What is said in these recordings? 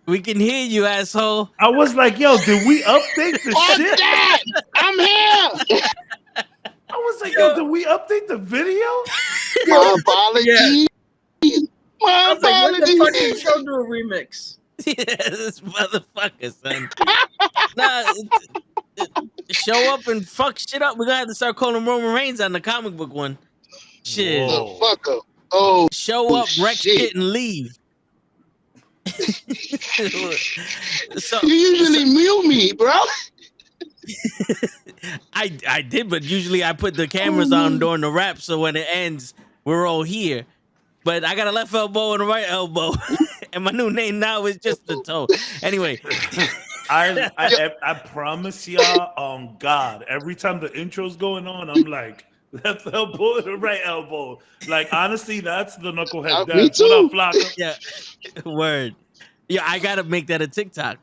We can hear you, asshole. I was like, yo, did we update the Fuck shit? that! I'm here. I was like, yo, did we update the video? My Yeah. apologies. I My was like, when the fuck did apologies. Joe do a remix? Yeah, this motherfucker, son. Nah, show up and fuck shit up. We're gonna have to start calling Roman Reigns on the comic book one. Shit. Whoa. The fuck up. Oh, Show up, wreck shit. shit, and leave. So You usually mute me, bro. I did, but usually I put the cameras on during the rap, so when it ends, we're all here. But I got a left elbow and a right elbow, and my new name now is just the toe. Anyway, I promise y'all on God, every time the intro's going on, I'm like, left elbow and the right elbow. Like, honestly, that's the knucklehead Me dance. What too. up, Flocka? yeah, word. Yeah, I gotta make that a TikTok.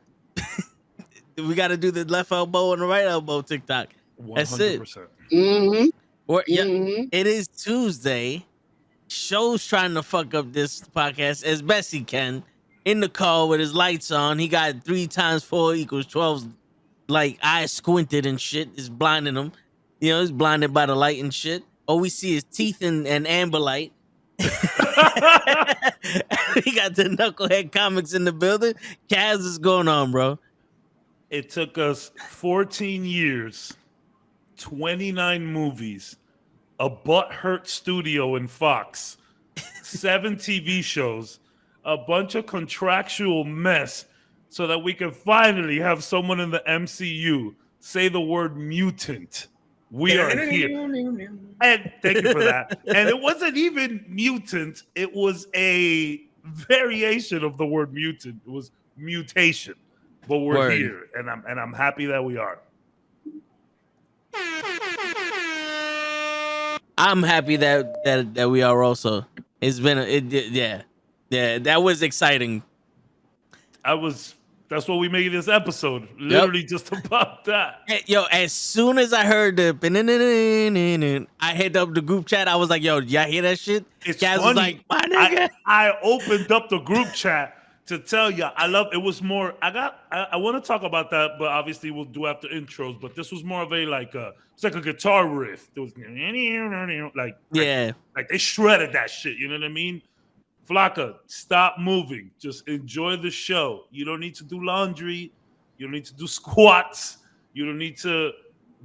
We gotta do the left elbow and the right elbow TikTok. That's it. 100%. Mm-hmm. Yeah, Mm-hmm. it is Tuesday. Show's trying to fuck up this podcast as best he can. In the car with his lights on, he got 3 times 4 equals 12. Like, eyes squinted and shit. It's blinding him. You know, he's blinded by the light and shit. All we see is teeth and amber light. We got the Knucklehead Comics in the building. Kaz is going on, bro. It took us 14 years, 29 movies, a butthurt studio in Fox, 7 TV shows, a bunch of contractual mess so that we can finally have someone in the MCU say the word mutant. We are here. And thank you for that. And it wasn't even mutant, it was a variation of the word mutant. It was mutation. But we're Word. here, and I'm happy that we are. I'm happy that we are also. It's been yeah. That was exciting. That's what we made this episode. Literally just about that. Hey, yo, as soon as I heard the I hit up the group chat. I was like, yo, y'all hear that shit? It's Kaz funny. was like, my nigga. I opened up the group chat to tell you I love it. Was more I want to talk about that, but obviously we'll do after intros. But this was more of a it's like a guitar riff. It was like they shredded that shit. You know what I mean? Flocka, stop moving. Just enjoy the show. You don't need to do laundry. You don't need to do squats. You don't need to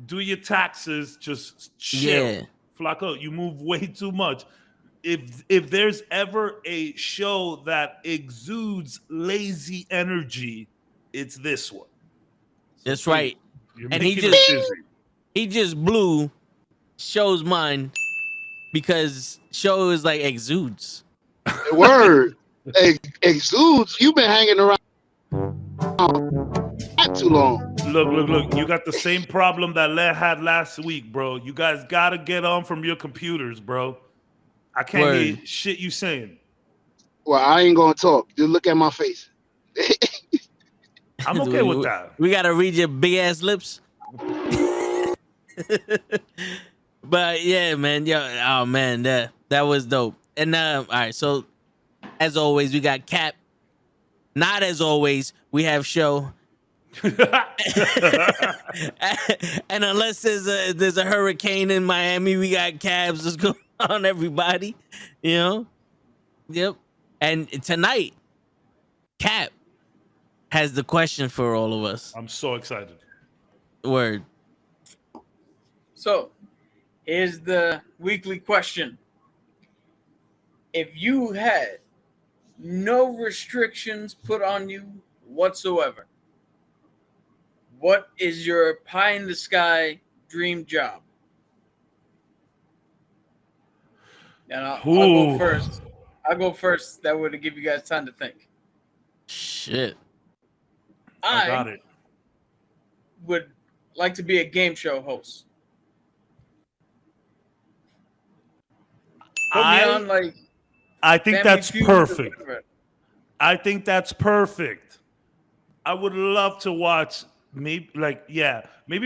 do your taxes. Just chill. Yeah. Flocka, you move way too much. If there's ever a show that exudes lazy energy, it's this one. That's right. You're And making it busy. he just blew Show's mind because Show is like exudes. Word. Exudes. You've been hanging around not too long. Look. You got the same problem that Led had last week, bro. You guys got to get on from your computers, bro. I can't hear shit you saying. Well, I ain't gonna talk. Just look at my face. I'm okay with that. We gotta read your big ass lips. But yeah, man, oh man, that was dope. And all right, so as always, we got Cap. Not as always, we have Show. And unless there's a hurricane in Miami, we got cabs that's going on, everybody. You know? Yep. And tonight, Cap has the question for all of us. I'm so excited. Word. So, here's the weekly question. If you had no restrictions put on you whatsoever, what is your pie in the sky dream job? And I'll go first. I'll go first. That would give you guys time to think. Shit. I got it. Would like to be a game show host. Put me on like I think Family that's Feud or perfect. whatever. I think that's perfect. I would love to watch maybe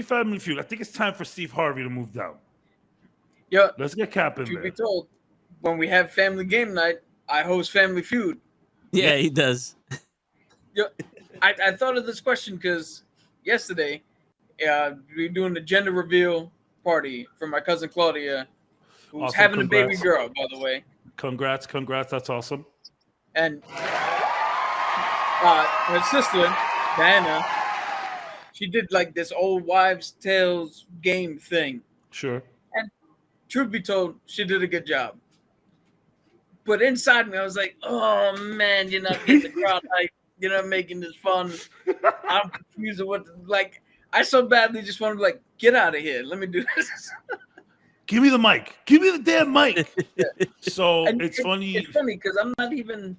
Family Feud. I think it's time for Steve Harvey to move down. Yeah. Let's get Cap in Truth there. be told, when we have family game night, I host Family Feud. Yeah, he does. Yeah, I thought of this question because yesterday we were doing the gender reveal party for my cousin Claudia, who's Awesome. having a baby Congrats. girl, by the way. Congrats. That's awesome. And her sister, Diana, she did like this old wives' tales game thing. Sure. And truth be told, she did a good job. But inside me, I was like, oh man, you're not getting the crowd hype. You're not making this fun. I'm confused with what, like, I so badly just wanted to, like, get out of here. Let me do this. Give me the mic. Give me the damn mic. So And it's funny. It's funny because I'm not even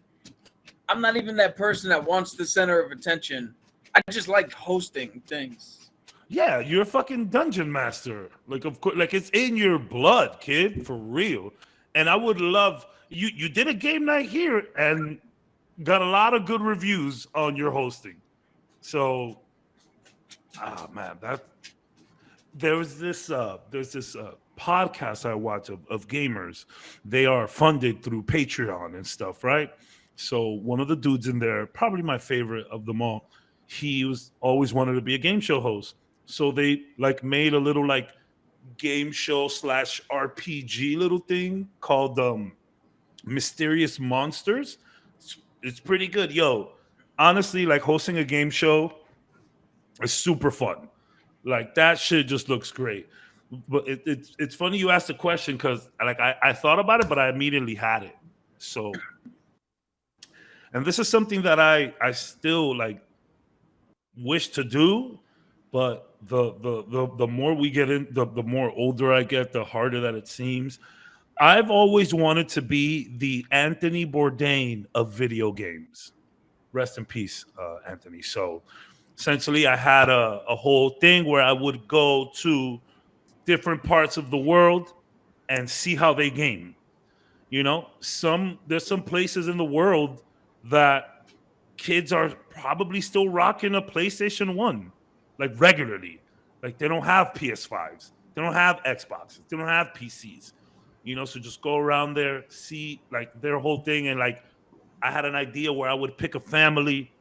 that person that wants the center of attention. I just like hosting things. Yeah, you're a fucking dungeon master. Like, of course, like it's in your blood, kid, for real. And I would love you. You did a game night here and got a lot of good reviews on your hosting. So, man, that there's this podcast I watch of gamers. They are funded through Patreon and stuff, right? So one of the dudes in there, probably my favorite of them all, he was always wanted to be a game show host. So they like made a little like game show / RPG little thing called Mysterious Monsters. It's pretty good. Yo, honestly, like hosting a game show is super fun. Like that shit just looks great. But it's funny you asked the question because like I thought about it, but I immediately had it. So, and this is something that I still like wish to do, but the more we get in, the more older I get, the harder that it seems. I've always wanted to be the Anthony Bourdain of video games. Rest in peace, Anthony. So essentially, I had a whole thing where I would go to different parts of the world and see how they game. You know, there's some places in the world that kids are probably still rocking a PlayStation 1 like regularly. Like they don't have PS5s, they don't have Xboxes, they don't have PCs. You know, so just go around there, see like their whole thing. And like I had an idea where I would pick a family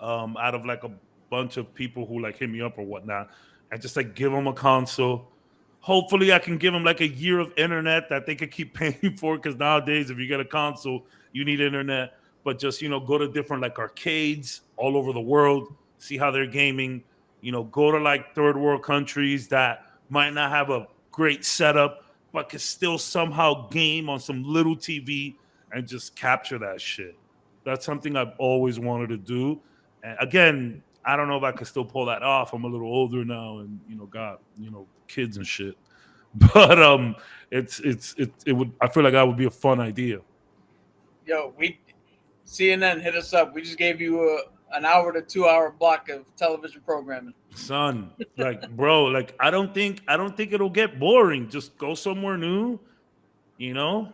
out of like a bunch of people who like hit me up or whatnot and just like give them a console. Hopefully I can give them like a year of internet that they could keep paying for, because nowadays if you get a console you need internet. But just, you know, go to different like arcades all over the world, see how they're gaming, you know, go to like third world countries that might not have a great setup but can still somehow game on some little TV and just capture that shit. That's something I've always wanted to do. And again, I don't know if I can still pull that off. I'm a little older now and, you know, got, you know, kids and shit. But it would, I feel like that would be a fun idea. Yo, CNN hit us up. We just gave you an hour to 2 hour block of television programming. Son, like, bro, like I don't think it'll get boring. Just go somewhere new, you know,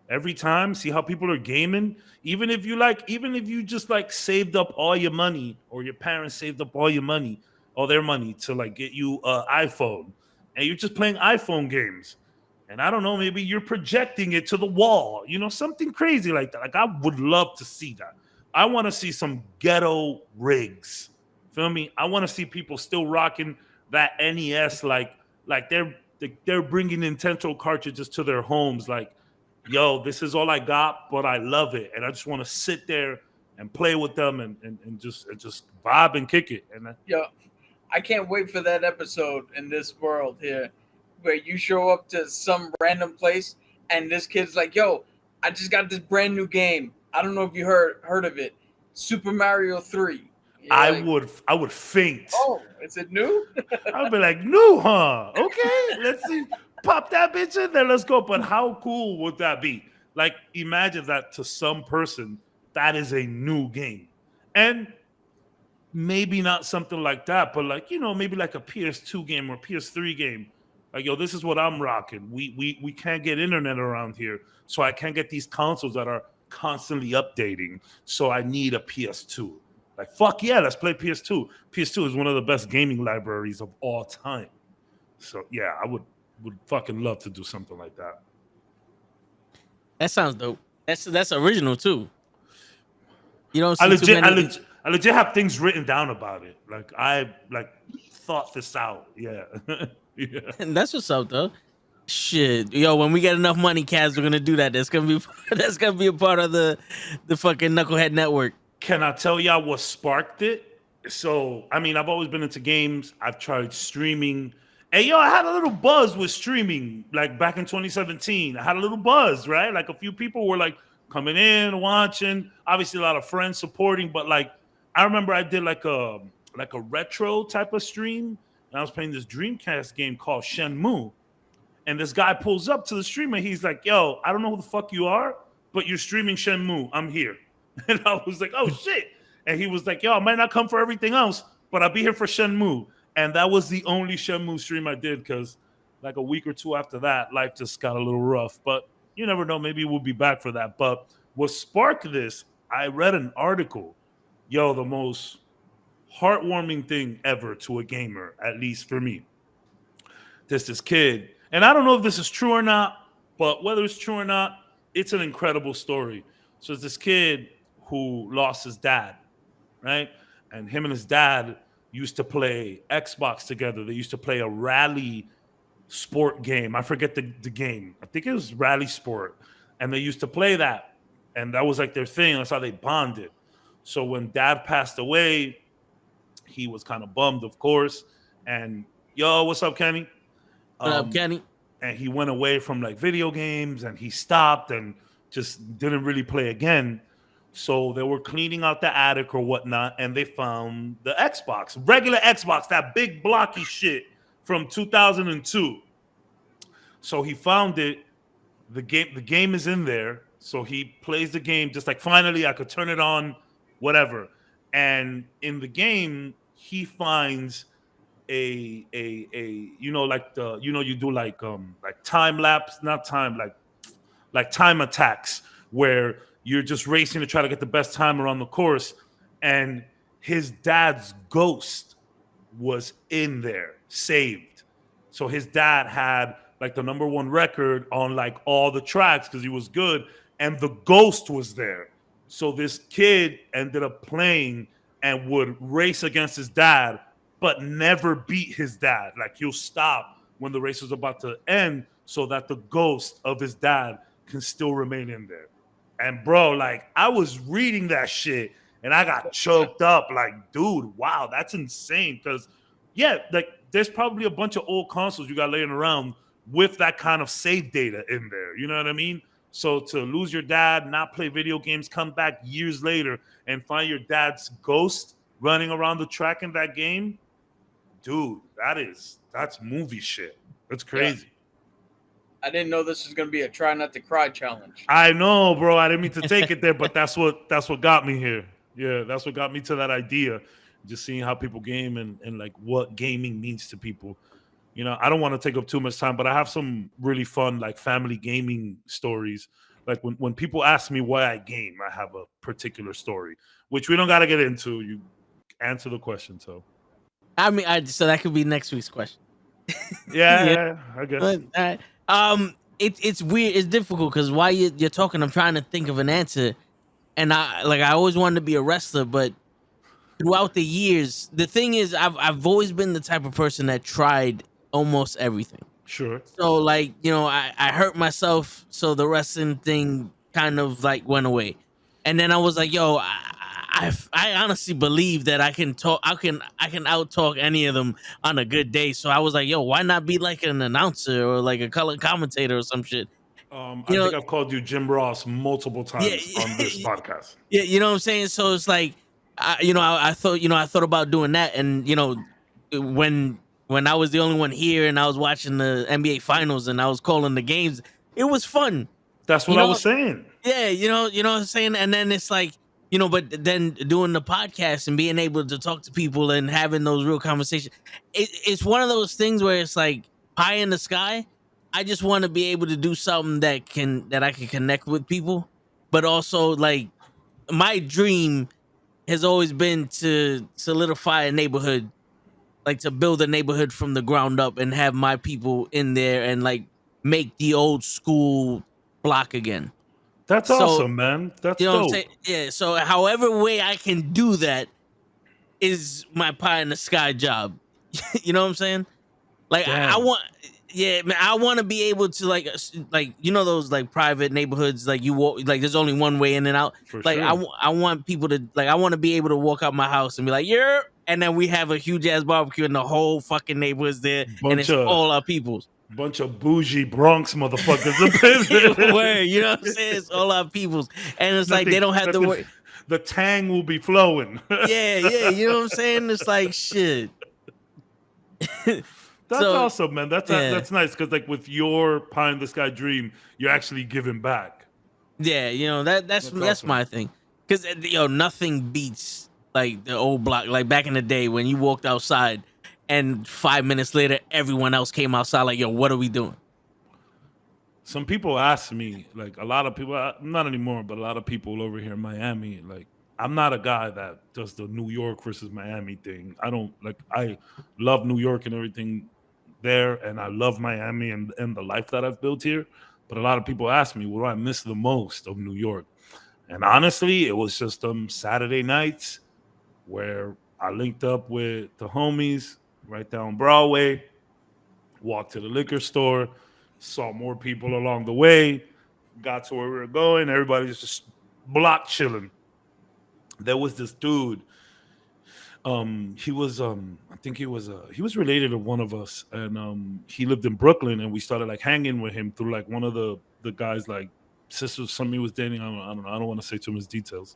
every time, see how people are gaming. Even if you just like saved up all your money, or your parents saved up all their money to like get you an iPhone, and you're just playing iPhone games. And I don't know, maybe you're projecting it to the wall, you know, something crazy like that. Like I would love to see that. I want to see some ghetto rigs. Feel me? I want to see people still rocking that NES, like they're bringing Nintendo cartridges to their homes. Like, yo, this is all I got, but I love it, and I just want to sit there and play with them and just vibe and kick it. And Yo, I can't wait for that episode in this world here, where you show up to some random place and this kid's like, "Yo, I just got this brand new game. I don't know if you heard of it, Super Mario 3." I like, would faint. Oh, is it new? I'd be like, new, huh? Okay, let's see. Pop that bitch in there. Let's go. But how cool would that be? Like, imagine that to some person, that is a new game. And maybe not something like that, but like, you know, maybe like a PS2 game or PS3 game. Like, yo, this is what I'm rocking. We can't get internet around here, so I can't get these consoles that are constantly updating. So I need a PS2. Like, fuck yeah, let's play PS2. PS2 is one of the best gaming libraries of all time. So yeah, I would fucking love to do something like that. That sounds dope. That's original too. You don't see too many. I legit have things written down about it. Like I thought this out. Yeah. Yeah. And that's what's up, though. Shit, yo, when we get enough money, Kaz, we're gonna do that. That's gonna be a part of the fucking Knucklehead Network. Can I tell y'all what sparked it? So, I mean, I've always been into games. I've tried streaming. And yo, I had a little buzz with streaming, like back in 2017. I had a little buzz, right? Like a few people were like coming in, watching. Obviously, a lot of friends supporting. But like, I remember I did like a retro type of stream, and I was playing this Dreamcast game called Shenmue. And this guy pulls up to the stream and he's like, yo, I don't know who the fuck you are, but you're streaming Shenmue. I'm here. And I was like, oh shit. And he was like, yo, I might not come for everything else, but I'll be here for Shenmue. And that was the only Shenmue stream I did because like a week or two after that, life just got a little rough. But you never know. Maybe we'll be back for that. But what sparked this, I read an article. Yo, the most heartwarming thing ever to a gamer, at least for me. This kid. And I don't know if this is true or not, but whether it's true or not, it's an incredible story. So it's this kid who lost his dad, right? And him and his dad used to play Xbox together. They used to play a rally sport game. I forget the game. I think it was Rally Sport. And they used to play that. And that was like their thing. That's how they bonded. So when dad passed away, he was kind of bummed, of course. And yo, what's up, Kenny? What up, Kenny? And he went away from like video games and he stopped and just didn't really play again. So they were cleaning out the attic or whatnot, and they found the Xbox, regular Xbox, that big blocky shit from 2002. So he found it. The game is in there. So he plays the game, just like finally I could turn it on, whatever. And in the game, he finds a you know, like the, you know, you do like time lapse, not time, like time attacks where you're just racing to try to get the best time around the course. And his dad's ghost was in there, saved. So his dad had like the #1 record on like all the tracks because he was good, and the ghost was there. So this kid ended up playing and would race against his dad, but never beat his dad. Like he'll stop when the race was about to end so that the ghost of his dad can still remain in there. And bro, like I was reading that shit and I got choked up. Like, dude, wow, that's insane. Because yeah, like there's probably a bunch of old consoles you got laying around with that kind of save data in there. You know what I mean? So to lose your dad, not play video games, come back years later and find your dad's ghost running around the track in that game, dude, that's movie shit. That's crazy. Yeah. I didn't know this was going to be a try not to cry challenge. I know, bro. I didn't mean to take it there, but that's what got me here. Yeah, that's what got me to that idea. Just seeing how people game and like what gaming means to people. You know, I don't want to take up too much time, but I have some really fun like family gaming stories. Like when people ask me why I game, I have a particular story, which we don't got to get into. You answer the question, so. I mean, so that could be next week's question. Yeah, I guess. But, it's weird. It's difficult because while you're talking, I'm trying to think of an answer, and I always wanted to be a wrestler, but throughout the years, the thing is, I've always been the type of person that tried almost everything. Sure. So like, you know, I hurt myself, so the wrestling thing kind of like went away, and then I was like, yo, I honestly believe that I can out talk any of them on a good day. So I was like, yo, why not be like an announcer or like a color commentator or some shit? I think I've called you Jim Ross multiple times on this podcast. Yeah, you know what I'm saying? So it's like, I thought about doing that, and when I was the only one here and I was watching the NBA finals and I was calling the games, it was fun. That's what I was saying. Yeah, you know what I'm saying? And then it's like, but then doing the podcast and being able to talk to people and having those real conversations, it's one of those things where it's like pie in the sky. I just want to be able to do something that I can connect with people, but also like my dream has always been to solidify a neighborhood, like to build a neighborhood from the ground up and have my people in there and like make the old school block again. That's awesome, man. That's dope. What I'm saying? Yeah. So however way I can do that, is my pie in the sky job. You know what I'm saying? Like I Damn. want, yeah, man, I want to be able to like those like private neighborhoods, like you walk, like there's only one way in and out. For Like sure. I want people to like I want to be able to walk out my house and be like, yeah, and then we have a huge ass barbecue and the whole fucking neighborhood's there, and it's all our peoples. Bunch of bougie Bronx motherfuckers. Where you know what I'm saying? It's all our peoples, and it's like they don't have to worry. The tang will be flowing. Yeah, you know what I'm saying? It's like shit. That's awesome, man. That's nice because like with your pie in the sky dream, you're actually giving back. Yeah, you know that's awesome. my thing. Because nothing beats like the old block, like back in the day when you walked outside, and 5 minutes later everyone else came outside. Like, yo, what are we doing? Some people ask me, like a lot of people, not anymore, but a lot of people over here in Miami, like I'm not a guy that does the New York versus Miami thing. I don't like. I love New York and everything there, and I love Miami and the life that I've built here. But a lot of people ask me, what do I miss the most of New York? And honestly, it was just Saturday nights where I linked up with the homies right down Broadway, walked to the liquor store, saw more people along the way, got to where we were going. Everybody's just block chilling. There was this dude. He was I think he was related to one of us, and he lived in Brooklyn, and we started like hanging with him through like one of the guys like sisters somebody was dating. I don't know. I don't want to say too much details.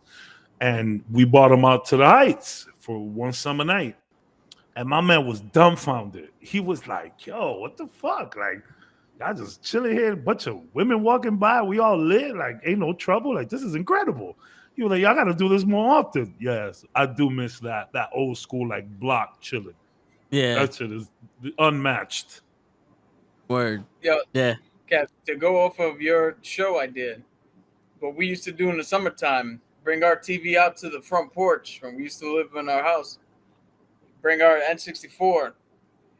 And we brought him out to the Heights for one summer night. And my man was dumbfounded. He was like, yo, what the fuck? Like, y'all just chilling here, a bunch of women walking by. We all lit. Like, ain't no trouble. Like, this is incredible. He was like, y'all got to do this more often. Yes, I do miss that old school, like, block chilling. Yeah. That shit is unmatched. Word. Yo, yeah. Cap, to go off of your show I did, what we used to do in the summertime, bring our TV out to the front porch when we used to live in our house. Bring our N64.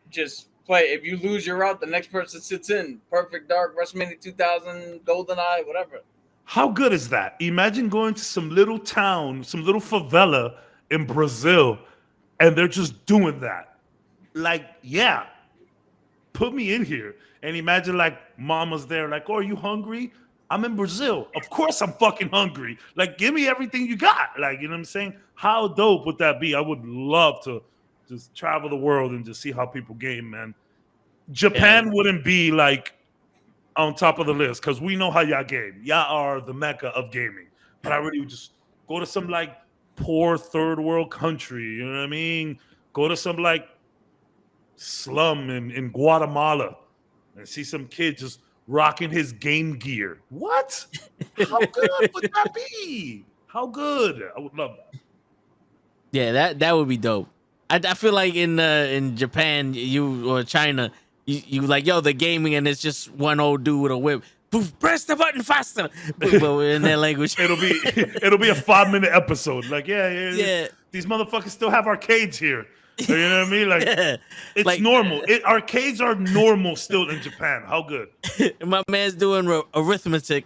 Just play. If you lose your route, the next person sits in. Perfect Dark, WrestleMania 2000, GoldenEye, whatever. How good is that? Imagine going to some little town, some little favela in Brazil, and they're just doing that. Like, yeah, put me in here. And imagine like mama's there, like, oh, are you hungry? I'm in Brazil. Of course I'm fucking hungry. Like, give me everything you got. Like, you know what I'm saying? How dope would that be? I would love to just travel the world and just see how people game, man. Japan wouldn't be like on top of the list because we know how y'all game. Y'all are the mecca of gaming. But I really would just go to some like poor third world country. You know what I mean? Go to some like slum in Guatemala and see some kid just rocking his game gear. What? How good would that be? How good? I would love that. Yeah, that would be dope. I feel like in Japan or China, you like, yo, the gaming, and it's just one old dude with a whip. Poof, press the button faster. But in their language, it'll be a 5-minute episode. Like, yeah. These motherfuckers still have arcades here. You know what I mean? Like, it's like, normal. Arcades are normal still in Japan. How good? My man's doing arithmetic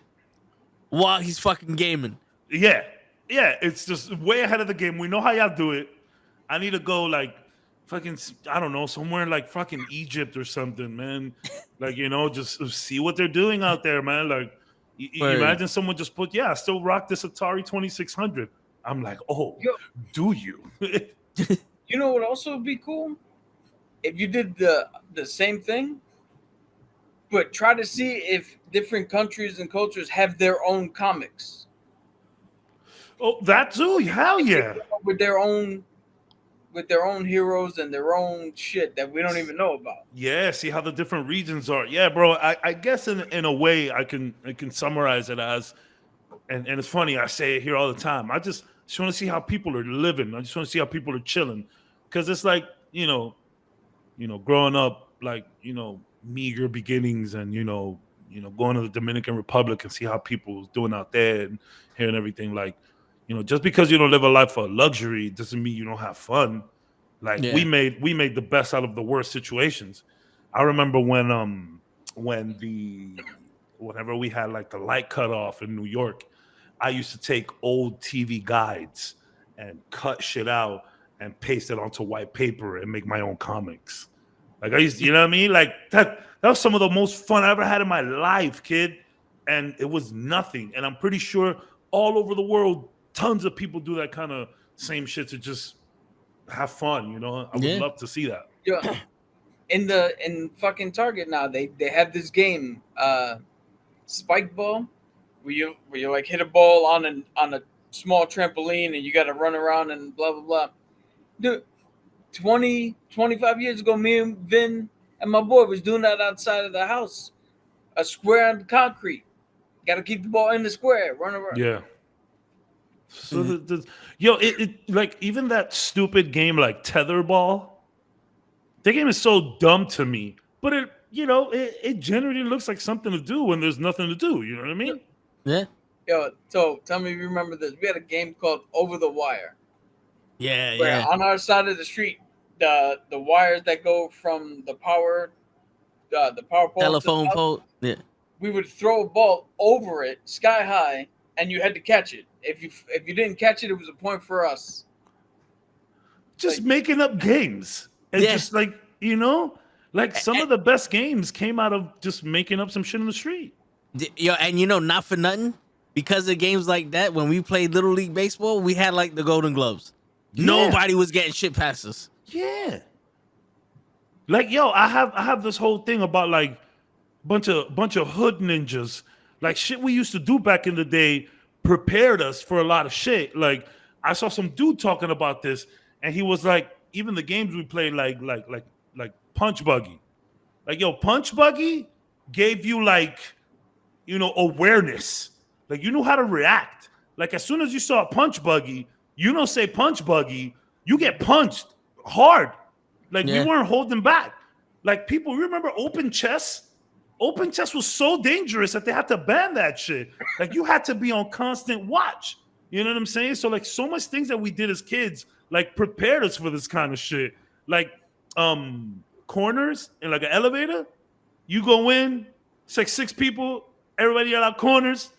while he's fucking gaming. Yeah. It's just way ahead of the game. We know how y'all do it. I need to go like fucking, I don't know, somewhere in like fucking Egypt or something, man. Like, you know, just see what they're doing out there, man. Like, imagine someone just put, I still rock this Atari 2600. I'm like, oh, do you? You know what also would be cool? If you did the same thing, but try to see if different countries and cultures have their own comics. Oh, that too? Hell yeah. With their own heroes and their own shit that we don't even know about. Yeah, see how the different regions are. Yeah, bro. I guess in a way I can summarize it as, and it's funny, I say it here all the time. I just want to see how people are living. I just want to see how people are chilling. Because it's like, you know, growing up, like, you know, meager beginnings and, you know, going to the Dominican Republic and see how people's doing out there and hearing everything. Like, you know, just because you don't live a life of luxury doesn't mean you don't have fun. Like, we made the best out of the worst situations. I remember whenever we had like the light cut off in New York, I used to take old TV guides and cut shit out and paste it onto white paper and make my own comics. Like I used, you know what I mean? Like that was some of the most fun I ever had in my life, kid. And it was nothing. And I'm pretty sure all over the world, tons of people do that kind of same shit to just have fun, you know? I would love to see that. Yeah. In fucking Target now, they have this game, Spike Ball, where you like hit a ball on a small trampoline and you got to run around and blah blah blah. Dude, 25 years ago, me and Vin and my boy was doing that outside of the house, a square on concrete. Got to keep the ball in the square, run around. Yeah. So it like even that stupid game like tetherball. That game is so dumb to me, but it generally looks like something to do when there's nothing to do. You know what I mean? Yeah. Yo, so tell me if you remember this. We had a game called Over the Wire. Yeah, Where yeah. on our side of the street, the wires that go from the power pole, Telephone pole. Yeah. we would throw a ball over it, sky high, and you had to catch it. If you didn't catch it, it was a point for us. Just making up games. And just like, some of the best games came out of just making up some shit in the street. Yo, and not for nothing, because of games like that, when we played Little League Baseball, we had like the Golden Gloves. Yeah. Nobody was getting shit past us. Yeah. Like, yo, I have this whole thing about like bunch of hood ninjas. Like shit we used to do back in the day prepared us for a lot of shit. Like I saw some dude talking about this, and he was like, even the games we played, like Punch Buggy. Like, yo, Punch Buggy gave you like, awareness. Like you knew how to react. Like as soon as you saw a Punch Buggy, say Punch Buggy, you get punched hard. Like we weren't holding back. Like people, remember Open Chess? Open Chess was so dangerous that they had to ban that shit. Like you had to be on constant watch. You know what I'm saying? So like so much things that we did as kids like prepared us for this kind of shit. Like corners in like an elevator, you go in, it's like 6 people, everybody out corners.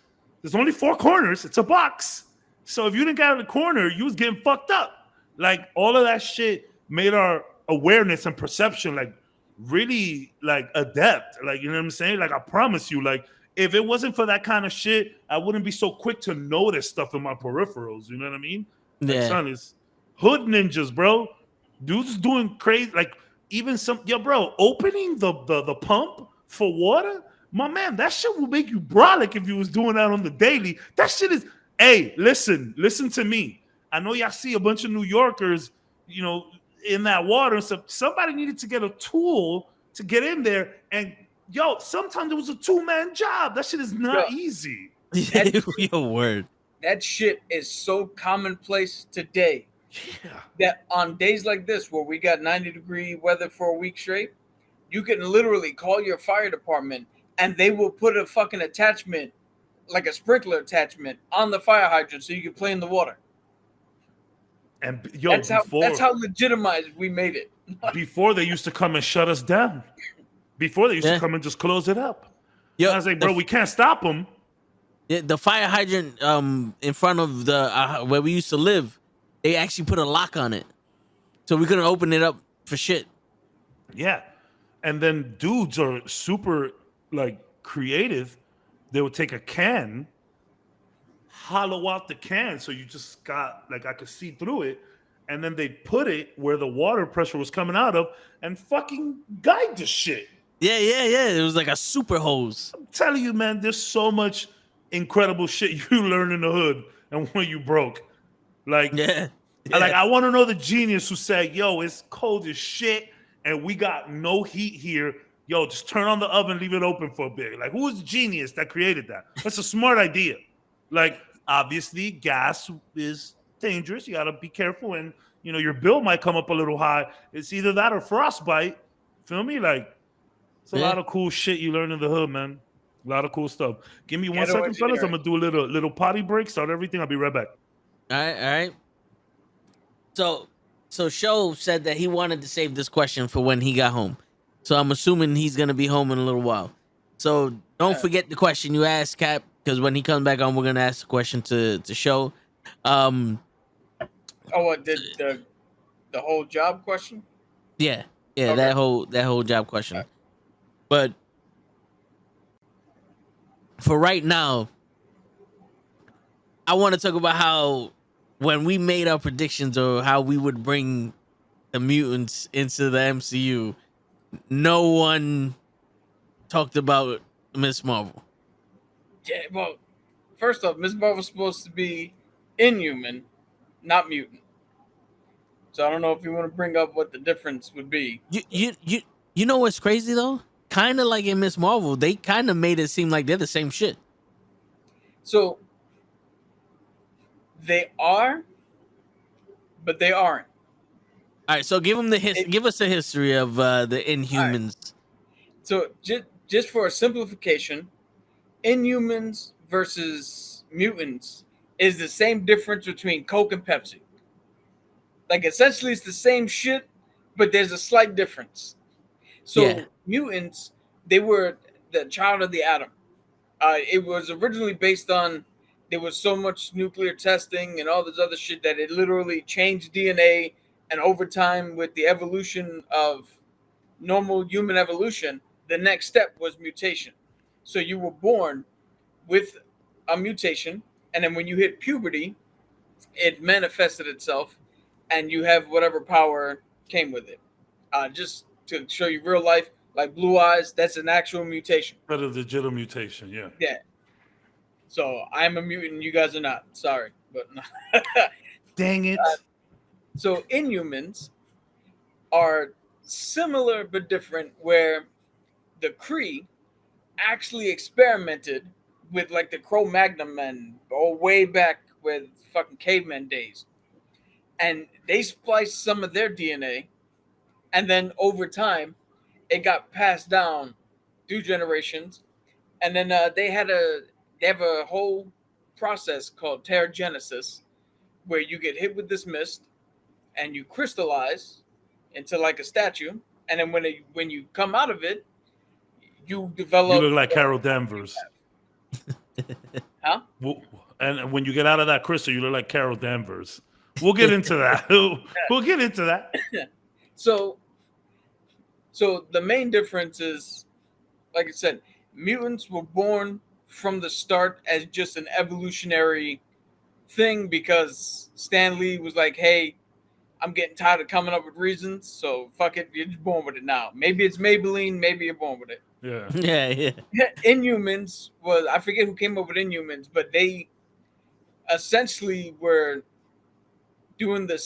There's only 4 corners. It's a box. So if you didn't get out of the corner, you was getting fucked up. Like all of that shit made our awareness and perception like really like adept. Like, you know what I'm saying? Like I promise you, like if it wasn't for that kind of shit, I wouldn't be so quick to notice stuff in my peripherals. You know what I mean? Like, son, is hood ninjas, bro. Dudes doing crazy. Like even bro, opening the pump for water. My man, that shit will make you brolic if you was doing that on the daily. That shit is. Hey, listen to me. I know y'all see a bunch of New Yorkers, in that water and stuff. Somebody needed to get a tool to get in there. And sometimes it was a 2-man job. That shit is not easy. Your word. That shit is so commonplace today. Yeah. That on days like this where we got 90-degree weather for a week straight, you can literally call your fire department and they will put a fucking attachment, like a sprinkler attachment, on the fire hydrant so you can play in the water. And that's how legitimized we made it. Before they used to come and shut us down. Before they used to come and just close it up. Yo, I was like, bro, we can't stop them. Yeah, the fire hydrant in front of the where we used to live, they actually put a lock on it, so we couldn't open it up for shit. Yeah, and then dudes are super like creative. They would take a can, hollow out the can so you just got like I could see through it, and then they put it where the water pressure was coming out of and fucking guide the shit. Yeah. It was like a super hose. I'm telling you, man, there's so much incredible shit you learn in the hood and when you broke. Like, like I want to know the genius who said, yo, it's cold as shit and we got no heat here. Yo, just turn on the oven, leave it open for a bit. Like, who was the genius that created that? That's a smart idea. Like, obviously, gas is dangerous. You got to be careful. And, your bill might come up a little high. It's either that or frostbite. Feel me? Like, it's a lot of cool shit you learn in the hood, man. A lot of cool stuff. Give me 1 second, fellas. I'm going to do a little potty break, start everything. I'll be right back. All right. So Sho said that he wanted to save this question for when he got home. So I'm assuming he's going to be home in a little while. So don't forget the question you asked, Cap, because when he comes back on, we're going to ask the question to Sho. What did The whole job question. Yeah, Okay. that whole job question. But for right now, I want to talk about how when we made our predictions or how we would bring the mutants into the MCU, no one talked about Miss Marvel. Yeah. Well, first off, Ms. Marvel's supposed to be Inhuman, not mutant. So I don't know if you want to bring up what the difference would be. You know what's crazy though? Kind of like in Miss Marvel, they kind of made it seem like they're the same shit. So they are, but they aren't. All right, so give them give us a history of the Inhumans. So just for a simplification, Inhumans versus mutants is the same difference between Coke and Pepsi. Like essentially, it's the same shit, but there's a slight difference. So Yeah. mutants, they were the child of the atom. It was originally based on there was so much nuclear testing and all this other shit that it literally changed DNA. And over time, with the evolution of normal human evolution, the next step was mutation. So you were born with a mutation, and then when you hit puberty, it manifested itself, and you have whatever power came with it. Just to show you real life, like blue eyes, that's an actual mutation. That is a digital mutation, yeah. Yeah. So I'm a mutant, you guys are not. Sorry, but Dang it. So Inhumans are similar but different, where the Kree actually experimented with like the Cro-Magnon men, or way back with fucking caveman days, and they spliced some of their DNA, and then over time, it got passed down through generations, and then they have a whole process called pterogenesis, where you get hit with this mist and you crystallize into like a statue, and then when you come out of it, you develop. You look like Carol Danvers. Huh? And when you get out of that crystal, you look like Carol Danvers. We'll get into that. We'll get into that. So the main difference is, like I said, mutants were born from the start as just an evolutionary thing because Stan Lee was like, hey, I'm getting tired of coming up with reasons, so fuck it, you're just born with it now. Maybe it's Maybelline, maybe you're born with it. Yeah. Yeah. Inhumans was, I forget who came up with Inhumans, but they essentially were doing a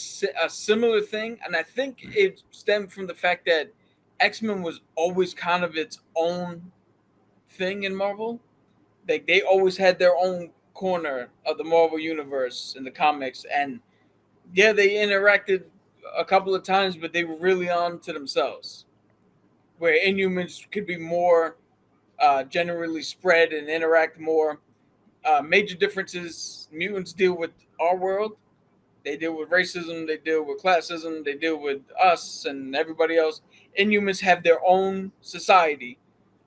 similar thing, and I think it stemmed from the fact that X-Men was always kind of its own thing in Marvel. Like they always had their own corner of the Marvel universe in the comics, and yeah, they interacted a couple of times, but they were really on to themselves. Where Inhumans could be more generally spread and interact more. Major differences: mutants deal with our world. They deal with racism. They deal with classism. They deal with us and everybody else. Inhumans have their own society,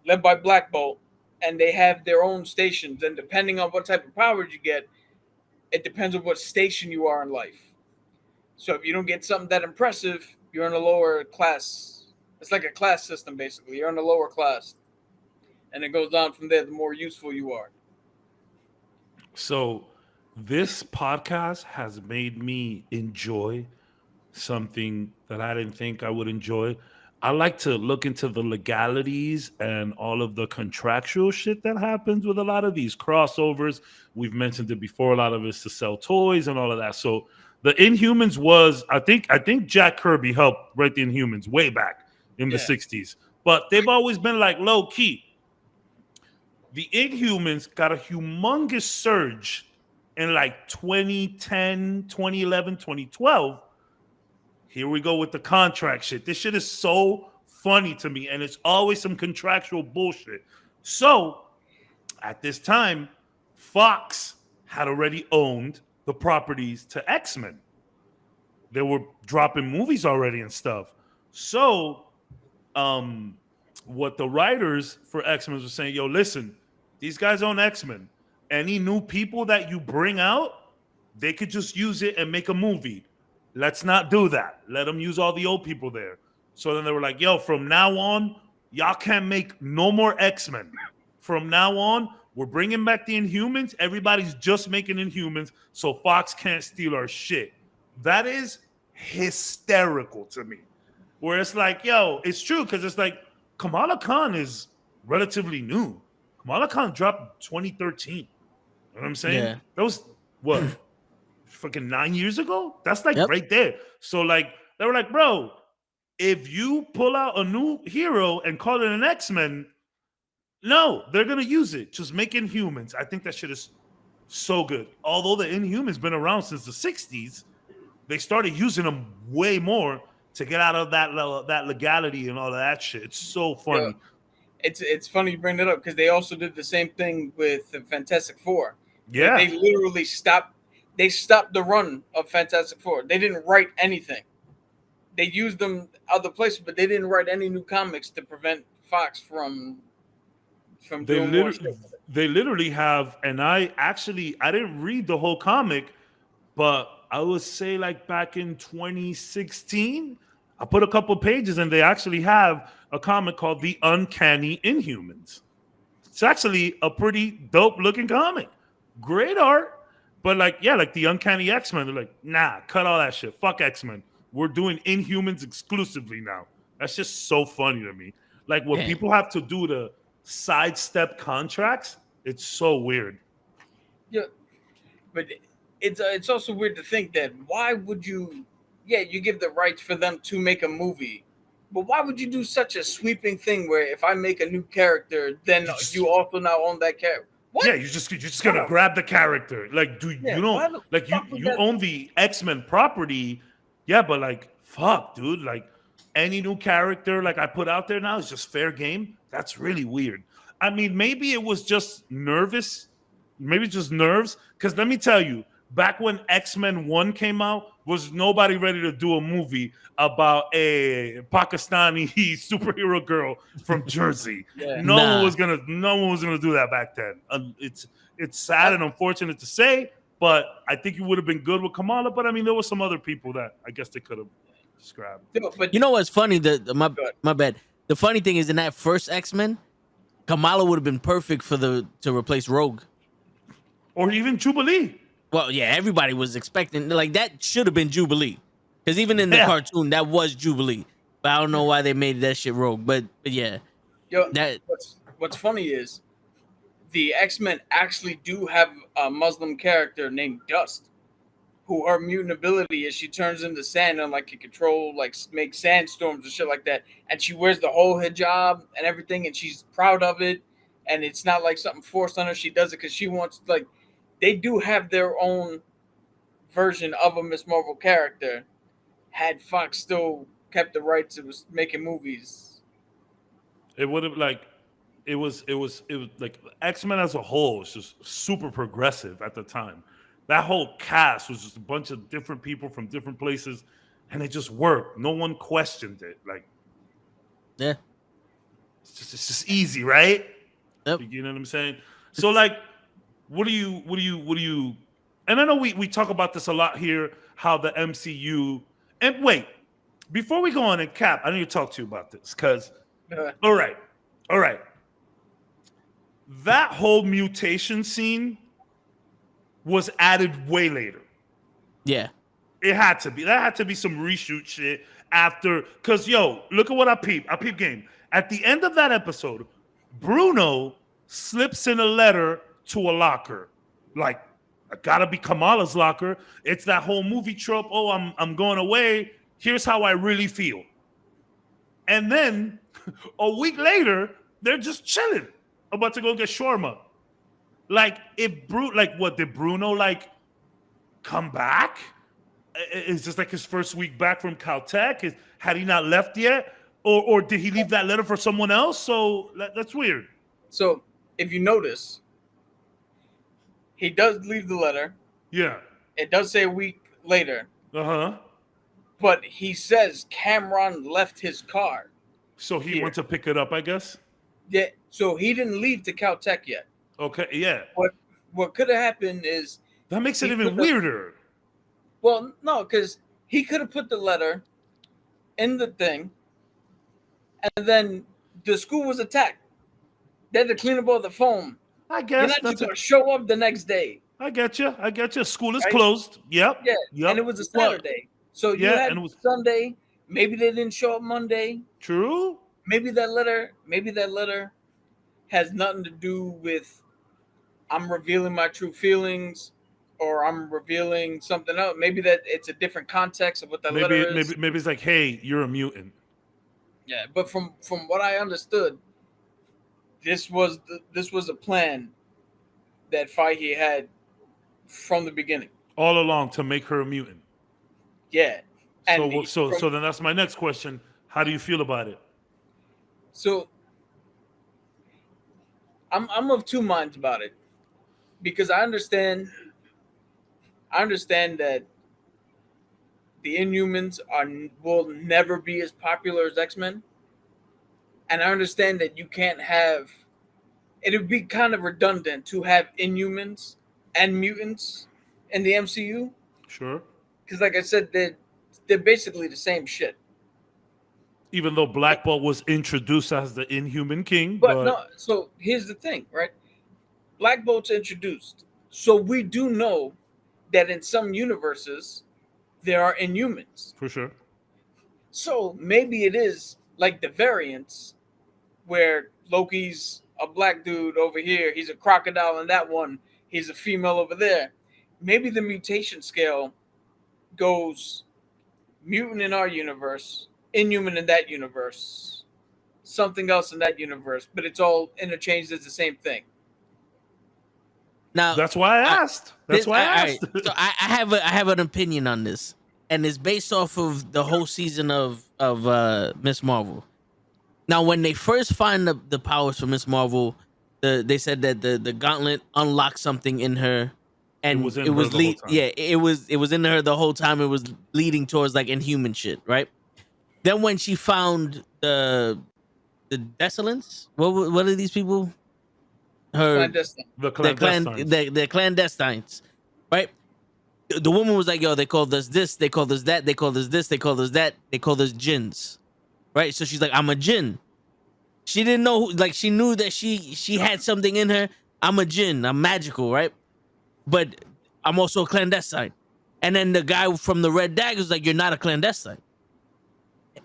led by Black Bolt, and they have their own stations. And depending on what type of powers you get, it depends on what station you are in life. So if you don't get something that impressive, you're in a lower class. It's like a class system, basically. You're in a lower class. And it goes down from there the more useful you are. So this podcast has made me enjoy something that I didn't think I would enjoy. I like to look into the legalities and all of the contractual shit that happens with a lot of these crossovers. We've mentioned it before. A lot of it's to sell toys and all of that. So the Inhumans was, I think Jack Kirby helped write the Inhumans way back in the 60s. But they've always been like low key. The Inhumans got a humongous surge in like 2010, 2011, 2012. Here we go with the contract shit. This shit is so funny to me, and it's always some contractual bullshit. So, at this time, Fox had already owned the properties to X-Men. They were dropping movies already and stuff. So, what the writers for X-Men were saying, yo, listen, these guys own X-Men. Any new people that you bring out, they could just use it and make a movie. Let's not do that. Let them use all the old people there. So then they were like, yo, from now on, y'all can't make no more X-Men. From now on, we're bringing back the Inhumans. Everybody's just making Inhumans, so Fox can't steal our shit. That is hysterical to me. Where it's like, yo, it's true, because it's like Kamala Khan is relatively new. Kamala Khan dropped 2013. You know what I'm saying? Yeah. That was what? Fucking 9 years ago? That's like Yep. right there. So like they were like, bro, if you pull out a new hero and call it an X-Men, no, they're gonna use it. Just make Inhumans. I think that shit is so good. Although the Inhumans been around since the 60s, they started using them way more to get out of that legality and all of that shit. It's so funny. It's funny you bring that up because they also did the same thing with the Fantastic Four. Yeah. They literally stopped the run of Fantastic Four. They didn't write anything. They used them other places, but they didn't write any new comics to prevent Fox from doing more shit. They literally have, and I didn't read the whole comic, but I would say like back in 2016, I put a couple pages and they actually have a comic called The Uncanny Inhumans. It's actually a pretty dope looking comic. Great art, but like the Uncanny X-Men, they're like, nah, cut all that shit. Fuck X-Men. We're doing Inhumans exclusively now. That's just so funny to me. Like what people have to do to sidestep contracts, it's so weird. Yeah, but it's also weird to think that why would you? Yeah, you give the rights for them to make a movie, but why would you do such a sweeping thing where if I make a new character, then you also now own that character? What? Yeah, you're just gonna grab the character. Like, you don't like you own the X-Men property. Yeah, but like, fuck, dude. Like, any new character like I put out there now is just fair game. That's really weird. I mean, maybe it was just nervous. Maybe just nerves. Because let me tell you, back when X-Men 1 came out, was nobody ready to do a movie about a Pakistani superhero girl from Jersey. No one was gonna do that back then. It's sad and unfortunate to say, but I think it would have been good with Kamala. But I mean, there were some other people that I guess they could have described. You know what's funny? My bad. The funny thing is, in that first X-Men, Kamala would have been perfect to replace Rogue, or even Jubilee. Well, yeah, everybody was expecting like that should have been Jubilee, because even in the cartoon that was Jubilee. But I don't know why they made that shit Rogue. But yeah, what's funny is the X-Men actually do have a Muslim character named Dust, who her mutant ability is she turns into sand and like can control, like make sandstorms and shit like that. And she wears the whole hijab and everything, and she's proud of it. And it's not like something forced on her. She does it because she wants, like, they do have their own version of a Miss Marvel character. Had Fox still kept the rights, it was making movies. It would have it was like X-Men as a whole was just super progressive at the time. That whole cast was just a bunch of different people from different places, and it just worked. No one questioned it. Like, yeah, it's just easy, right? Yep. You know what I'm saying? So, like, what do you? And I know we talk about this a lot here. How the MCU. And wait, before we go on and Cap, I need to talk to you about this because. All right. That whole mutation scene was added way later. Yeah. It had to be. That had to be some reshoot shit after. Because, look at what I peep game. At the end of that episode, Bruno slips in a letter to a locker. Like, I gotta be Kamala's locker. It's that whole movie trope. Oh, I'm going away. Here's how I really feel. And then a week later, they're just chilling, about to go get shawarma. Like, did Bruno come back? Is this like his first week back from Caltech? Had he not left yet, or did he leave that letter for someone else? So that's weird. So if you notice, he does leave the letter. Yeah. It does say a week later. But he says Cameron left his car. So he went to pick it up, I guess? Yeah. So he didn't leave to Caltech yet. Okay, yeah. What could have happened is... That makes it even weirder. Well, no, because he could have put the letter in the thing, and then the school was attacked. They had to clean up all the foam. I You're guess not just that's gonna show up the next day. I get you. I get you. School is Right? closed. Yep. Yeah, Yep. and it was a Well, Saturday, so you yeah, had and it was Sunday. Maybe they didn't show up Monday. true. Maybe that letter has nothing to do with I'm revealing my true feelings or I'm revealing something else. Maybe that it's a different context of what that letter is. Maybe it's like, hey, you're a mutant. Yeah, but from what I understood, this was a plan that Fahey had from the beginning. All along to make her a mutant. Yeah. And So then that's my next question. How do you feel about it? so I'm of two minds about it. Because I understand that the Inhumans will never be as popular as X-Men. And I understand that you can't have it would be kind of redundant to have Inhumans and mutants in the MCU. Sure. Because like I said, they're basically the same shit. Even though Black Bolt was introduced as the Inhuman King, But no, so here's the thing, right? Black Bolt's introduced. So we do know that in some universes there are Inhumans. for sure. So maybe it is like the variants where Loki's a black dude over here, he's a crocodile in that one, he's a female over there. Maybe the mutation scale goes mutant in our universe, Inhuman in that universe, something else in that universe, but it's all interchanged as the same thing. Now That's why I asked. That's why I asked. So I have an opinion on this, and it's based off of the whole season of Miss Marvel. Now, when they first find the powers for Miss Marvel, they said that the gauntlet unlocked something in her, and It was in her the whole time. yeah, it was in her the whole time. It was leading towards like Inhuman shit, right? Then when she found the Desolants, what are these people? Clandestine. The clandestines. The clandestines, right? The woman was like, "Yo, they called us this, they called us that, they called us this, they called us that, they called us jinns," right? So she's like, "I'm a jinn." She didn't know, like, she knew that she had something in her. I'm a jinn. I'm magical, right? But I'm also a clandestine. And then the guy from the Red Dagger was like, "You're not a clandestine."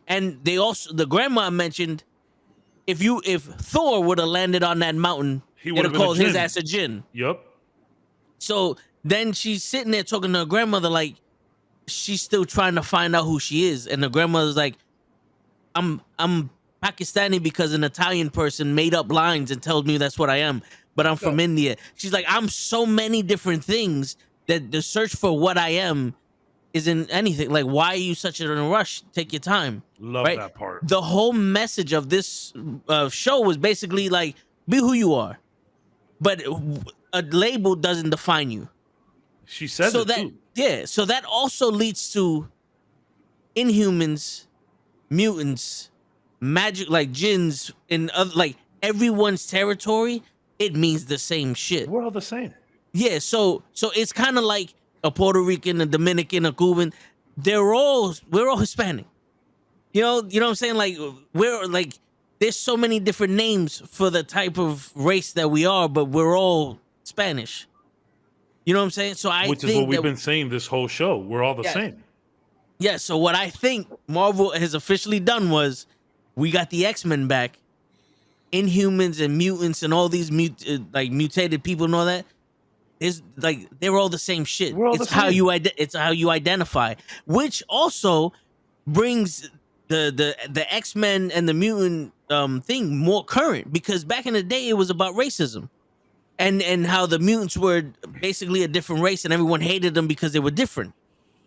And the grandma mentioned, if Thor would have landed on that mountain, He they'd would've have been a called his jinn. ass a jinn. Yep. So then she's sitting there talking to her grandmother, like she's still trying to find out who she is. And the grandmother's like, I'm Pakistani because an Italian person made up lines and told me that's what I am, but I'm from India. She's like, I'm so many different things that the search for what I am isn't anything. Like, why are you such in a rush? Take your time. Love Right? that part. The whole message of this show was basically like, be who you are, but a label doesn't define you. She said So it that too. yeah, so that also leads to Inhumans, mutants, magic, like jinns in other, like everyone's territory. It means the same shit. We're all the same. Yeah, so it's kind of like a Puerto Rican, a Dominican, a Cuban. We're all Hispanic. You know what I'm saying? Like we're like, there's so many different names for the type of race that we are, but we're all Spanish. You know what I'm saying? So Which is what we've been saying this whole show. We're all the same. Yeah, so what I think Marvel has officially done was we got the X-Men back, Inhumans and mutants and all these mutated people and all that. Is like they're all the same shit. We're all It's the how same. it's how you identify, which also brings the X-Men and the mutant thing more current, because back in the day it was about racism. And how the mutants were basically a different race and everyone hated them because they were different.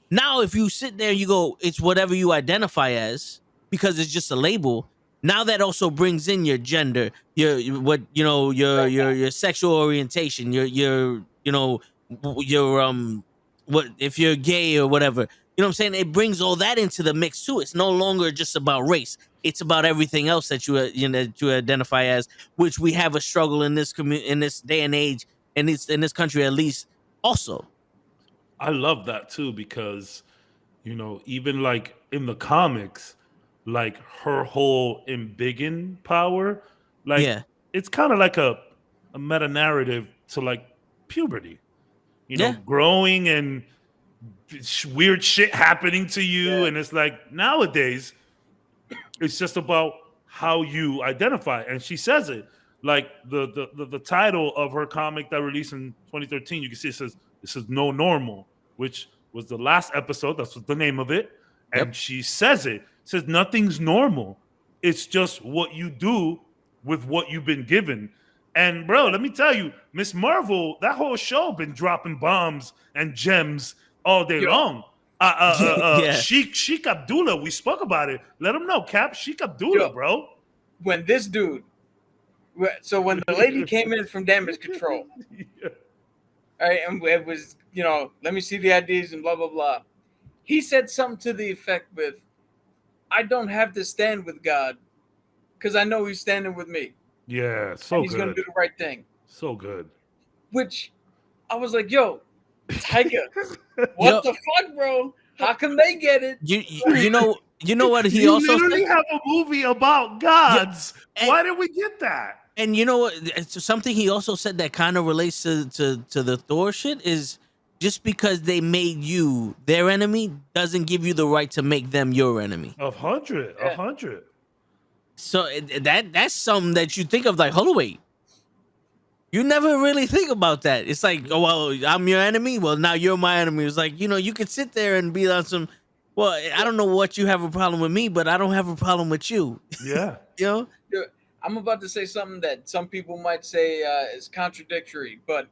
Now, if you sit there and you go, it's whatever you identify as, because it's just a label. Now that also brings in your gender, your sexual orientation, your what if you're gay or whatever. You know what I'm saying? It brings all that into the mix too. It's no longer just about race. It's about everything else that you identify as, which we have a struggle in this in this day and age, and in this country at least. Also, I love that too, because You know, even like in the comics, like her whole embiggen power, like Yeah. it's kind of like a meta narrative to like puberty. You know, Yeah. growing and weird shit happening to you, Yeah. and it's like nowadays it's just about how you identify. And she says it like the title of her comic that released in 2013. You can see it says "No Normal," which was the last episode. That's what the name of it. Yep. And she says it says nothing's normal. It's just what you do with what you've been given. And bro, let me tell you, Miss Marvel, that whole show been dropping bombs and gems all day Yo, long. Yeah. Sheik Abdullah. We spoke about it. Let him know, Cap. Sheik Abdullah, yo, bro. when this dude, so when the lady came in from damage control, Yeah. right, and it was, let me see the IDs and blah blah blah. He said something to the effect with, "I don't have to stand with God, because I know He's standing with me, Yeah, and so He's gonna good. do the right thing." So good. Which I was like, "Yo, Tiger, Yo, what the fuck, bro? How come they get it?" you know what he You also literally said? have a movie about Yeah, gods. and, Why did we get that? and you know what? It's something he also said that kind of relates to the Thor shit is just because they made you their enemy doesn't give you the right to make them your enemy. 100, Yeah. 100. So that's something that you think of like, hold on, wait. You never really think about that. It's like, oh well, I'm your enemy. Well, now you're my enemy. It's like, you could sit there and be on some. Well, I don't know what you have a problem with me, but I don't have a problem with you. Yeah. You know? Dude, I'm about to say something that some people might say is contradictory, but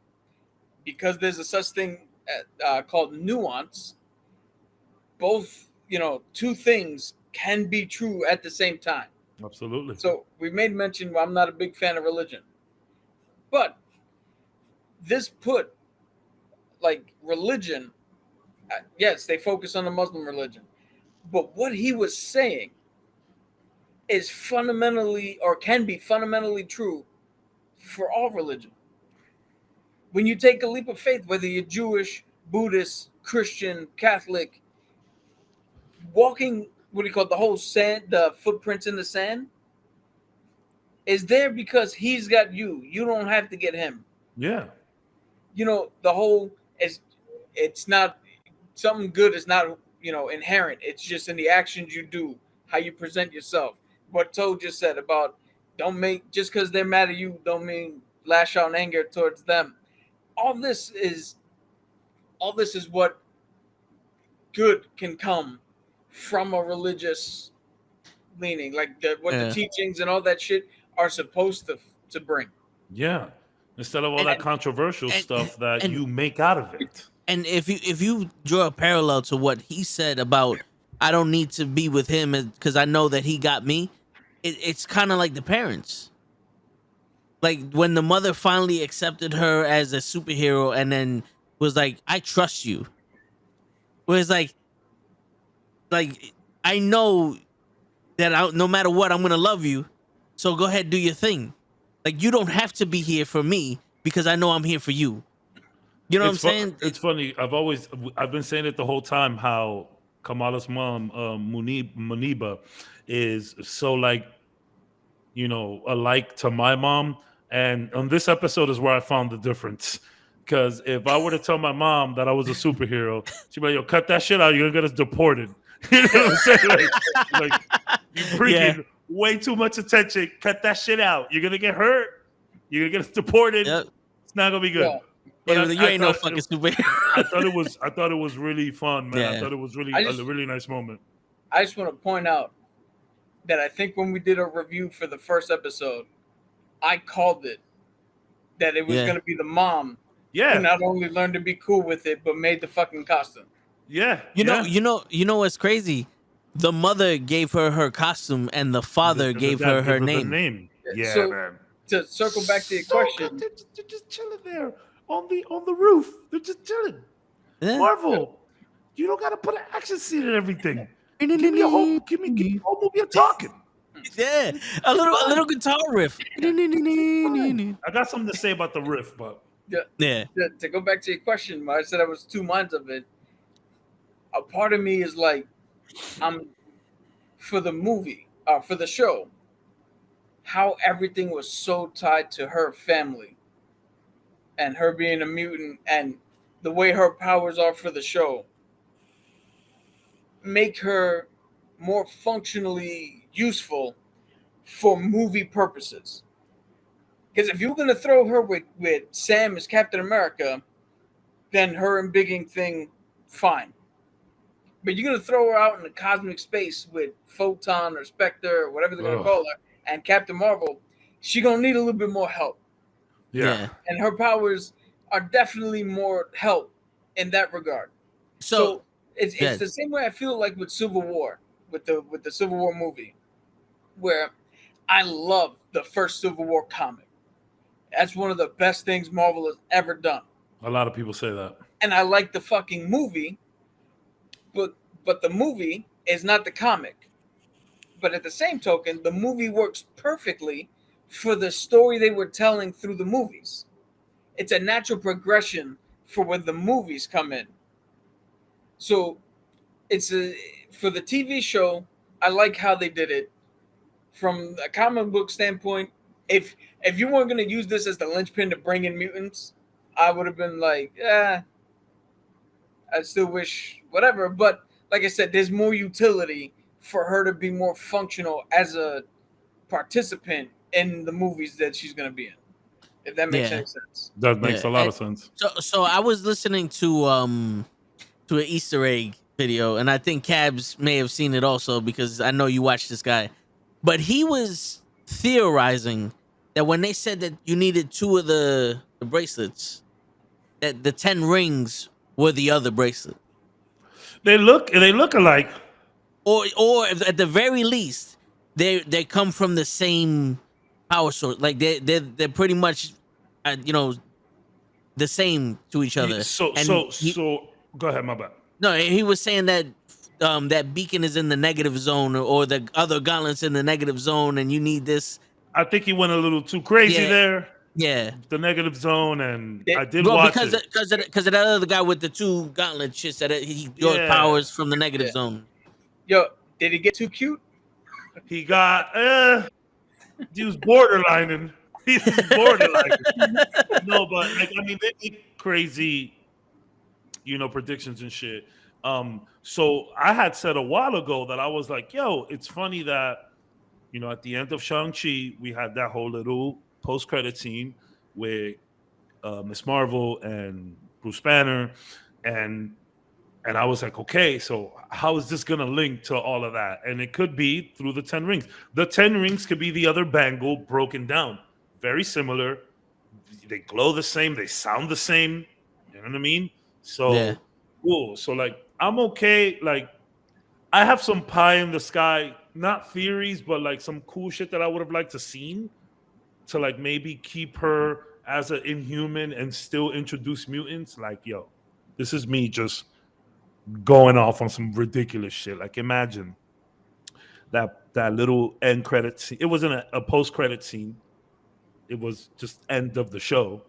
because there's a such thing called nuance, both, two things can be true at the same time. Absolutely. So we made mention, I'm not a big fan of religion, but this put like religion, yes, they focus on the Muslim religion, but what he was saying is fundamentally or can be fundamentally true for all religion. When you take a leap of faith, whether you're Jewish, Buddhist, Christian, Catholic, walking, what do you call it, the whole sand, the footprints in the sand, is there because he's got you. You don't have to get him. Yeah. The whole is, it's not something good is not, inherent. It's just in the actions you do, how you present yourself. What Toad just said about don't make, just because they're mad at you, don't mean lash out in anger towards them. All this is what good can come from a religious leaning, like what the Yeah. teachings and all that shit are supposed to bring. Yeah. Instead of all And- that controversial and- stuff that and- you make out of it. And if you draw a parallel to what he said about I don't need to be with him because I know that he got me, it's kind of like the parents. Like when the mother finally accepted her as a superhero and then was like, I trust you. Whereas like I know that no matter what, I'm gonna love you. So go ahead, do your thing. Like you don't have to be here for me because I know I'm here for you. You know what I'm saying? It's funny. I've been saying it the whole time how Kamala's mom, Muniba, is so like, alike to my mom. And on this episode is where I found the difference. Because if I were to tell my mom that I was a superhero, she'd be like, yo, cut that shit out. You're going to get us deported. You know what I'm saying? Like you bringing way too much attention. Cut that shit out. You're going to get hurt. You're going to get us deported. Yep. It's not going to be good. Yeah. But You ain't no fucking superhero. I thought it was really fun, man. Yeah. I thought it was really a really nice moment. I just want to point out that I think when we did a review for the first episode, I called it that it was Yeah. going to be the mom who Yeah, not only learned to be cool with it, but made the fucking costume. yeah. You know what's crazy? The mother gave her costume, and the father gave dad her gave the name. name. Yeah, So- man. To circle back to your So question, good. They're just chilling there on the roof. They're just chilling. Yeah. Marvel, you don't got to put an action scene and everything. Give me a whole movie of talking. Yeah, a little guitar riff. I got something to say about the riff, but Yeah, to go back to your question, I said I was two minds of it. a part of me is like, I'm for the movie, for the show, how everything was so tied to her family and her being a mutant and the way her powers are for the show make her more functionally useful for movie purposes. Because if you're gonna throw her with Sam as Captain America, then her and Big Ink thing, fine. But you're gonna throw her out in the cosmic space with Photon or Spectre or whatever they're gonna Ugh. call her and Captain Marvel, she gonna need a little bit more help. Yeah. And her powers are definitely more help in that regard. So So it's good. the same way I feel like with Civil War, with the Civil War movie, where I love the first Civil War comic. That's one of the best things Marvel has ever done. A lot of people say that. And I like the fucking movie, but the movie is not the comic. But at the same token, the movie works perfectly for the story they were telling through the movies. It's a natural progression for when the movies come in. So for the TV show, I like how they did it. From a comic book standpoint, if you weren't gonna use this as the linchpin to bring in mutants, I would have been like, I still wish whatever. But like I said, there's more utility for her to be more functional as a participant in the movies that she's gonna be in. If that makes any sense. That makes a lot of sense. So I was listening to an Easter egg video, and I think Cabs may have seen it also because I know you watch this guy. But he was theorizing that when they said that you needed 2 of the bracelets, that the 10 rings were the other bracelet. They look alike. Or at the very least, they come from the same power source. Like they're pretty much, the same to each other. So go ahead, my bad. No, he was saying that that beacon is in the negative zone, or the other gauntlet's in the negative zone, and you need this. I think he went a little too crazy there. Yeah, the negative zone, and I did well, watch because it because of that other guy with the 2 gauntlet shits that he draws powers from the negative zone. Yo, did he get too cute? He got he was borderlining. He was borderlining. No, but like I mean, they make crazy, predictions and shit. So I had said a while ago that I was like, yo, it's funny that, at the end of Shang-Chi, we had that whole little post-credit scene with Miss Marvel and Bruce Banner, and I was like, okay, so how is this gonna link to all of that? And it could be through the 10 rings. The 10 rings could be the other bangle broken down. Very similar. They glow the same. They sound the same. You know what I mean? So, cool. So, like, I'm okay. Like, I have some pie in the sky, not theories, but like some cool shit that I would have liked to seen to like maybe keep her as an Inhuman and still introduce mutants. Like, yo, this is me just going off on some ridiculous shit. Like, imagine that little end credit scene. It wasn't a post credit scene. It was just end of the show.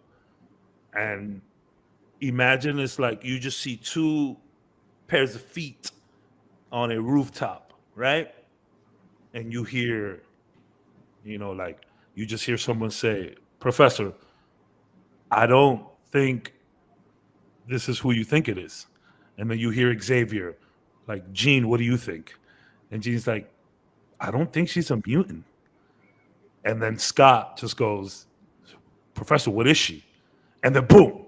And imagine it's like you just see 2 pairs of feet on a rooftop, right? And you hear, like you just hear someone say, "Professor, I don't think this is who you think it is." And then you hear Xavier, like, "Jean, what do you think?" And Jean's like, "I don't think she's a mutant." And then Scott just goes, "Professor, what is she?" And then boom.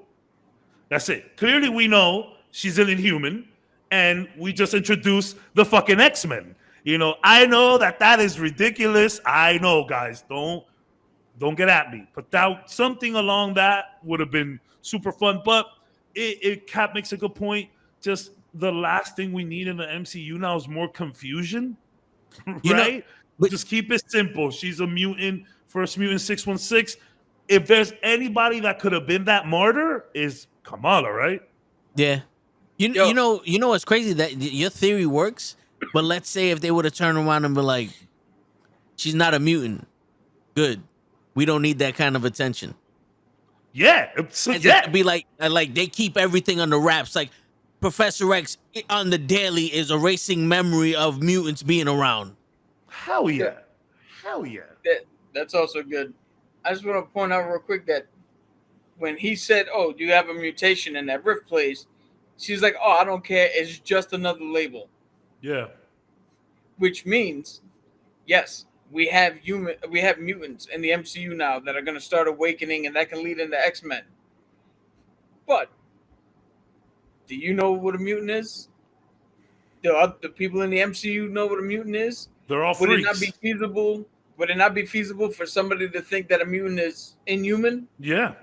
That's it. Clearly we know she's an Inhuman, and we just introduced the fucking X-Men. I know that is ridiculous. I know, guys. Don't get at me. But something along that would have been super fun. But Cap makes a good point. Just the last thing we need in the MCU now is more confusion, right? Just keep it simple. She's a mutant, first mutant 616. If there's anybody that could have been that martyr, is Kamala, right? Yeah. You know what's crazy? That your theory works, but let's say if they would have turned around and been like, she's not a mutant. Good. We don't need that kind of attention. Yeah. Be like they keep everything under wraps. Like, Professor X on the daily is erasing memory of mutants being around. Hell yeah. Hell yeah. That's also good. I just want to point out real quick that when he said, "Oh, you have a mutation in that rift place," she's like, "Oh, I don't care. It's just another label." Yeah. Which means, yes, we have mutants in the MCU now that are going to start awakening, and that can lead into X-Men. But do you know what a mutant is? The people in the MCU know what a mutant is. They're all Would freaks. it not be feasible? Would it not be feasible for somebody to think that a mutant is inhuman? Yeah.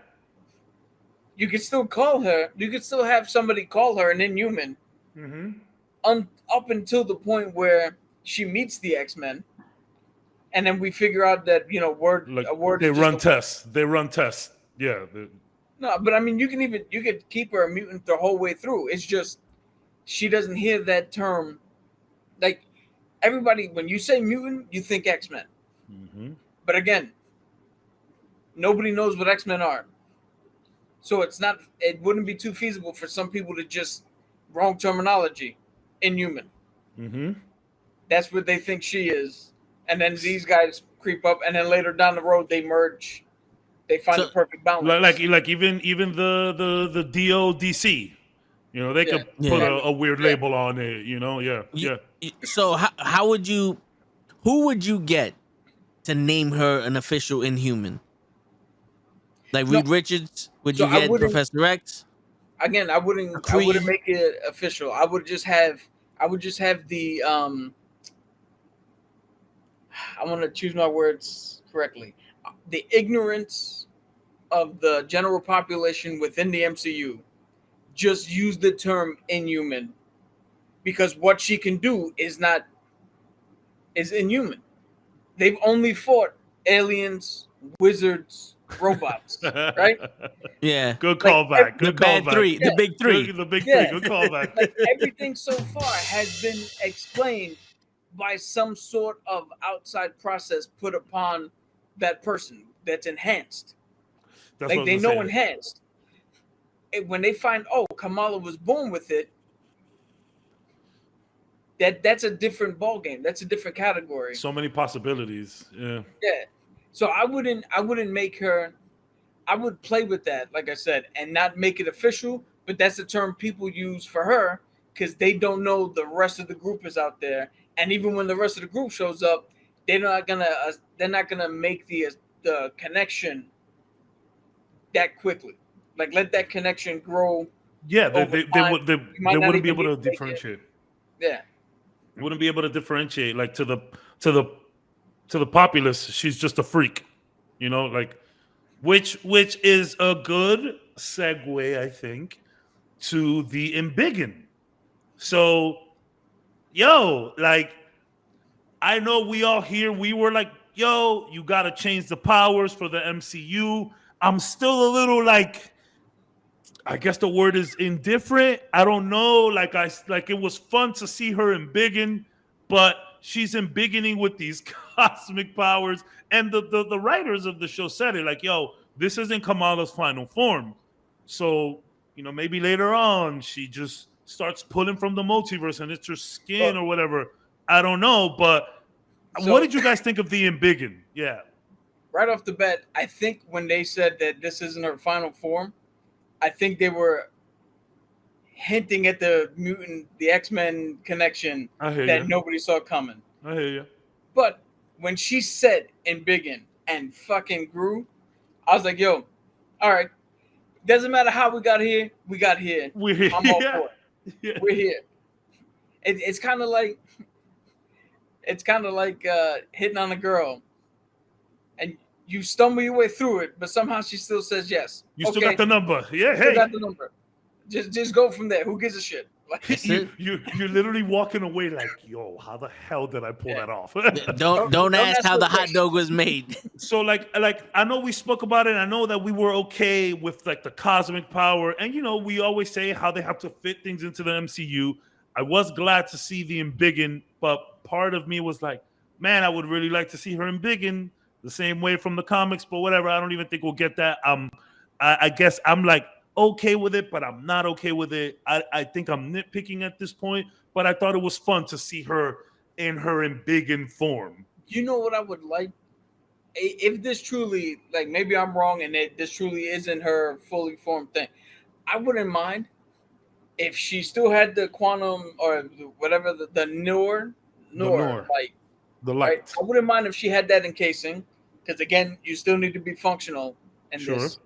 You could still call her. You could still have somebody call her an inhuman, up until the point where she meets the X-Men, and then we figure out that a word. They run tests. They run tests. Yeah. No, but I mean, you could keep her a mutant the whole way through. It's just she doesn't hear that term. Like everybody, when you say mutant, you think X-Men. But again, nobody knows what X-Men are. So it wouldn't be too feasible for some people to just wrong terminology, inhuman. That's what they think she is. And then these guys creep up, and then later down the road they merge. They find the perfect balance. Like even the DODC, they could put a weird label on it. Yeah. So who would you get to name her an official Inhuman? Like Reed Richards? Would you get Professor X? Again, I wouldn't make it official. I would just have the I want to choose my words correctly. The ignorance of the general population within the MCU just use the term inhuman, because what she can do is inhuman. They've only fought aliens, wizards, robots, right? Yeah. Good callback. Good callback. The big three. The big three. Good callback. Like everything so far has been explained by some sort of outside process put upon that person that's enhanced. That's like they know enhanced. And when they find, Kamala was born with it, that's a different ballgame. That's a different category. So many possibilities. Yeah. Yeah. So I wouldn't make her. I would play with that, like I said, and not make it official. But that's the term people use for her because they don't know the rest of the group is out there. And even when the rest of the group shows up, they're not gonna make the connection that quickly. Like let that connection grow. Yeah, they wouldn't be able to differentiate. Yeah. Wouldn't be able to differentiate like to the populace. She's just a freak, which is a good segue, I think, to the embiggen. So, I know we all here. We were like, you got to change the powers for the MCU. I'm still a little I guess the word is indifferent. I don't know. It was fun to see her embiggen, but she's embiggening with these cosmic powers. And the writers of the show said it this isn't Kamala's final form. So, maybe later on she just starts pulling from the multiverse and it's her skin or whatever. I don't know. But what did you guys think of the embiggen? Yeah. Right off the bat, I think when they said that this isn't her final form, I think they were hinting at the X-Men connection that nobody saw coming. I hear you. But when she said embiggen and fucking grew, I was like, all right. Doesn't matter how we got here, we got here. We're here. I'm all for it. Yeah. We're here. It's kind of like hitting on a girl. And you stumble your way through it, but somehow she still says yes. You still got the number. Yeah, still got the number. Just go from there. Who gives a shit? You're literally walking away like, how the hell did I pull that off? don't ask how the hot dog was made. So I know we spoke about it. I know that we were okay with the cosmic power, and we always say how they have to fit things into the MCU. I was glad to see the embiggen, but part of me was like, man, I would really like to see her embiggen the same way from the comics, but whatever. I don't even think we'll get that. I guess I'm like, okay with it, but I'm not okay with it. I think I'm nitpicking at this point, but I thought it was fun to see her in embiggen form. You know what I would like? If this truly, like, maybe I'm wrong and this truly isn't her fully formed thing, I wouldn't mind if she still had the quantum or whatever the Noor light, The right? light. I wouldn't mind if she had that encasing, because again, you still need to be functional in Sure. this.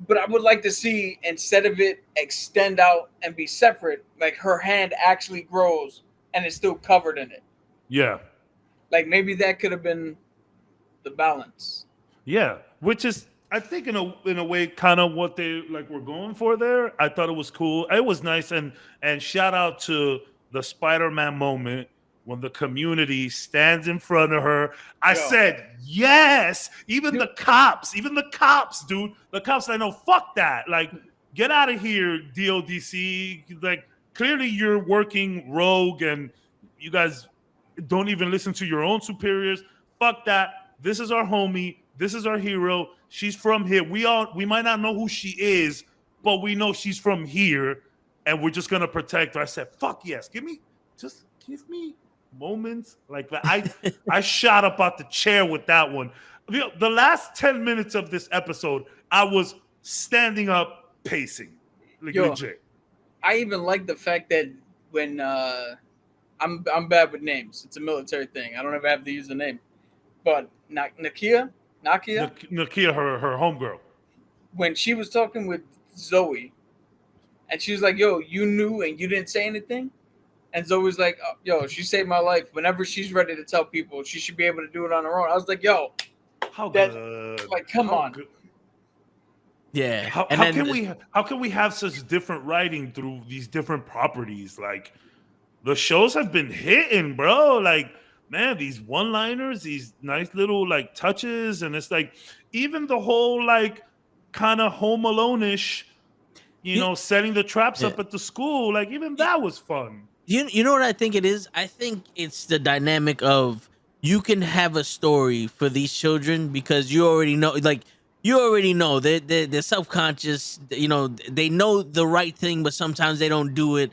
But I would like to see, instead of it extend out and be separate, like her hand actually grows and it's still covered in it. Yeah. Like maybe that could have been the balance. Yeah, which is I think in a way kind of what they like were going for there. I thought it was cool. It was nice and shout out to the Spider-Man moment when the community stands in front of her. I Yo. said, yes, even the cops, dude. The cops I know, fuck that. Like, get out of here, DODC. Like, clearly you're working rogue and you guys don't even listen to your own superiors. Fuck that. This is our homie. This is our hero. She's from here. We might not know who she is, but we know she's from here, and we're just gonna protect her. I said, "Fuck yes, give me moments like that." I shot up out the chair with that one. You know, the last 10 minutes of this episode, I was standing up, pacing, like Yo. legit. I even like the fact that when I'm bad with names. It's a military thing. I don't ever have to use the name. But Nakia, Nakia, her homegirl. when she was talking with Zoe, and she was like, "Yo, you knew and you didn't say anything," and Zoe was like, oh, "Yo, she saved my life. Whenever she's ready to tell people, she should be able to do it on her own." I was like, "Yo, How that- good? like, come How on." good. Yeah. How And then can we have such different writing through these different properties? Like the shows have been hitting, bro. Like, man, these one-liners, these nice little like touches, and it's like even the whole like kind of Home Alone-ish, setting the traps up at the school. Like even that was fun. You know what I think it is? I think it's the dynamic of you can have a story for these children because you already know, they're self-conscious. They know the right thing, but sometimes they don't do it.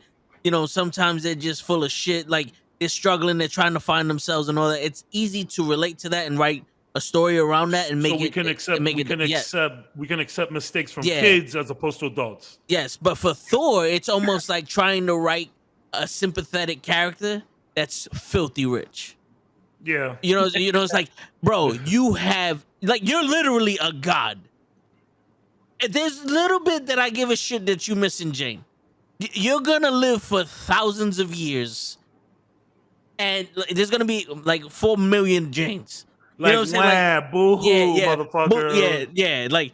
Sometimes they're just full of shit. Like they're struggling, they're trying to find themselves and all that. It's easy to relate to that and write a story around that and make So it. we can accept Yeah. we can accept mistakes from Yeah. kids as opposed to adults. Yes, but for Thor, it's almost like trying to write a sympathetic character that's filthy rich. Yeah. It's like, bro, you have like you're literally a god. And there's a little bit that I give a shit that you missing, Jane. You're gonna live for thousands of years, and there's gonna be like 4 million Janes. Like, what I'm saying? Like, boo-hoo, motherfucker. Yeah. Like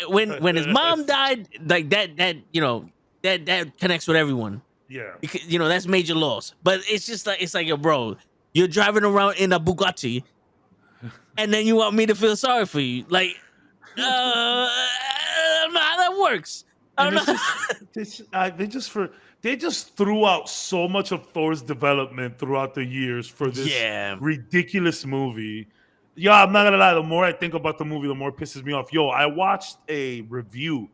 when his mom died, like that connects with everyone. Yeah. Because, that's major loss. But it's like, yo, bro, you're driving around in a Bugatti, and then you want me to feel sorry for you. Like, I don't know how that works. I don't know. They just threw out so much of Thor's development throughout the years for this ridiculous movie. Yo, I'm not gonna lie. The more I think about the movie, the more it pisses me off. Yo, I watched a review,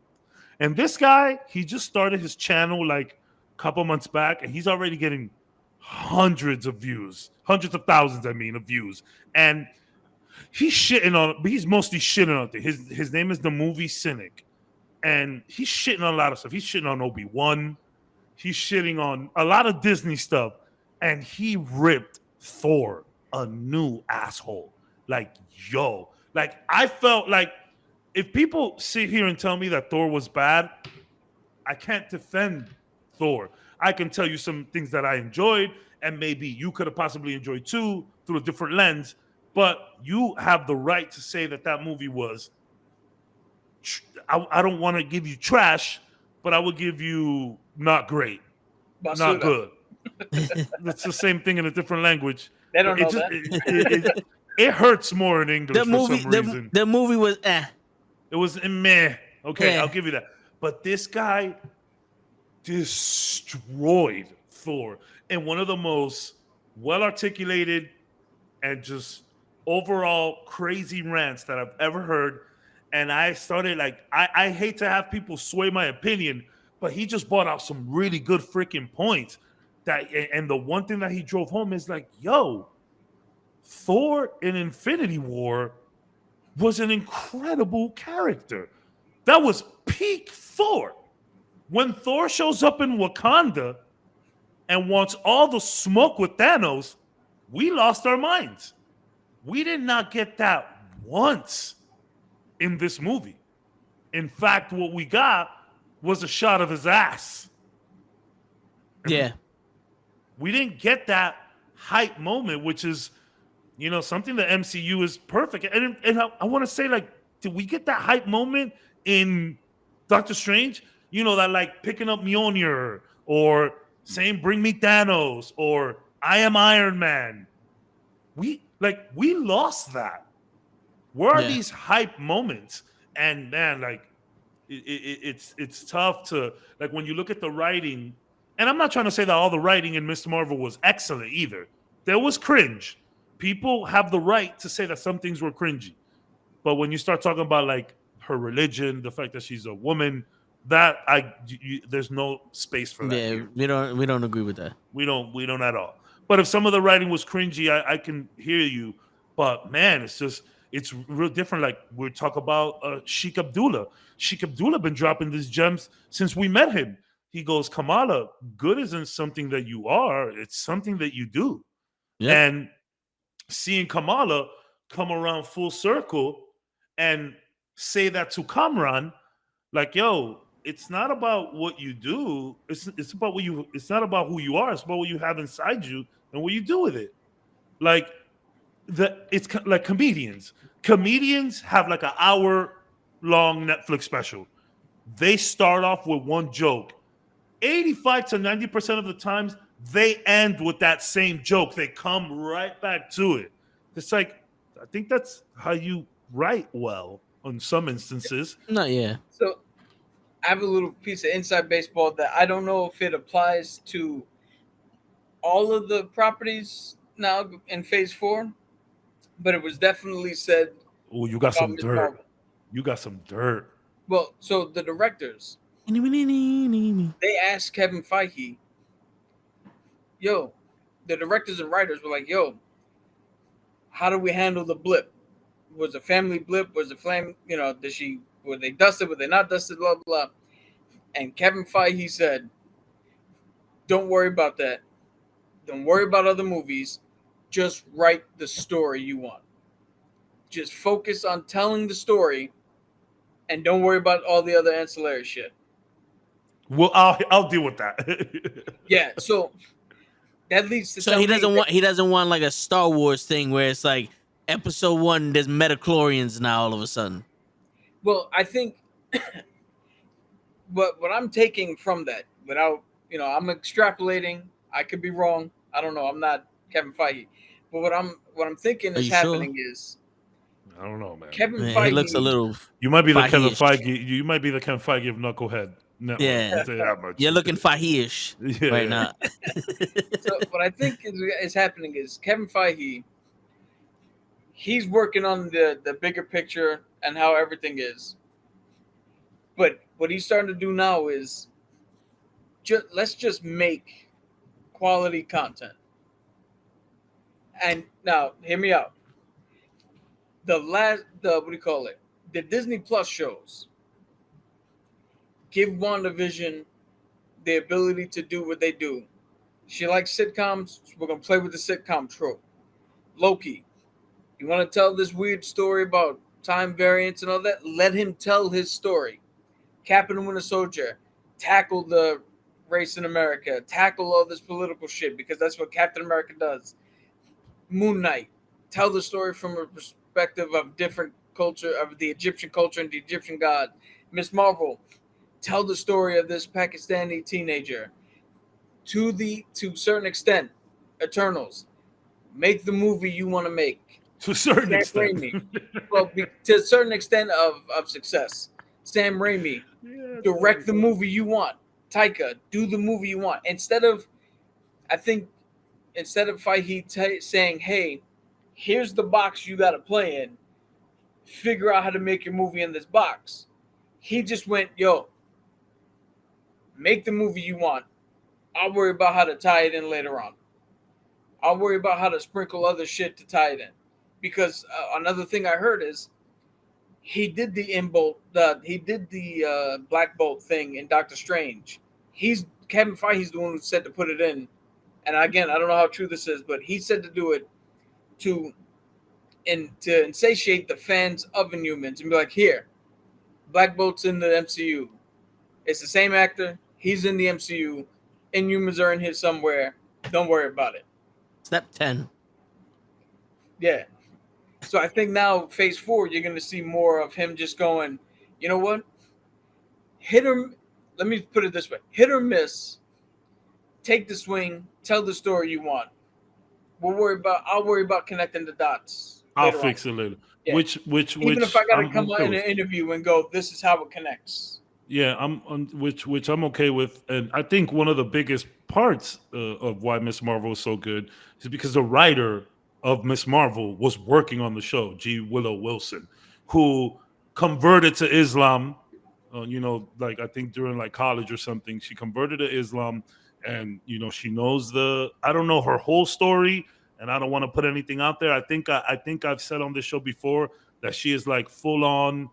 and this guy, he just started his channel like a couple months back, and he's already getting hundreds of thousands, of views, and he's shitting on. But he's mostly shitting on things. His name is The Movie Cynic, and he's shitting on a lot of stuff. He's shitting on Obi-Wan. He's shitting on a lot of Disney stuff, and he ripped Thor a new asshole. Like, yo, like I felt like if people sit here and tell me that Thor was bad, I can't defend Thor. I can tell you some things that I enjoyed, and maybe you could have possibly enjoyed too through a different lens. But you have the right to say that movie was. I don't want to give you trash, but I would give you not great, Basura. not good. It's the same thing in a different language. They don't know that. It hurts more in English for some reason. The movie was It was meh. Okay, Yeah. I'll give you that. But this guy destroyed Thor in one of the most well-articulated and just overall crazy rants that I've ever heard. And I started like, I hate to have people sway my opinion, but he just brought out some really good freaking points. And the one thing that he drove home is like, yo, Thor in Infinity War was an incredible character. That was peak Thor. When Thor shows up in Wakanda and wants all the smoke with Thanos, we lost our minds. We did not get that once in this movie. In fact, what we got was a shot of his ass. Yeah. We didn't get that hype moment, which is, something that MCU is perfect. And I want to say, like, did we get that hype moment in Doctor Strange? That like picking up Mjolnir or saying "Bring me Thanos" or "I am Iron Man." We lost that. Where are these hype moments? And man, like it's tough to, like, when you look at the writing. And I'm not trying to say that all the writing in Mr. Marvel was excellent either. There was cringe. People have the right to say that some things were cringy. But when you start talking about like her religion, the fact that she's a woman, there's no space for that. Yeah, here. we don't agree with that. We don't at all. But if some of the writing was cringy, I can hear you. But man, it's real different. Like we talk about Sheik Abdullah. Sheik Abdullah been dropping these gems since we met him. He goes, Kamala, good isn't something that you are, it's something that you do. Yep. And seeing Kamala come around full circle and say that to Kamran, like, yo, it's not about what you do. It's about it's not about who you are. It's about what you have inside you and what you do with it. Like it's like comedians. Comedians have like an hour-long Netflix special. They start off with one joke. 85 to 90% of the times, they end with that same joke. They come right back to it. It's like, I think that's how you write well in some instances. Not yeah. So I have a little piece of inside baseball that I don't know if it applies to all of the properties now in Phase 4, but it was definitely said. Oh, you got some dirt. Marvel. You got some dirt. Well, so the directors, they asked Kevin Feige, yo, the directors and writers were like, yo, how do we handle the blip? Was a family blip? Was a flame? Were they dusted? Were they not dusted? Blah, blah. And Kevin Feige said, don't worry about that. Don't worry about other movies. Just write the story you want. Just focus on telling the story and don't worry about all the other ancillary shit. Well, I'll deal with that. Yeah, so that leads to he doesn't want like a Star Wars thing where it's like episode 1 there's metachlorians now all of a sudden. Well, I think what I'm taking from that, without I'm extrapolating, I could be wrong. I don't know. I'm not Kevin Feige. But what I'm thinking is happening is, I don't know, man. Kevin Feige, he looks a little. You might be the Kevin Feige. You might be the Kevin Feige of Knucklehead Network. Yeah, you're looking Feige-ish right now. So what I think is happening is Kevin Feige. He's working on the bigger picture and how everything is. But what he's starting to do now is let's just make quality content. And now, hear me out. The Disney Plus shows give WandaVision the ability to do what they do. She likes sitcoms, so we're going to play with the sitcom trope. Loki, you want to tell this weird story about time variance and all that? Let him tell his story. Captain and Winter Soldier, tackle the race in America, tackle all this political shit, because that's what Captain America does. Moon Knight, tell the story from a perspective of different culture, of the Egyptian culture and the Egyptian god. Miss Marvel, tell the story of this Pakistani teenager. To a certain extent, Eternals, make the movie you want to make. To a certain extent. Well, to a certain extent of success. Sam Raimi, direct the movie you want. Taika, do the movie you want. Instead of Feige saying, hey, here's the box you got to play in, figure out how to make your movie in this box. He just went, yo, make the movie you want. I'll worry about how to tie it in later on. I'll worry about how to sprinkle other shit to tie it in. Because another thing I heard is he did the Black Bolt thing in Doctor Strange. Kevin Feige's the one who said to put it in. And again, I don't know how true this is, but he said to do it to insatiate the fans of Inhumans and be like, here, Black Bolt's in the MCU. It's the same actor. He's in the MCU. Inhumans are in here somewhere. Don't worry about it. Step 10. Yeah. So I think now, phase 4, you're going to see more of him just going, you know what? Let me put it this way. Hit or miss. Take the swing. Tell the story you want. I'll worry about connecting the dots. I'll fix it later. Yeah. Which even if I got to come out in an interview and go, this is how it connects. Yeah, which I'm okay with, and I think one of the biggest parts of why Miss Marvel is so good is because the writer of Miss Marvel was working on the show, G. Willow Wilson, who converted to Islam. Like I think during like college or something, she converted to Islam, and she knows I don't know her whole story, and I don't want to put anything out there. I think I've said on this show before that she is like full on,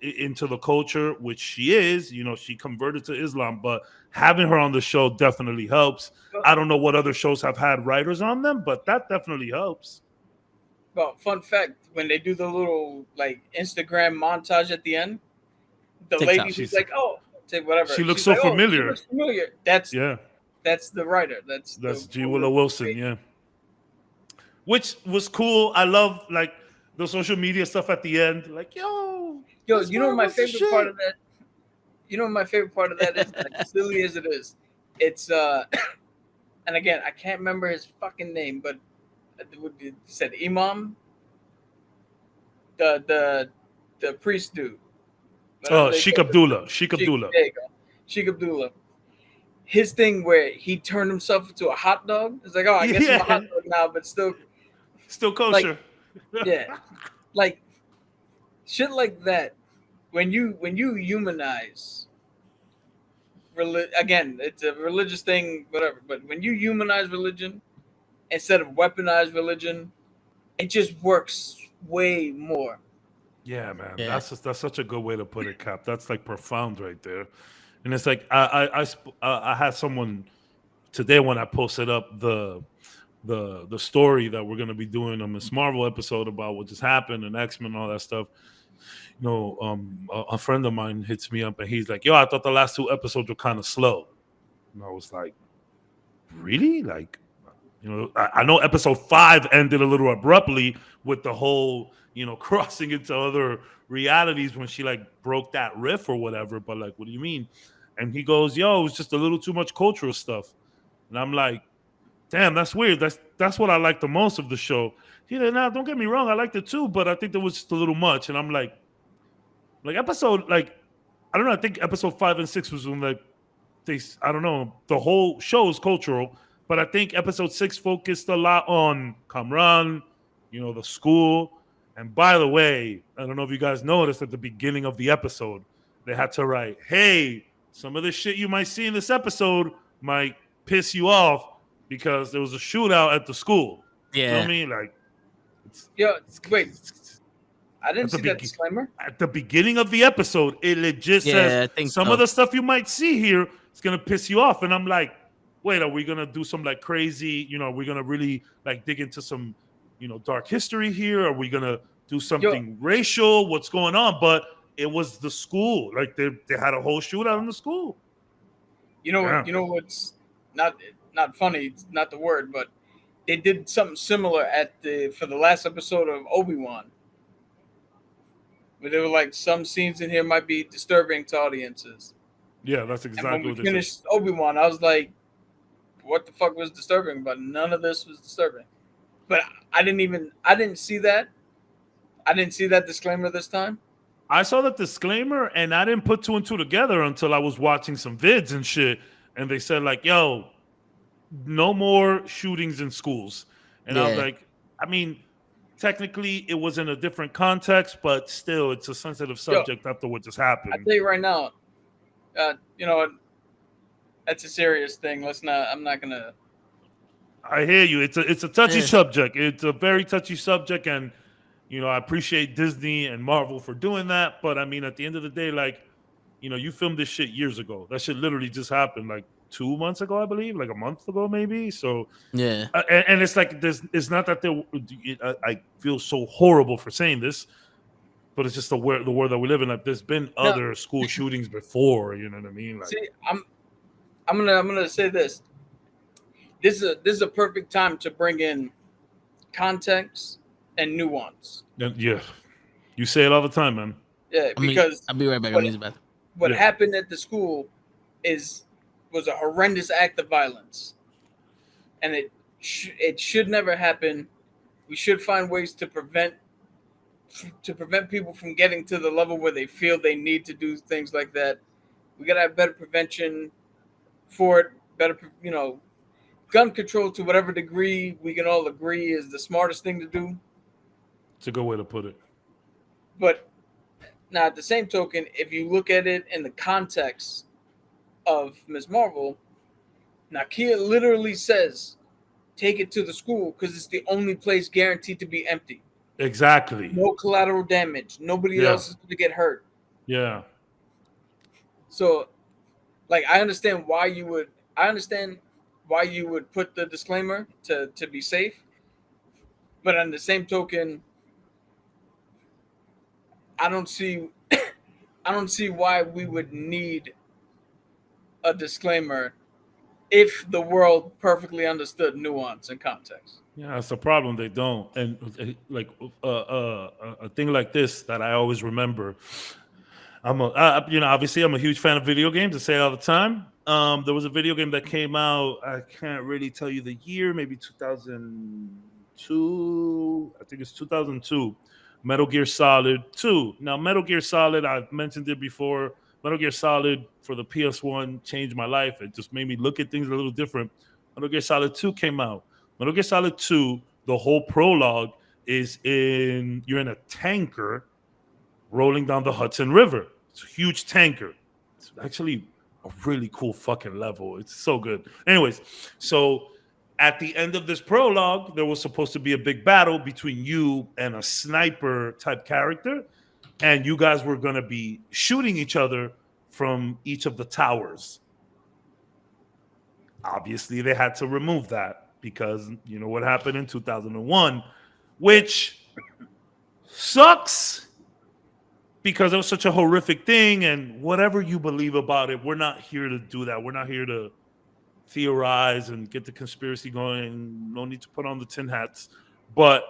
into the culture, which she is. She converted to Islam, but having her on the show definitely helps. I don't know what other shows have had writers on them, but that definitely helps. Well, fun fact, when they do the little like Instagram montage at the end, the TikTok. lady who's like, oh, whatever. She looks so familiar. She looks familiar. That's the writer. That's G. Willow Wilson, yeah. Which was cool. I love like the social media stuff at the end. Like, yo, you know what my favorite part of that? You know what my favorite part of that is? Like, silly as it is, it's and again, I can't remember his fucking name, but it said Imam, the priest dude. Sheikh Abdullah. Sheikh Abdullah. There you go. Sheikh Abdullah. His thing where he turned himself into a hot dog. It's like, oh, I guess I'm a hot dog now, but still kosher. Like, yeah, like shit like that. When you humanize, again, it's a religious thing, whatever. But when you humanize religion instead of weaponize religion, it just works way more. Yeah, man, that's such a good way to put it, Cap. That's like profound right there. And it's like I had someone today when I posted up the story that we're gonna be doing a Miss Marvel episode about what just happened and X-Men and all that stuff. A friend of mine hits me up and he's like, "Yo, I thought the last 2 episodes were kind of slow," and I was like, "Really? Like, I know episode 5 ended a little abruptly with the whole." Crossing into other realities when she like broke that riff or whatever. But like, what do you mean? And he goes, yo, it's just a little too much cultural stuff. And I'm like, damn, that's weird. That's what I like the most of the show. He said, nah, don't get me wrong. I liked it too, but I think there was just a little much. And I'm like episode, like, I don't know. I think episode 5 and 6 was when like I don't know. The whole show is cultural, but I think episode 6 focused a lot on Kamran, the school. And by the way, I don't know if you guys noticed at the beginning of the episode, they had to write, hey, some of the shit you might see in this episode might piss you off because there was a shootout at the school. Yeah. You know what I mean? Like, wait. I didn't see that disclaimer. At the beginning of the episode, it legit says some of the stuff you might see here is going to piss you off. And I'm like, wait, are we going to do some like crazy, are we going to really like dig into some dark history here? Are we gonna do something racial? What's going on? But it was the school. Like they had a whole shootout in the school. You know what's not funny, it's not the word, but they did something similar for the last episode of Obi-Wan. Where they were like, some scenes in here might be disturbing to audiences. Yeah, that's exactly and when we finished Obi-Wan, I was like, what the fuck was disturbing? But none of this was disturbing. But I didn't see that. I didn't see that disclaimer this time. I saw that disclaimer and I didn't put 2 and 2 together until I was watching some vids and shit. And they said like, yo, no more shootings in schools. And I was like, I mean, technically it was in a different context, but still, it's a sensitive subject after what just I happened. tell you right now, you know, that's a serious thing. Let's not. I'm not gonna. I hear you. It's a touchy Yeah. subject. It's a very touchy subject, and I appreciate Disney and Marvel for doing that. But I mean, at the end of the day, like, you filmed this shit years ago. That shit literally just happened like 2 months ago, I believe, like a month ago, maybe. So, Yeah. and it's like this. It's not that I feel so horrible for saying this, but it's just the world that we live in. Like, there's been No, other school shootings before. You know what I mean? Like, see, I'm gonna say this. This is a perfect time to bring in context and nuance. yeah, you say it all the time, man. Yeah, I mean, because I'll be right back. I'm what using the bathroom. what Yeah. happened at the school was a horrendous act of violence, and it should never happen. We should find ways to prevent people from getting to the level where they feel they need to do things like that. We gotta have better prevention for it. Better, gun control to whatever degree we can all agree is the smartest thing to do. It's a good way to put it. But now, at the same token, if you look at it in the context of Ms. Marvel, Nakia literally says, take it to the school because it's the only place guaranteed to be empty. Exactly. No collateral damage. Nobody else is going to get hurt. Yeah. So, like, I understand why you would put the disclaimer to be safe. But on the same token, I don't see why we would need a disclaimer if the world perfectly understood nuance and context. Yeah, that's the problem. They don't. And like a thing like this that I always remember. Obviously, I'm a huge fan of video games. I say it all the time. There was a video game that came out. I can't really tell you the year. Maybe 2002. I think it's 2002. Metal Gear Solid 2. Now, Metal Gear Solid, I've mentioned it before. Metal Gear Solid for the PS1 changed my life. It just made me look at things a little different. Metal Gear Solid 2 came out. Metal Gear Solid 2, the whole prologue you're in a tanker rolling down the Hudson River. It's a huge tanker. It's actually a really cool fucking level. It's so good. Anyways, so at the end of this prologue, there was supposed to be a big battle between you and a sniper type character, and you guys were going to be shooting each other from each of the towers. Obviously, they had to remove that because you know what happened in 2001, which sucks because it was such a horrific thing. And whatever you believe about it, we're not here to do that. We're not here to theorize and get the conspiracy going. No need to put on the tin hats. But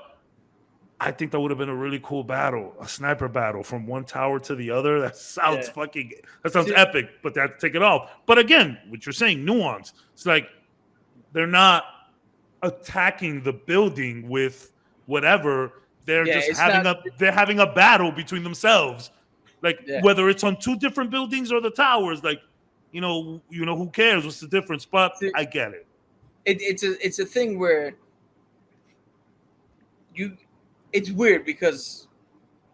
I think that would have been a really cool battle, a sniper battle from one tower to the other. That sounds epic, but they have to take it off. But again, what you're saying, nuance. It's like they're not attacking the building with whatever. They're just having a battle between themselves. Like whether it's on two different buildings or the towers, like who cares? What's the difference? But I get it. It's a thing where it's weird because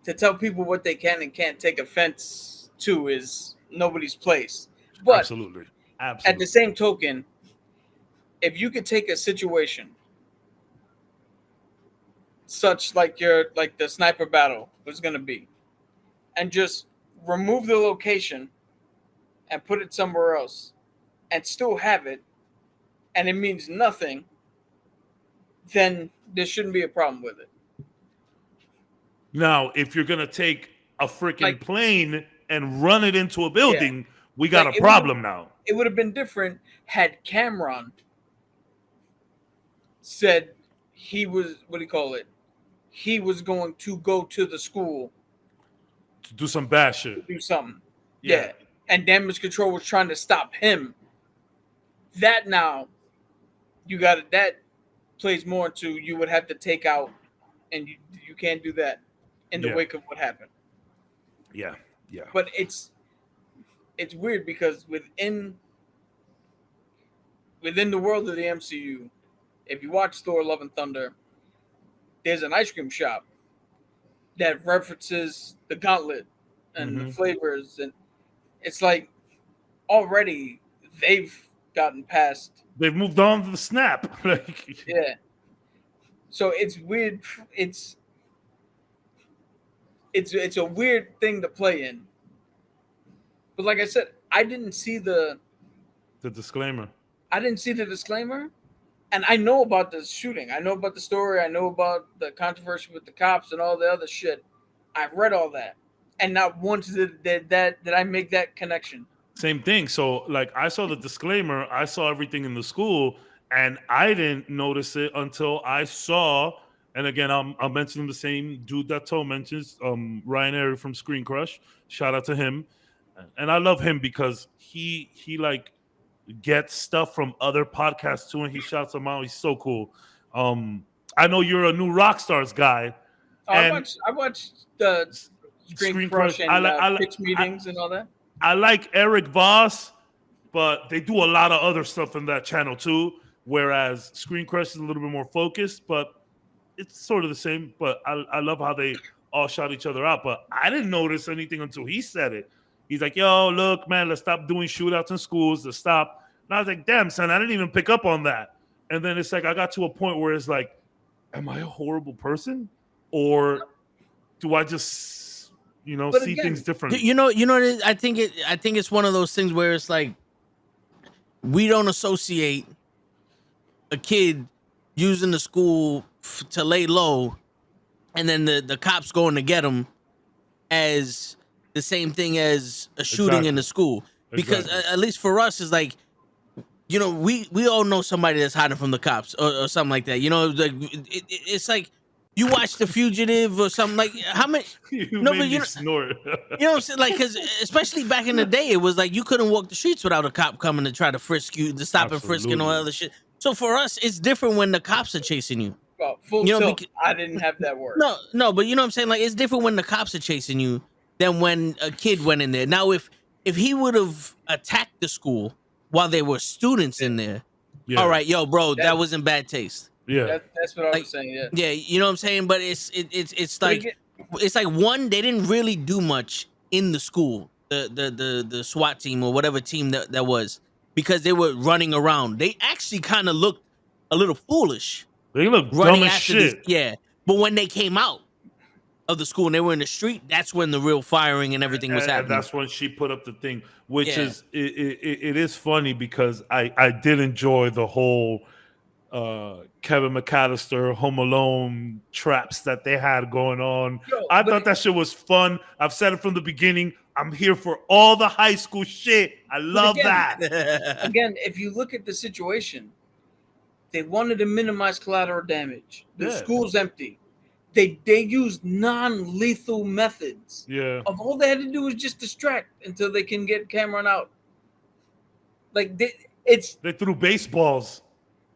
to tell people what they can and can't take offense to is nobody's place. But absolutely. At the same token, if you could take a situation such like the sniper battle was going to be and just remove the location and put it somewhere else and still have it and it means nothing, then there shouldn't be a problem with it. Now, if you're going to take a freaking plane and run it into a building, we got a problem now. It would have been different had Cameron said he was, he was going to go to the school to do some bad shit. Do something. Yeah. And damage control was trying to stop him. That now, that plays more into you would have to take out, and you can't do that in the wake of what happened. Yeah. But it's weird because within the world of the MCU, if you watch Thor: Love and Thunder, there's an ice cream shop that references the Gauntlet and the flavors, and it's like already they've gotten past. They've moved on to the snap. Like, Yeah. So it's weird. It's a weird thing to play in. But like I said, I didn't see the disclaimer. I didn't see the disclaimer, and I know about the shooting. I know about the story. I know about the controversy with the cops and all the other shit. I've read all that, and not once did I make that connection. Same thing. So, like, I saw the disclaimer. I saw everything in the school, and I didn't notice it until I saw. And again, I'm mentioning the same dude that Toe mentions, Ryan Airy from Screen Crush. Shout out to him, and I love him because he like gets stuff from other podcasts too, and he shouts them out. He's so cool. I know you're a new Rockstars guy. I watched the Screen Crush and pitch meetings and all that. I like Eric Voss, but they do a lot of other stuff in that channel too. Whereas Screen Crush is a little bit more focused, but it's sort of the same. But I love how they all shout each other out. But I didn't notice anything until he said it. He's like, yo, look, man, let's stop doing shootouts in schools. Let's stop. And I was like, damn, son, I didn't even pick up on that. And then it's like I got to a point where it's like, am I a horrible person? Or do I just, see things differently? I think it's one of those things where it's like we don't associate a kid using the school to lay low and then the cops going to get him as the same thing as a shooting in the school. Because at least for us, it's like, we all know somebody that's hiding from the cops or something like that. Like it's like you watch The Fugitive or something like how many. Snort. You know what I'm saying? Like, because especially back in the day, it was like you couldn't walk the streets without a cop coming to try to frisk you, to stop and frisk and all that other shit. So for us, it's different when the cops are chasing you. Well, full tilt, I didn't have that word. No, but you know what I'm saying? Like, it's different when the cops are chasing you than when a kid went in there. Now, if he would have attacked the school while there were students in there, all right, yo, bro, that was in bad taste. Yeah, that's what I was saying. Yeah, you know what I'm saying. But it's like one, they didn't really do much in the school, the SWAT team or whatever team that was, because they were running around. They actually kind of looked a little foolish. They look dumb as shit. But when they came out of the school and they were in the street, that's when the real firing and everything was happening. And that's when she put up the thing, which is it is funny because I did enjoy the whole Kevin McAllister Home Alone traps that they had going on. I thought that shit was fun. I've said it from the beginning. I'm here for all the high school shit. I love that. Again, if you look at the situation, they wanted to minimize collateral damage. The school's empty. They used non-lethal methods. Yeah. Of all they had to do was just distract until they can get Cameron out. Like they threw baseballs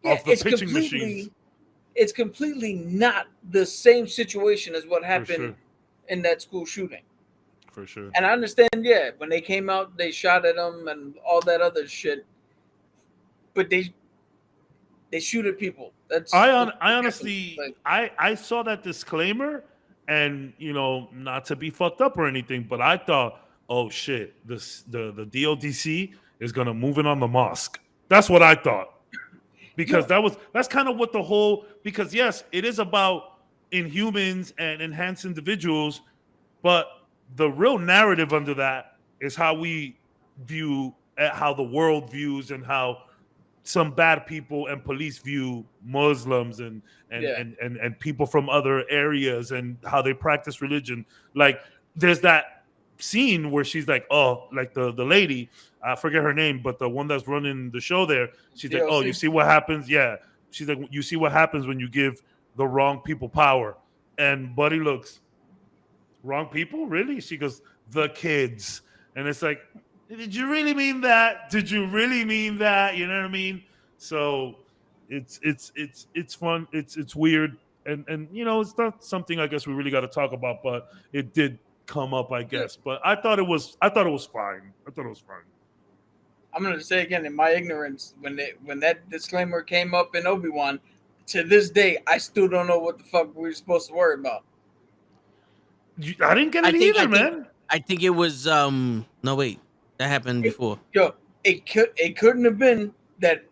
off the pitching machines. It's completely not the same situation as what happened in that school shooting. For sure. And I understand, when they came out, they shot at them and all that other shit. But they shoot at people. I honestly, like, I saw that disclaimer, and not to be fucked up or anything, but I thought, oh shit, the DODC is gonna move in on the mosque. That's what I thought, because that's kind of what the whole, because yes, it is about Inhumans and enhanced individuals, but the real narrative under that is how we view, how the world views, and how some bad people and police view Muslims and people from other areas and how they practice religion. Like, there's that scene where she's like, oh, like the lady, I forget her name, but the one that's running the show there, she's like, oh, you see what happens? Yeah. She's like, you see what happens when you give the wrong people power. And Buddy looks, wrong people? Really? She goes, the kids. And it's like, did you really mean that? Did you really mean that? You know what I mean? So it's fun. It's weird. And it's not something I guess we really got to talk about, but it did come up, I guess. But I thought it was fine. I thought it was fine. I'm gonna say again, in my ignorance, when that disclaimer came up in Obi-Wan, to this day, I still don't know what the fuck we were supposed to worry about. I didn't get it either, man. I think it was no wait, that happened before. Yo, it couldn't have been that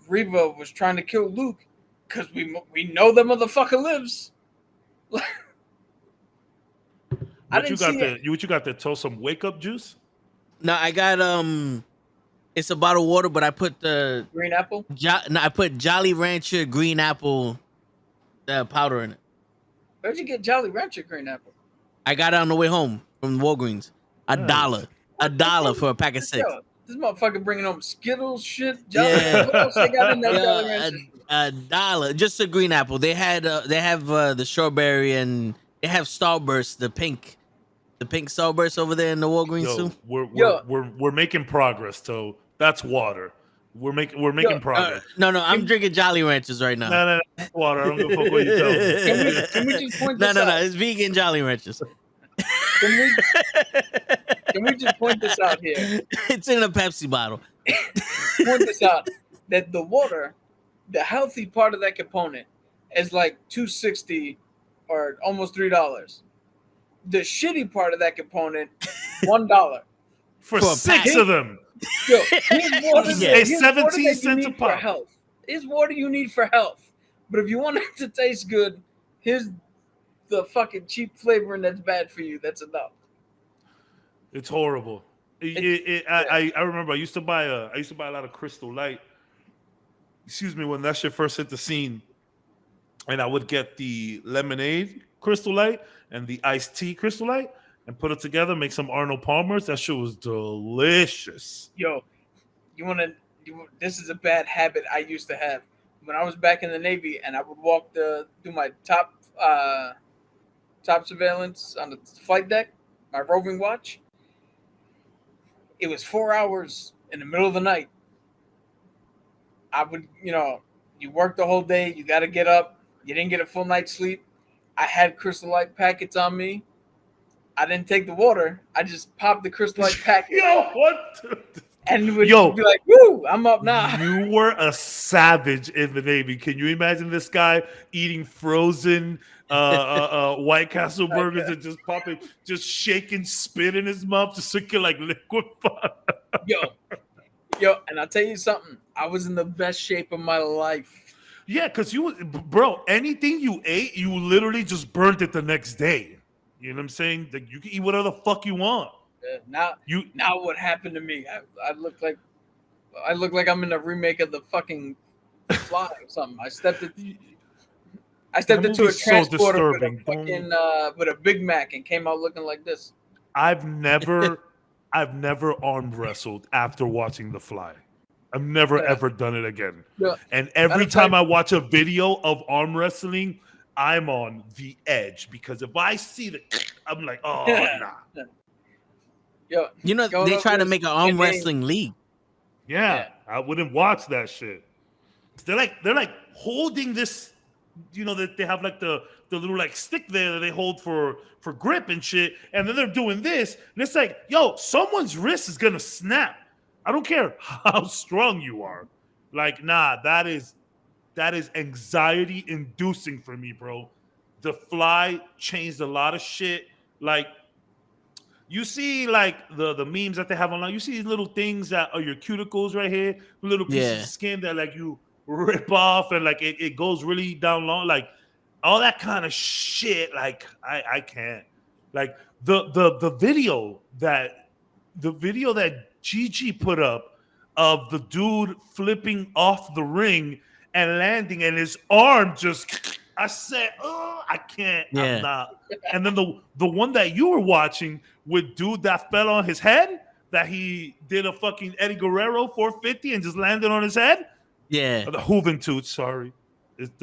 Reva was trying to kill Luke, because we know the motherfucker lives. What you got there? Toast some wake up juice? No, I got it's a bottle of water, but I put the Green apple. I put Jolly Rancher green apple powder in it. Where'd you get Jolly Rancher green apple? I got it on the way home from Walgreens. Nice. $1 for a pack of 6. Yo, this motherfucker bringing home Skittles shit. What else they got in that Jolly Rancher? $1, just a green apple. They have the strawberry, and they have Starburst, the pink Starburst over there in the Walgreens too. We're making progress. So that's water. We're making progress. No, I'm drinking Jolly Ranchers right now. No, that's water. I don't give a fuck what you tell me. Can we just point this out? No, it's vegan Jolly Ranchers. Can we just point this out here? It's in a Pepsi bottle. Point this out that the water, the healthy part of that component, is like $2.60 or almost $3. The shitty part of that component, $1 for 6 of them. Yo, here's water, it's 17 cents a pop. Health. Here's water you need for health. But if you want it to taste good, here's the fucking cheap flavoring that's bad for you. That's enough. It's horrible. I remember I used to buy a lot of Crystal Light. Excuse me, when that shit first hit the scene, and I would get the lemonade Crystal Light and the iced tea Crystal Light and put it together, make some Arnold Palmer's. That shit was delicious. Yo, this is a bad habit I used to have when I was back in the Navy, and I would do my top surveillance on the flight deck, my roving watch. It was 4 hours in the middle of the night. I would, you work the whole day, you got to get up, you didn't get a full night's sleep. I had Crystal Light packets on me. I didn't take the water. I just popped the Crystal Light packet. Yo, what? And it would be like, woo, I'm up now. You were a savage in the Navy. Can you imagine this guy eating frozen White Castle burgers and just popping, just shaking spit in his mouth to circulate like liquid fire? Yo, and I'll tell you something. I was in the best shape of my life. Yeah, because bro, anything you ate, you literally just burnt it the next day. You know what I'm saying? Like, you can eat whatever the fuck you want. Now what happened to me? I look like I'm in a remake of the fucking Fly or something. I stepped into a transporter with a Big Mac and came out looking like this. I've never arm wrestled after watching The Fly. I've never ever done it again. Yeah. And every time I watch a video of arm wrestling, I'm on the edge, because if I see I'm like, oh nah. Yo, they try to make an arm wrestling league. Yeah, I wouldn't watch that shit. They're like holding this, that they have like the little like stick there that they hold for grip and shit, and then they're doing this, and it's like, yo, someone's wrist is gonna snap. I don't care how strong you are. Like, nah, that is anxiety inducing for me, bro. The Fly changed a lot of shit. Like, you see, like the memes that they have online. You see these little things that are your cuticles right here, little pieces of skin that like you rip off, and like it goes really down long, like all that kind of shit. Like I can't. Like the video that Gigi put up of the dude flipping off the ring and landing, and his arm just. I said, oh, I can't. Yeah. I'm not. And then the one that you were watching with dude that fell on his head, that he did a fucking Eddie Guerrero 450 and just landed on his head. Yeah. The Juventud, sorry. Did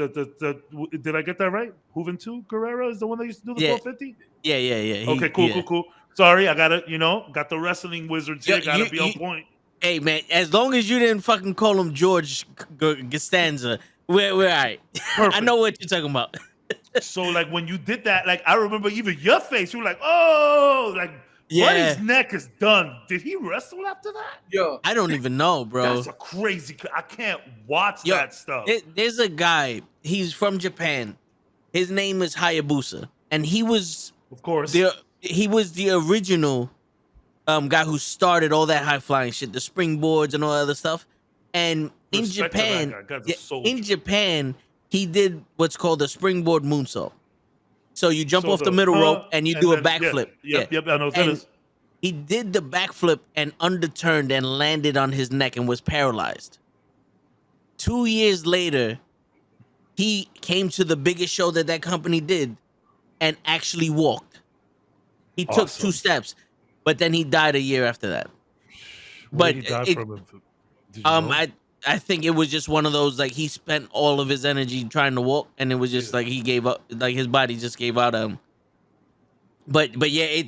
I get that right? Juventud Guerrero is the one that used to do the 450? Yeah. Okay, cool. Sorry, I got the wrestling wizards here. Gotta be on point. Hey, man, as long as you didn't fucking call him George Costanza, we're all right. I know what you're talking about. So, like, when you did that, like, I remember even your face. You were like, oh, like, Yeah. Buddy's neck is done. Did he wrestle after that? Yo, I don't even know, bro. That's a crazy. I can't watch Yo, that stuff. There's a guy. He's from Japan. His name is Hayabusa, and he was Of course. the original guy who started all that high flying shit, the springboards and all that other stuff. And in Respect to that Japan, guy. Guy's a soldier. in Japan, he did what's called a springboard moonsault. So you jump So off the middle rope and you do a then- backflip. Yep, I know what that And is. he did the backflip and underturned and landed on his neck and was paralyzed. 2 years later, he came to the biggest show that company did and actually walked. He took Awesome. 2 steps, but then he died a year after that. What but did he die it- from? Did you know? I think it was just one of those, like, he spent all of his energy trying to walk, and it was just Yeah. like he gave up, like his body just gave out. But yeah,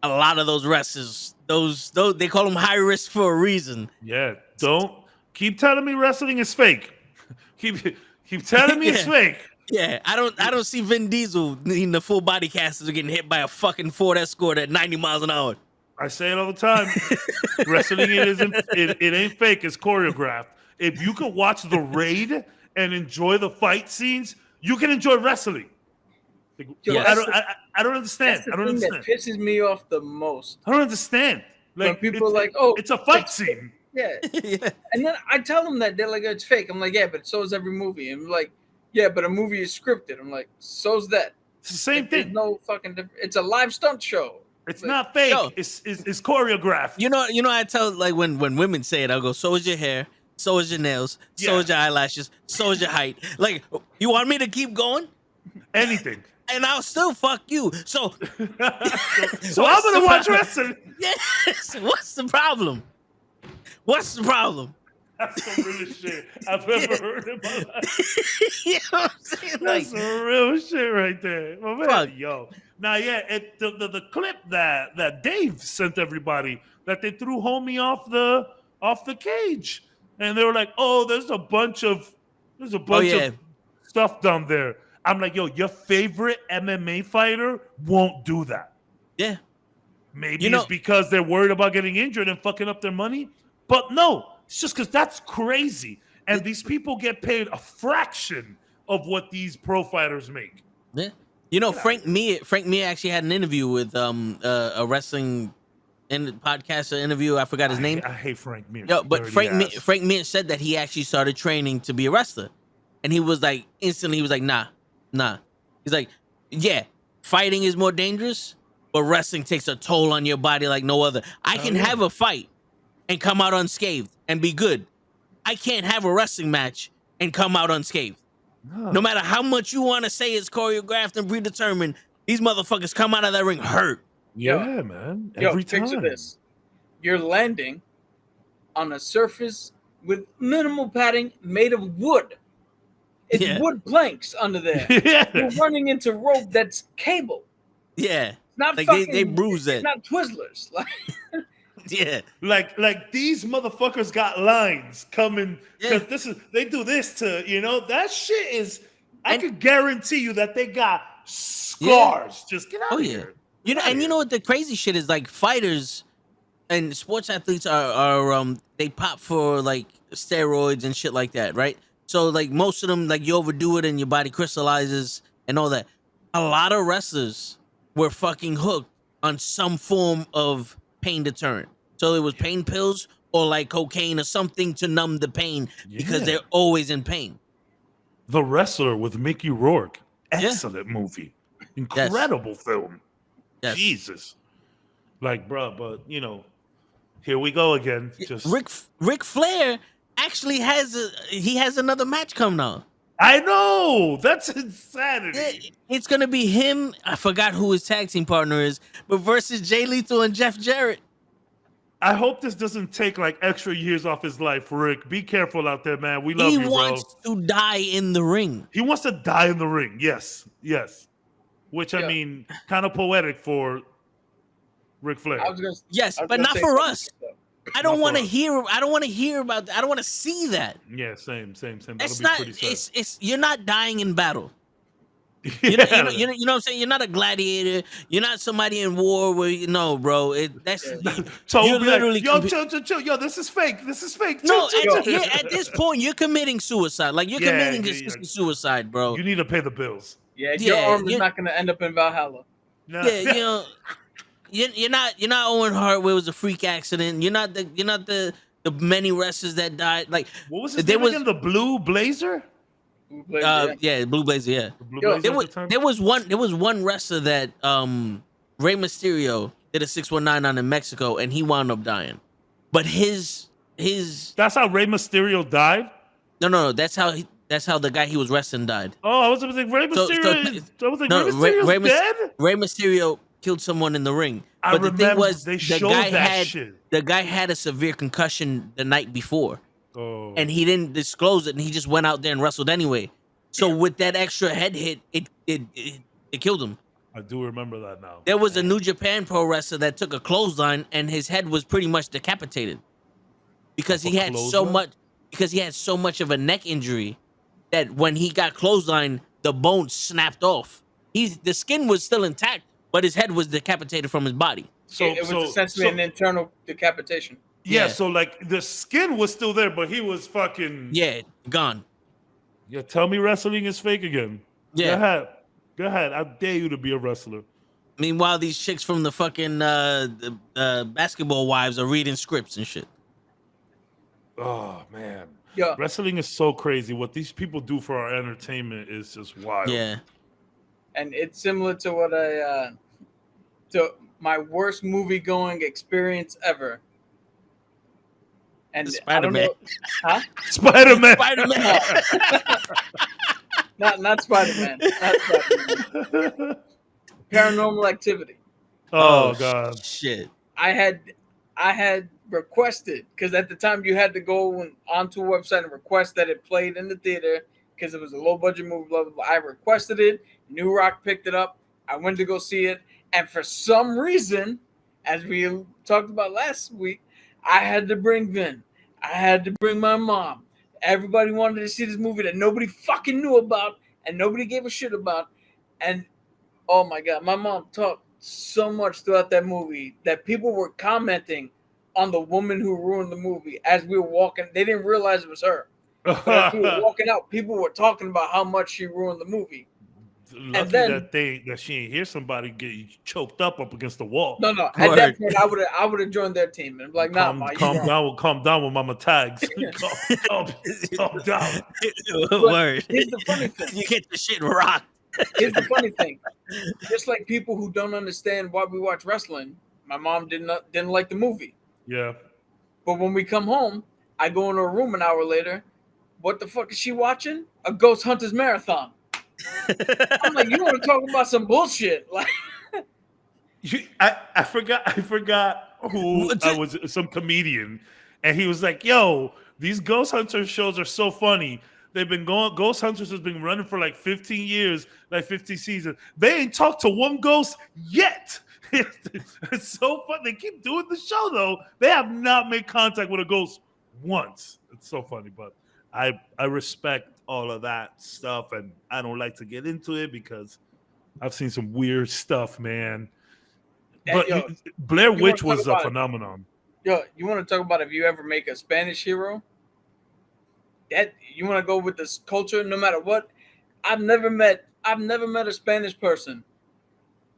a lot of those wrestlers, those they call them high risk for a reason. Yeah, don't keep telling me wrestling is fake. Keep telling me it's Yeah. fake. Yeah, I don't see Vin Diesel needing the full body casters or getting hit by a fucking Ford Escort at 90 miles an hour. I say it all the time. Wrestling it ain't fake. It's choreographed. If you can watch The Raid and enjoy the fight scenes, you can enjoy wrestling. Like, Yo, Yes. I don't understand. that's the I don't thing understand. that pisses me off the most. I don't understand. When Like people are it's- like, "Oh, it's a fight scene. Yeah, Yeah. and then I tell them that they're like, "It's fake." I'm like, "Yeah, but so is every movie." And I'm like, "Yeah, but a movie is scripted." I'm like, "So's that." It's the same There's thing. no fucking. It's a live stunt show. It's Like, not fake. Yo. It's choreographed. You know, I tell, like, when women say it, I'll go, so is your hair, so is your nails, so Yeah. is your eyelashes, so is your height. Like, you want me to keep going? Anything. And I'll still fuck you. So So I'm gonna watch wrestling. yes, what's the problem? What's the problem? That's some real shit I've ever heard in my life. You know what I'm saying? Like, That's some real shit right there. My man, Fuck. yo. Now, yeah, the clip that Dave sent everybody that they threw homie off the cage, and they were like, "Oh, there's a bunch of yeah. of stuff down there." I'm like, "Yo, your favorite MMA fighter won't do that. yeah. Maybe You know- it's because they're worried about getting injured and fucking up their money, but no, it's just because that's crazy. And these people get paid a fraction of what these pro fighters make." Yeah. You know, Frank Mir actually had an interview with a wrestling podcaster interview. I forgot his name. I hate Frank Mir. Yo, but Dirty ass. Frank Mir said that he actually started training to be a wrestler, and he was like instantly, he was like, nah. He's like, yeah, fighting is more dangerous, but wrestling takes a toll on your body like no other. I can yeah. have a fight and come out unscathed and be good. I can't have a wrestling match and come out unscathed. No matter how much you want to say it's choreographed and predetermined, these motherfuckers come out of that ring hurt. Yeah, man. Yo, Every picture time. this: you're landing on a surface with minimal padding, made of wood. It's Yeah. wood planks under there. Yeah. You're running into rope that's cable. Yeah, It's not like fucking. they bruise It's it. not Twizzlers. Like, Yeah, Like these motherfuckers got lines coming Yeah. because they do this to that shit is. I And- could guarantee you that they got scars. Just get out Oh, of yeah. here. you know, Get outta and you here. know what the crazy shit is? Like, fighters and sports athletes are they pop for like steroids and shit like that, right? So like most of them, like, you overdo it and your body crystallizes and all that. A lot of wrestlers were fucking hooked on some form of pain deterrent. So it was pain pills or like cocaine or something to numb the pain because Yeah. they're always in pain. The Wrestler with Mickey Rourke. Excellent movie. Incredible film. Yes. Jesus. Like, bro, but here we go again. Just Ric Flair actually has another match coming on. I know. That's Yeah, insanity. it's gonna be him. I forgot who his tag team partner is, but versus Jay Lethal and Jeff Jarrett. I hope this doesn't take like extra years off his life, Rick. Be careful out there, man. We love He you, wants to die in the ring. He wants to die in the ring. Yes. Which I Yeah. mean, kind of poetic for Ric Flair. I was gonna. Yes, I was but gonna not say for something us. like that. I don't Not want to for us. hear. I don't want to hear about that. I don't want to see that. Yeah, same. That'll It's be not. pretty sad. It's. You're not dying in battle. You know what I'm saying. You're not a gladiator. You're not somebody in war where bro. So You're we'll be like, literally yo, chill, yo, this is fake. no. Chill. At this point, you're committing suicide. Like you're committing consistent suicide, bro. You need to pay the bills. Yeah, your Yeah, arm is not going to end up in Valhalla. No. Yeah, you're not Owen Hart where it was a freak accident. You're not the many wrestlers that died. Like What was his name again? The Blue Blazer? Blue Blazer, Blue Blazer, yeah. The Blue Blazer at the time? There was one wrestler that Rey Mysterio did a 619 on in Mexico and he wound up dying. But his That's how Rey Mysterio died? No, that's how the guy he was wrestling died. Oh, I was like, Rey Mysterio. I was like, Rey Mysterio's dead? Rey Mysterio killed someone in the ring. I But the remember thing was, they showed that shit. The guy had a severe concussion the night before. Oh. And he didn't disclose it, and he just went out there and wrestled anyway. So with that extra head hit, it killed him. I do remember that now. There was a New Japan pro wrestler that took a clothesline, and his head was pretty much decapitated because he had so much of a neck injury that when he got clothesline, the bone snapped off. The skin was still intact, but his head was decapitated from his body. So it was essentially an internal decapitation. Yeah, so like the skin was still there, but he was fucking gone. Yeah, tell me wrestling is fake again. Yeah, go ahead. I dare you to be a wrestler. Meanwhile, these chicks from the fucking Basketball Wives are reading scripts and shit. Oh man, yeah, wrestling is so crazy. What these people do for our entertainment is just wild. Yeah, and it's similar to what to my worst movie going experience ever. And Spider-Man. Huh? Spider-Man. Spider-Man. not Spider-Man. Paranormal Activity. Oh God. Shit. I had requested, because at the time you had to go onto a website and request that it played in the theater because it was a low budget movie, blah, blah, blah. I requested it. New Rock picked it up. I went to go see it. And for some reason, as we talked about last week, I had to bring Vin. I had to bring my mom. Everybody wanted to see this movie that nobody fucking knew about and nobody gave a shit about. And oh my God, my mom talked so much throughout that movie that people were commenting on the woman who ruined the movie as we were walking. They didn't realize it was her. But as we were walking out, people were talking about how much she ruined the movie. Lucky and then, that she ain't hear somebody get choked up against the wall. No. At that point, I would have joined their team and be like, nah, calm down with Mama Tags. calm down. Word. Here's the funny thing. You get the shit rocked. Here's the funny thing. Just like people who don't understand why we watch wrestling, my mom didn't like the movie. Yeah. But when we come home, I go into a room an hour later. What the fuck is she watching? A Ghost Hunters marathon. I'm like, you want to talk about some bullshit? Like, I forgot who I was, some comedian, and he was like, "Yo, these Ghost Hunters shows are so funny. They've been going. Ghost Hunters has been running for like 15 years, like 50 seasons. They ain't talked to one ghost yet." It's so fun. They keep doing the show though. They have not made contact with a ghost once. It's so funny, but I respect all of that stuff, and I don't like to get into it because I've seen some weird stuff, man. But Blair Witch was a phenomenon. Yo, you want to talk about if you ever make a Spanish hero? That you want to go with this culture, no matter what. I've never met a Spanish person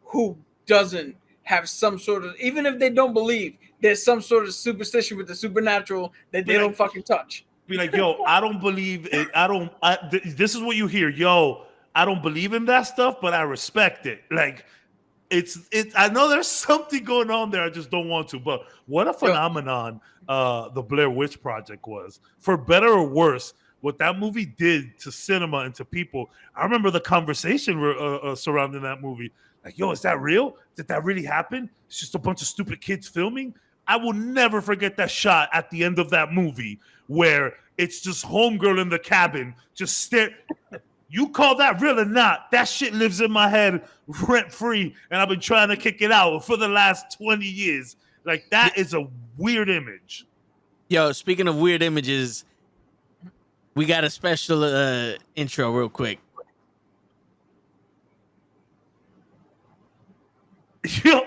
who doesn't have some sort of, even if they don't believe, there's some sort of superstition with the supernatural that they don't fucking touch. Be like, yo, I don't believe it. This is what you hear. Yo, I don't believe in that stuff, but I respect it. Like, it's. I know there's something going on there. I just don't want to. But what a phenomenon the Blair Witch Project was. For better or worse, what that movie did to cinema and to people. I remember the conversation surrounding that movie. Like, yo, is that real? Did that really happen? It's just a bunch of stupid kids filming. I will never forget that shot at the end of that movie where it's just homegirl in the cabin just stare. You call that real or not? That shit lives in my head rent free, and I've been trying to kick it out for the last 20 years. Like, that is a weird image. Yo, speaking of weird images, we got a special intro real quick. Yo.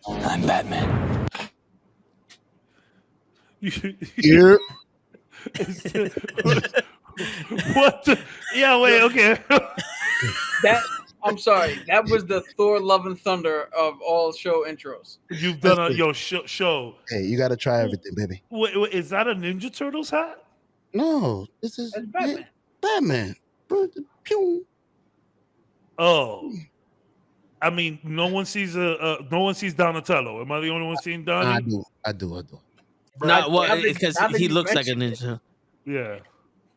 I'm Batman. Here, What the? Yeah, wait, okay. I'm sorry. That was the Thor: Love and Thunder of all show intros. You've done a Listen. show. Hey, you got to try everything, baby. Wait, is that a Ninja Turtles hat? No, this is That's Batman. Batman. Pew. Oh, I mean, no one sees Donatello. Am I the only one seeing Donnie? I do. Not Now what that- because now that he you looks like a mention it, ninja. Yeah.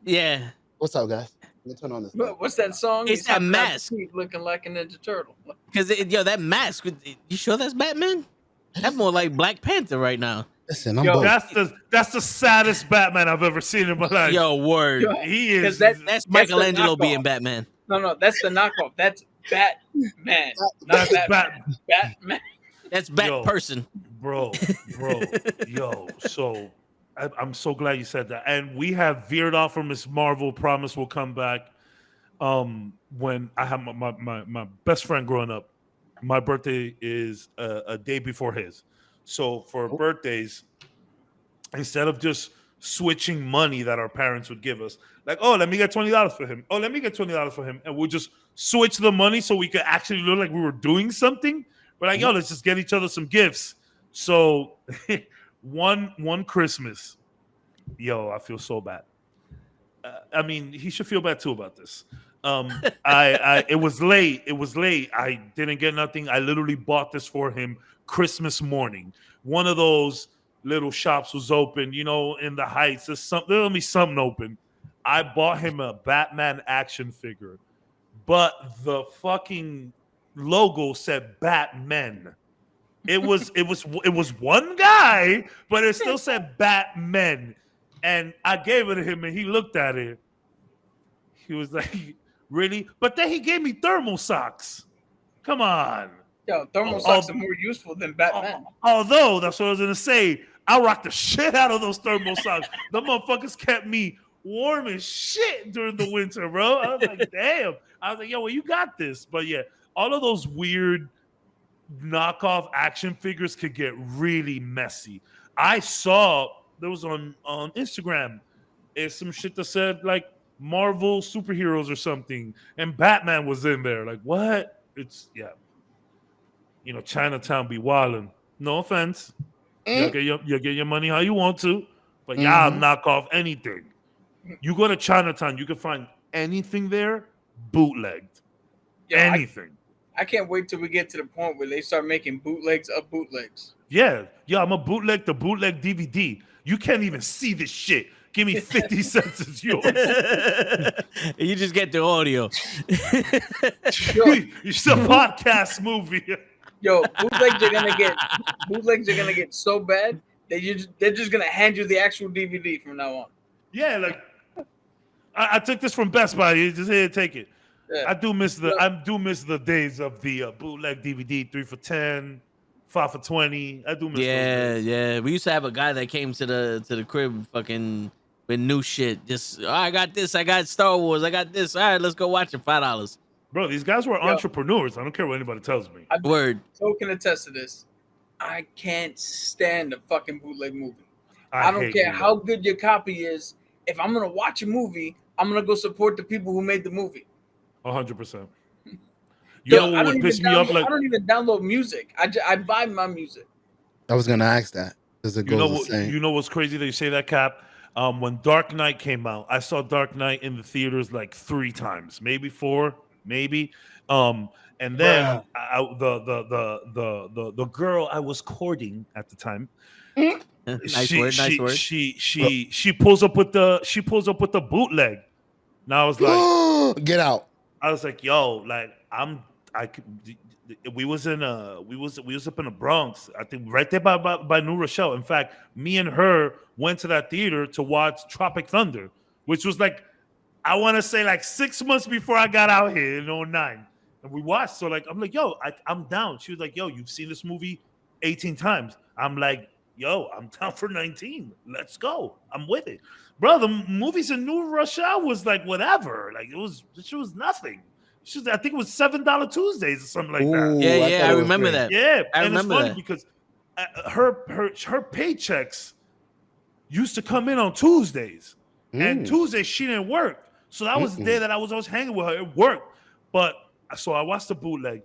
Yeah, What's up, guys? Let me turn on this. What's that song? It's He's that hopping out the mask. seat looking like a Ninja Turtle. because that mask. You sure that's Batman? That's more like Black Panther right now. Listen, I'm Yo, both. That's the saddest Batman I've ever seen in my life. Yo, word. Yo, He is. That's Michelangelo knockoff. being Batman. No, that's the knockoff. That's Batman. Not That's Batman. Batman. That's Bat Yo. person. bro. Yo. So I'm so glad you said that. And we have veered off from Miss Marvel. Promise we'll come back. When I have my best friend growing up, my birthday is a day before his. So for birthdays, instead of just switching money that our parents would give us, like, oh, let me get $20 for him. Oh, let me get $20 for him. And we'll just switch the money so we could actually look like we were doing something. We're like, yo, let's just get each other some gifts. So one Christmas, yo, I feel so bad. I mean, he should feel bad too about this. It was late. I didn't get nothing. I literally bought this for him Christmas morning. One of those little shops was open, in the Heights. There'll be something open. I bought him a Batman action figure, but the fucking logo said Batman. It was one guy, but it still said Batman. And I gave it to him, and he looked at it. He was like, really? But then he gave me thermal socks. Come on. Yo, thermal socks are more useful than Batman. Although, that's what I was going to say. I rocked the shit out of those thermal socks. The motherfuckers kept me warm as shit during the winter, bro. I was like, damn. I was like, yo, well, you got this. But yeah, all of those weird knockoff action figures could get really messy. I saw there was on Instagram, it's some shit that said like Marvel superheroes or something, and Batman was in there. Like, what? It's Chinatown be wildin'. No offense. You get your money how you want to, but y'all knock off anything. You go to Chinatown, you can find anything there bootlegged. Yo, anything. I can't wait till we get to the point where they start making bootlegs of bootlegs. Yeah, I'm a bootleg the bootleg DVD. You can't even see this shit. Give me 50 cents, it's yours. You just get the audio. It's a podcast movie. Yo, bootlegs are gonna get so bad that they're just gonna hand you the actual DVD from now on. Yeah, like I took this from Best Buy. You just here, take it. Yeah. I do miss the days of the bootleg DVD, 3 for $10, 5 for $20. I do miss those days. Yeah. We used to have a guy that came to the crib fucking with new shit. Just I got this, I got Star Wars, I got this. All right, let's go watch it. $5. Bro, these guys were entrepreneurs. I don't care what anybody tells me. Word. So can attest to this. I can't stand a fucking bootleg movie. I don't care how good your copy is. If I'm gonna watch a movie, I'm gonna go support the people who made the movie. 100%. Yo, What would piss me off? Like, I don't even download music. I buy my music. I was gonna ask that. Does it go the same? You know what's crazy that you say that, Cap? When Dark Knight came out, I saw Dark Knight in the theaters like 3 times, maybe 4, maybe. And then the girl I was courting at the time. Nice word. She pulls up with the bootleg. Now I was like, get out. I was like, yo, like we was up in the Bronx, I think right there by New Rochelle. In fact, me and her went to that theater to watch Tropic Thunder, which was like, I want to say like 6 months before I got out here in 2009. And we watched. So like, I'm like, yo, I'm down. She was like, yo, you've seen this movie 18 times. I'm like, yo, I'm down for 19. Let's go. I'm with it. Bro, the movies in New Rochelle was like whatever. Like it was nothing. I think it was $7 Tuesdays or something like that. Yeah, I remember free. that. Yeah, I and it's remember funny that. because her paychecks used to come in on Tuesdays, and Tuesdays she didn't work, so that was the day that I was always hanging with her. It worked, but so I watched the bootleg.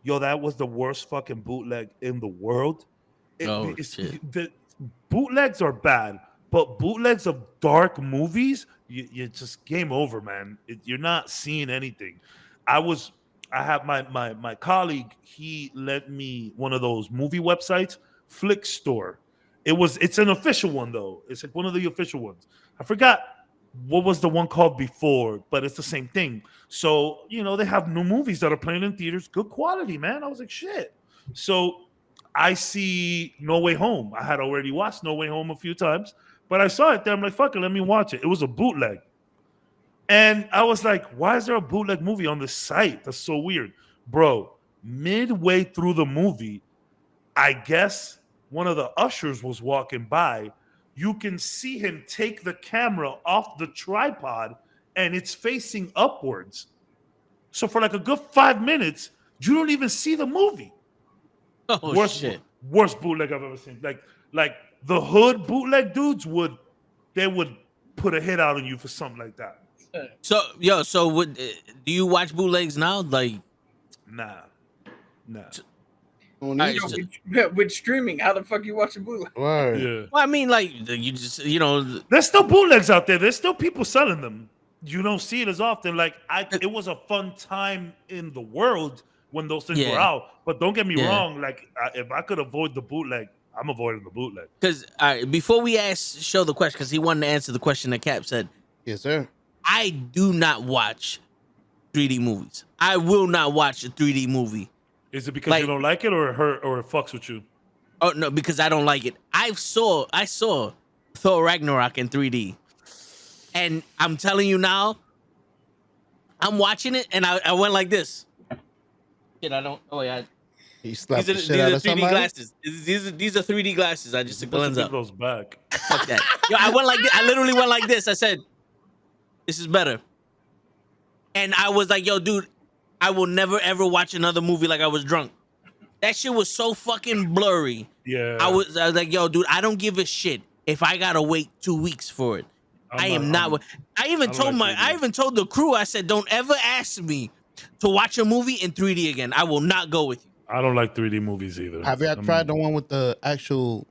Yo, that was the worst fucking bootleg in the world. Shit. The bootlegs are bad, but bootlegs of dark movies, you just game over, man. You're not seeing anything. I have my colleague. He lent me one of those movie websites, Flick Store. It's an official one though. It's like one of the official ones. I forgot what was the one called before, but it's the same thing. So they have new movies that are playing in theaters, good quality, man. I was like, shit. So I see No Way Home. I had already watched No Way Home a few times, but I saw it there. I'm like, fuck it, let me watch it. It was a bootleg. And I was like, why is there a bootleg movie on this site? That's so weird. Bro, midway through the movie, I guess one of the ushers was walking by. You can see him take the camera off the tripod and it's facing upwards. So for like a good 5 minutes, you don't even see the movie. Oh, shit. Worst bootleg I've ever seen. Like the hood bootleg dudes would put a hit out on you for something like that. So do you watch bootlegs now? Like, Nah. With streaming, how the fuck you watching bootleg? Word. Yeah. Well, I mean, like, you just there's still bootlegs out there. There's still people selling them. You don't see it as often. Like it was a fun time in the world when those things were out. But don't get me wrong. Like if I could avoid the bootleg, I'm avoiding the bootleg. Because before we show the question, because he wanted to answer the question that Cap said. Yes, sir. I do not watch 3D movies. I will not watch a 3D movie. Is it because you don't like it, or it fucks with you? Oh no, because I don't like it. I saw Thor Ragnarok in 3D, and I'm telling you now, I'm watching it, and I went like this. Shit, I don't. Oh yeah. He slapped the shit out of 3D somebody? glasses. These are 3D glasses. I just took the lens up. Those back. Fuck that. Yo, I went like this. I literally went like this. I said, "This is better." And I was like, "Yo, dude, I will never ever watch another movie like I was drunk." That shit was so fucking blurry. Yeah. I was like, "Yo, dude, I don't give a shit if I gotta wait 2 weeks for it. I even told the crew. I said, "Don't ever ask me to watch a movie in 3D again. I will not go with you." I don't like 3D movies either. Have you tried the one with the actual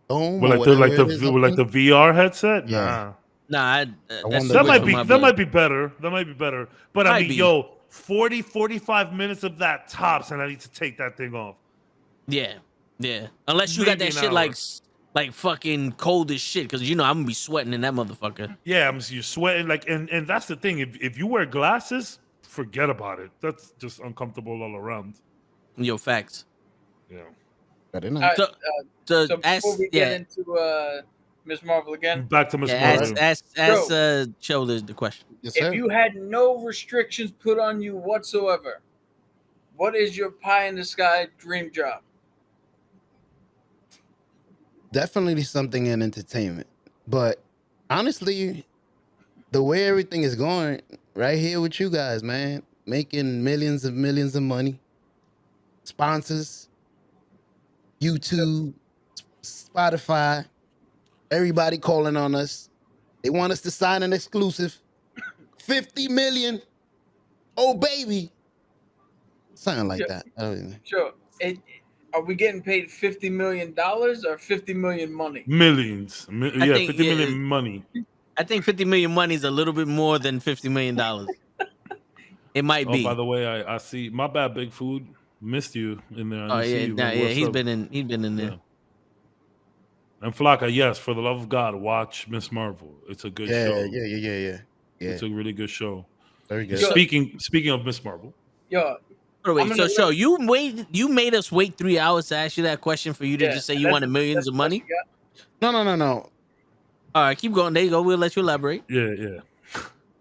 dome? With like the VR headset? Yeah. Nah, that might be better. That might be better. But I mean, 45 minutes of that tops, and I need to take that thing off. Yeah. Unless you got that shit like fucking cold as shit, because I'm gonna be sweating in that motherfucker. Yeah, you're sweating and that's the thing. If you wear glasses, forget about it. That's just uncomfortable all around. Yo, facts. Yeah. So before we get into Ms. Marvel again, back to Ms. Marvel. Ask Cho the question. Yes, sir. If you had no restrictions put on you whatsoever, what is your pie in the sky dream job? Definitely something in entertainment. But honestly, the way everything is going right here with you guys, man, making millions of money, sponsors, YouTube, Spotify, everybody calling on us. They want us to sign an exclusive. 50 million. Oh, baby. Something like that. Sure. Are we getting paid $50 million or 50 million money? Millions. 50 million money. I think 50 million money is a little bit more than $50 million. It might be. Oh, by the way, I see. My bad, Big Food. Missed you in there. He's been in there. Yeah. And Flocka, yes, for the love of God, watch Ms. Marvel. It's a good show. Yeah. It's a really good show. Very good. Speaking of Ms. Marvel. Yo. So you made us wait 3 hours to ask you that question for you to just say you wanted millions of money? No. All right, keep going. There you go. We'll let you elaborate. Yeah.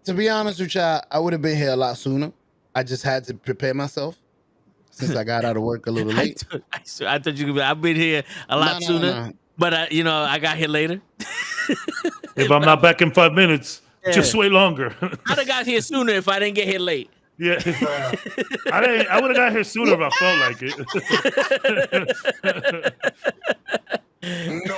To be honest with y'all, I would have been here a lot sooner. I just had to prepare myself since I got out of work a little late. I thought you could be. I've been here a lot sooner, but I got here later. If I'm not back in 5 minutes, just wait longer. I'd have got here sooner if I didn't get here late. Yeah. I would have got here sooner if I felt like it. No.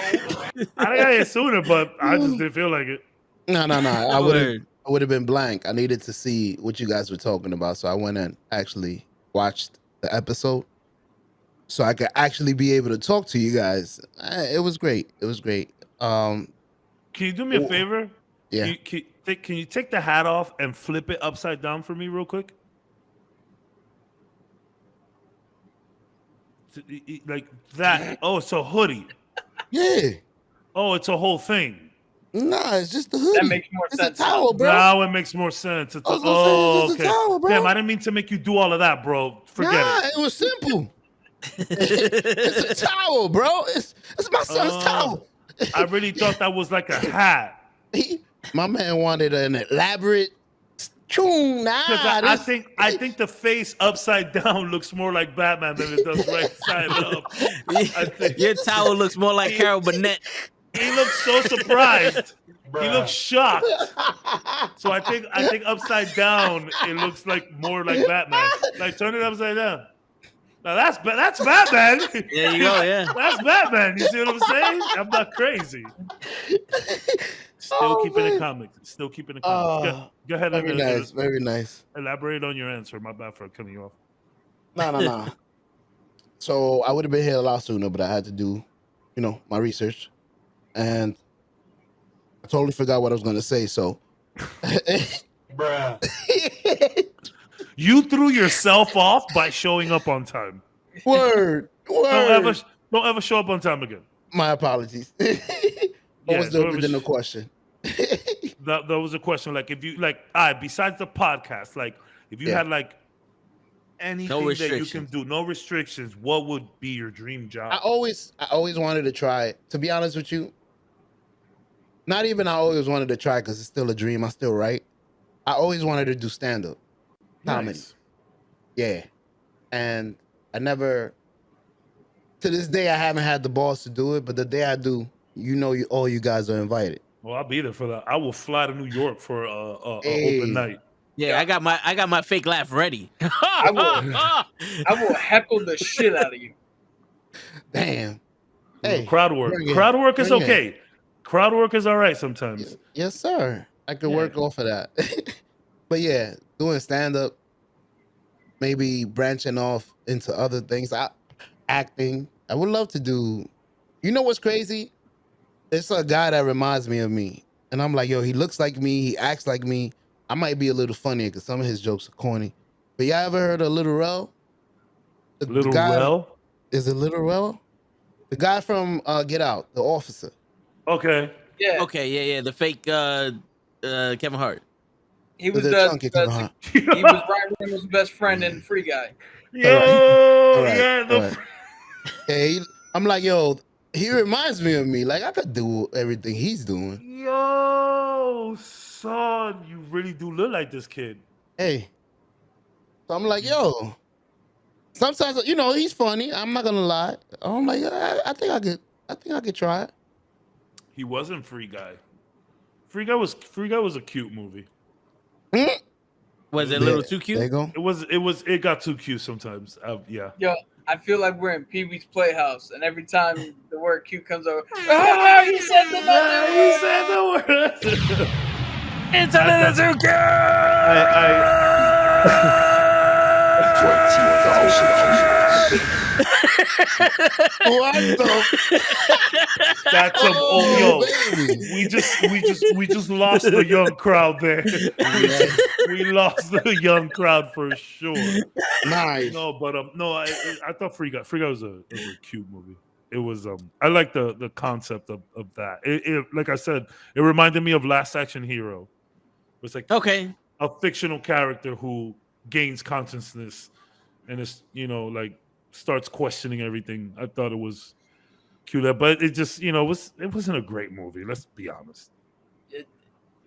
I got here sooner, but I just didn't feel like it. No. I Word. would have been blank. I needed to see what you guys were talking about, so I went and actually watched the episode, so I could actually be able to talk to you guys. It was great. It was great. Can you do me a favor? Yeah. Can you take the hat off and flip it upside down for me real quick? Like that. Oh, it's a hoodie. Yeah. Oh, it's a whole thing. Nah, it's just the hoodie. That makes more it's sense. a towel, bro. Now it makes more sense. It's I was gonna say, it's okay. a towel, bro. Damn, I didn't mean to make you do all of that, bro. Forget it. It was simple. It's a towel, bro. It's my son's towel. I really thought that was like a hat. My man wanted an elaborate tune. I think the face upside down looks more like Batman than it does right side up. Your towel looks more like Carol Burnett. He looks so surprised. He looks shocked. So I think upside down it looks like more like Batman. Like turn it upside down. Now that's Batman. There you go. Yeah. That's Batman. You see what I'm saying? I'm not crazy. Still keeping the comics. Still keeping the comics. Go ahead. Very nice. Very nice. Elaborate on your answer. My bad for cutting you off. No. So I would have been here a lot sooner, but I had to do, my research, and I totally forgot what I was going to say. So, Bruh. You threw yourself off by showing up on time. Word. Don't ever show up on time again. My apologies. What was the original question? That was a question. Like, if you besides the podcast, like, if you had like anything that you can do, no restrictions, what would be your dream job? I always wanted to try it. To be honest with you, not even I always wanted to try because it's still a dream. I still write. I always wanted to do stand-up comedy. Nice. Yeah, and I never. To this day, I haven't had the balls to do it. But the day I do, all you guys are invited. Well, I'll be there for that. I will fly to New York for an open night. Yeah, I got my fake laugh ready. I will heckle the shit out of you. Damn. Hey, crowd work. Crowd work is okay. Crowd work is all right sometimes. Yes, sir. I could work off of that. But yeah, doing stand-up, maybe branching off into other things. Acting. I would love to do. You know what's crazy? It's a guy that reminds me of me. And I'm like, yo, he looks like me. He acts like me. I might be a little funnier because some of his jokes are corny. But y'all ever heard of Little Rel? Little Rel? Is it Little Rel? The guy from Get Out, the officer. Okay. Yeah. Okay, yeah. The fake Kevin Hart. He was He was Ryan Reynolds' best friend and Free Guy. I'm like, yo, he reminds me of me. Like, I could do everything he's doing. Yo, son, you really do look like this kid. Hey. So I'm like, yo. Sometimes, he's funny. I'm not gonna lie. I'm like, I think I could try it. He wasn't Free Guy. Free Guy was a cute movie. Was it a little too cute? There you go. It got too cute sometimes. Yeah. Yo, I feel like we're in Pee-wee's Playhouse, and every time the word cute comes over, he said the word. It's a little too cute. What the? That's we just lost the young crowd there. We lost the young crowd for sure. Nice. No, but I thought Free Guy was a cute movie. It was I like the concept of that. It like I said, it reminded me of Last Action Hero. It's like a fictional character who gains consciousness and is like starts questioning everything. I thought it was cute, but it just it wasn't a great movie. Let's be honest.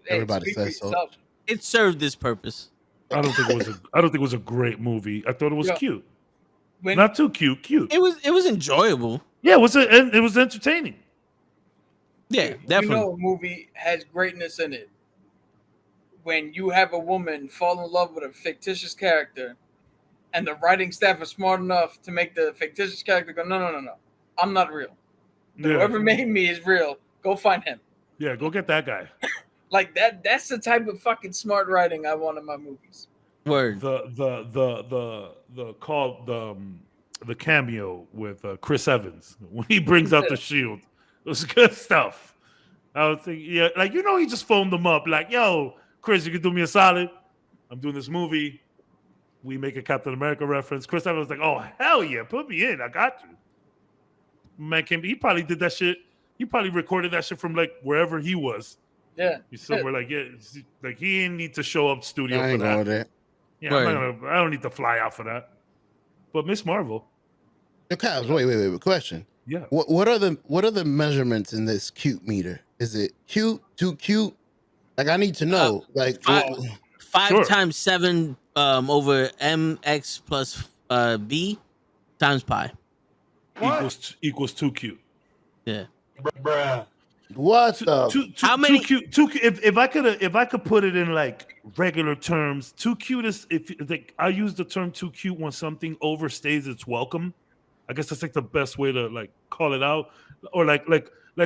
Everybody says so. It served this purpose. I don't think it was a great movie. I thought it was cute. Not too cute. Cute. It was enjoyable. Yeah, it was entertaining. Yeah, definitely. A movie has greatness in it when you have a woman fall in love with a fictitious character, and the writing staff is smart enough to make the fictitious character go, no, I'm not real. Whoever made me is real. Go find him. Yeah, go get that guy. Like that's the type of fucking smart writing I want in my movies. Word. The cameo with Chris Evans when he brings out the shield. It was good stuff. I was thinking, yeah, like he just phoned them up, like, yo, Chris, you can do me a solid. I'm doing this movie. We make a Captain America reference. Chris Evans was like, oh hell yeah, put me in. I got you. Man came. He probably did that shit. He probably recorded that shit from like wherever he was. Yeah, he's somewhere like like he didn't need to show up studio I for ain't that. know that. Yeah, I don't need to fly out for that. But Miss Marvel. Yo, Cabs, wait. Question. Yeah. What are the measurements in this cute meter? Is it cute? Too cute? Like I need to know. Like 5 times 7 over mx plus b times pi. Equals too cute. Yeah. Bruh. what the? How many? Too cute. If I could put it in like regular terms, too cute is I use the term too cute when something overstays its welcome. I guess that's like the best way to like call it out, or like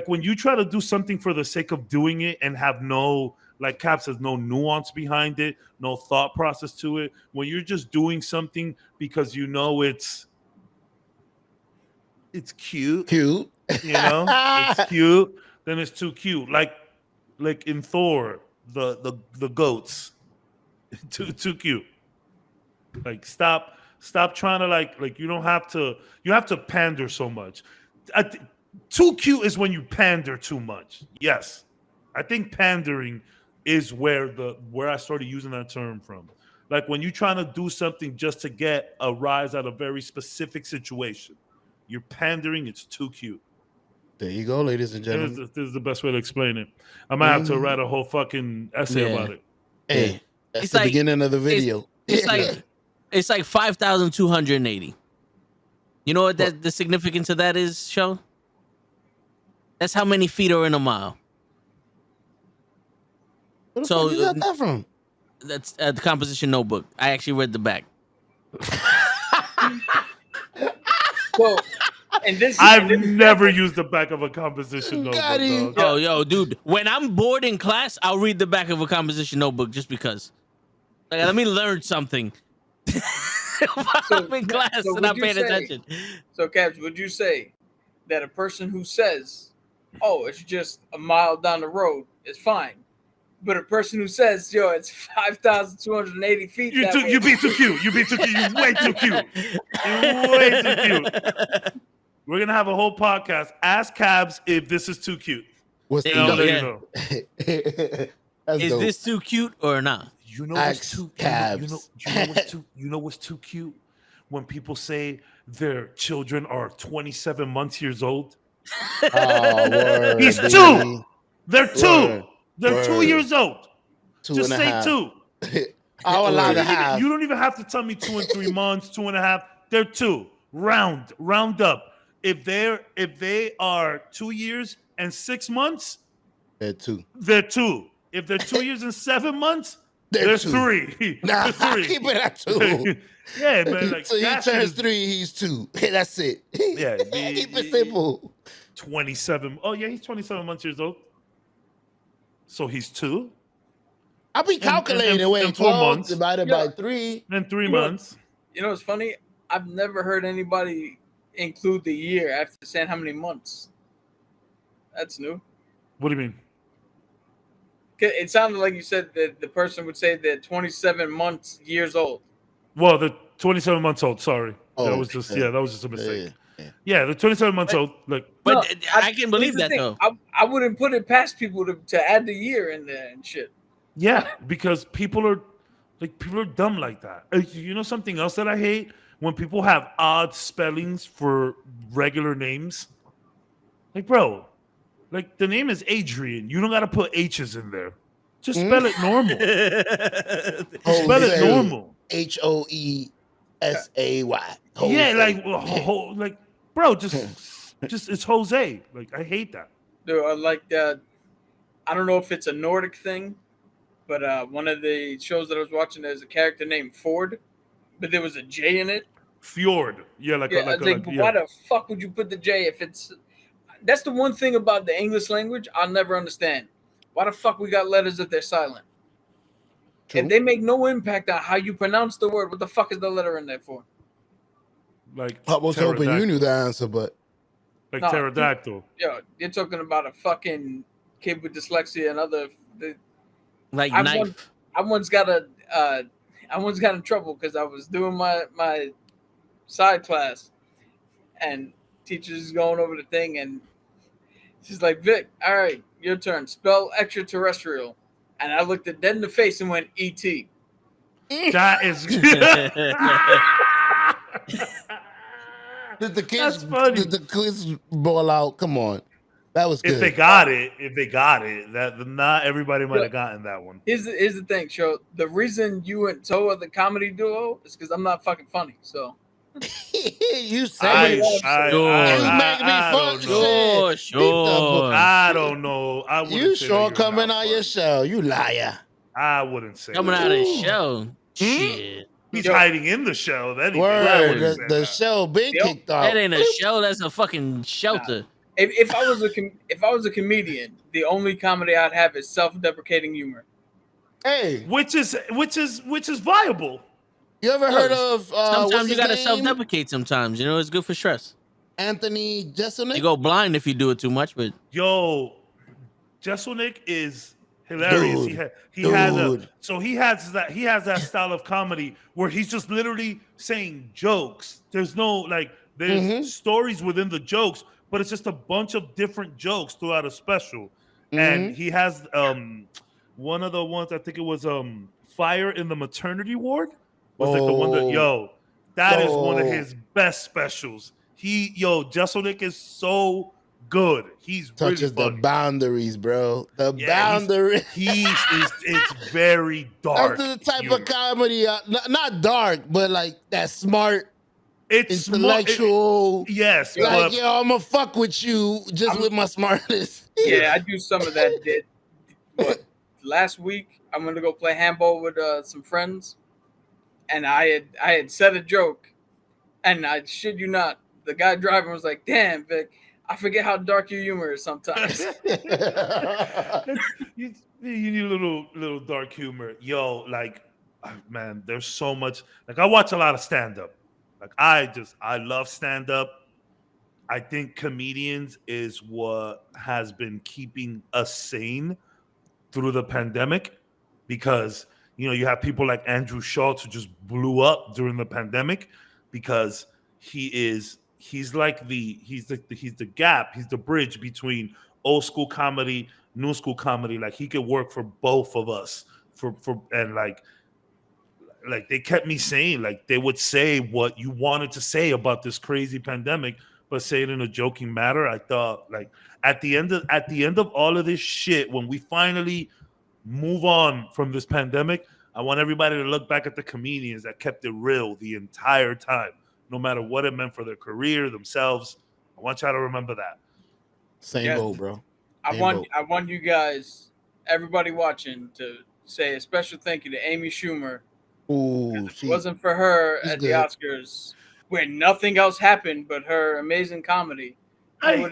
when you try to do something for the sake of doing it and have no, like Cap says, no nuance behind it, no thought process to it. When you're just doing something because it's cute, it's cute, then it's too cute. Like in Thor, the goats, too cute. Like stop trying to like you don't have to. You have to pander so much. Too cute is when you pander too much. Yes, I think pandering is where I started using that term from. Like when you're trying to do something just to get a rise out of a very specific situation, you're pandering. It's too cute. There you go, ladies and gentlemen. This is the best way to explain it. I might have to write a whole fucking essay about it. Hey, that's It's the like- beginning of the video. It's like 5,280. You know what the significance of that is, Show? That's how many feet are in a mile. Where the So, fuck you got that from? That's the composition notebook. I actually read the back. So, and this I've never used the back of a composition notebook. Got him. dog. Oh, yo, dude. When I'm bored in class, I'll read the back of a composition notebook just because. Like, let me learn something. I'm in class and I'm paying attention. So, Cabs, would you say that a person who says, "Oh, it's just a mile down the road," is fine, but a person who says, "Yo, it's 5,280 feet," You be too cute. You be too cute. You way too cute. You way too cute. We're gonna have a whole podcast. Ask Cabs if this is too cute. What's There the you go, number? That's Is dope. this too cute or not? You know Ask what's too Cabs. you know what's too cute? When people say their children are 27 years old. Oh, word, He's baby. 2. They're 2. Word. They're 2 Word. years old. 2 Just and a say half. 2. I'll allow the half. You don't even have to tell me 2 and 3 months, 2.5. They're 2. Round up. If they are 2 years and 6 months, They're 2. they're 2. If they're 2 years and 7 months, They're they're 2. 3. Nah, They're 3. keep it at 2. Yeah, man. Like, So he that shit turns is 3, he's 2. That's it. Yeah, keep it simple. 27. Oh yeah, he's 27 years old. So he's 2. I'll be calculating. and Wait, 4 12 months. divided by 3. Then 3 You know- months. You know what's funny? I've never heard anybody include the year after saying how many months. That's new. What do you mean? It sounded like you said that the person would say they're 27 years old. Well, they're 27 months old. Sorry, Oh, that was just okay. that was just a mistake. Yeah. Yeah, they're 27 months old. Like, But No, I can believe here's the that, thing. though. I wouldn't put it past people to add the year in there and shit. yeah, because people are dumb like that. You know something else that I hate? When people have odd spellings for regular names. Like, bro, like the name is Adrian. You don't got to put H's in there. Just spell it normal. Spell it normal. HOESAY. Yeah, like, bro, just it's Jose. Like, I hate that. Dude, I don't know if it's a Nordic thing, But one of the shows that I was watching, there's a character named Ford, but there was a J in it. Fjord. Yeah, like Yeah, I was like, why the fuck would you put the J if it's? That's the one thing about the English language I'll never understand. Why the fuck we got letters if they're silent? True. If they make no impact on how you pronounce the word, what the fuck is the letter in there for? like I was hoping you knew the answer, but like No, pterodactyl. Yo, you're talking about a fucking kid with dyslexia and other. Like I knife. once got in trouble because I was doing my side class, and teacher's going over the thing, and she's like, Vic, all right, your turn. Spell extraterrestrial. And I looked it dead in the face and went E.T. That is did the That's funny. Did the kids ball out? Come on, that was good. If they got it, that not everybody might have gotten that one. Here's the thing, Show. The reason you and Toe are the comedy duo is because I'm not fucking funny. So you said it. You make me fun. Sure. I don't know. I wouldn't You say sure that coming not out your funny. shell? You liar. I wouldn't say Coming that. out of the show. Shit. He's Yo. hiding in the shell. If anything. I Word. wouldn't say The that. shell been Yo. kicked out. That ain't a show. That's a fucking shelter. if I was a comedian, the only comedy I'd have is self-deprecating humor. Hey, Which is viable. you ever heard of? Sometimes what's you his gotta name? self-deprecate. Sometimes it's good for stress. Anthony Jeselnik. You go blind if you do it too much, but Yo, Jeselnik is hilarious. Dude. He has that style of comedy where he's just literally saying jokes. There's no there's stories within the jokes, but it's just a bunch of different jokes throughout a special. And he has one of the ones, I think it was Fire in the Maternity Ward was like the one that that is one of his best specials. Jeselnik is so good. He's touches really the boundaries, bro. The boundaries. It's very dark. That's the type of comedy, not dark, but like that smart, it's intellectual. Yes, like I'm gonna fuck with you with my smartness. Yeah, I do some of that. Last week I'm gonna go play handball with some friends, and I had said a joke, and I shit you not, the guy driving was like, "Damn, Vic, I forget how dark your humor is sometimes." you need a little dark humor. Man, there's so much. I watch a lot of stand-up. I love stand-up. I think comedians is what has been keeping us sane through the pandemic, because you have people like Andrew Schultz, who just blew up during the pandemic because he's the gap, he's the bridge between old school comedy, new school comedy. Like, he could work for both of us and they kept me sane. Like, they would say what you wanted to say about this crazy pandemic, but say it in a joking manner. I thought, at the end of all of this shit, when we finally move on from this pandemic, I want everybody to look back at the comedians that kept it real the entire time, no matter what it meant for their career, themselves. I want y'all to remember that. Same boat, bro. I want you guys, everybody watching, to say a special thank you to Amy Schumer. Ooh, if it wasn't for her at the Oscars, where nothing else happened but her amazing comedy. I know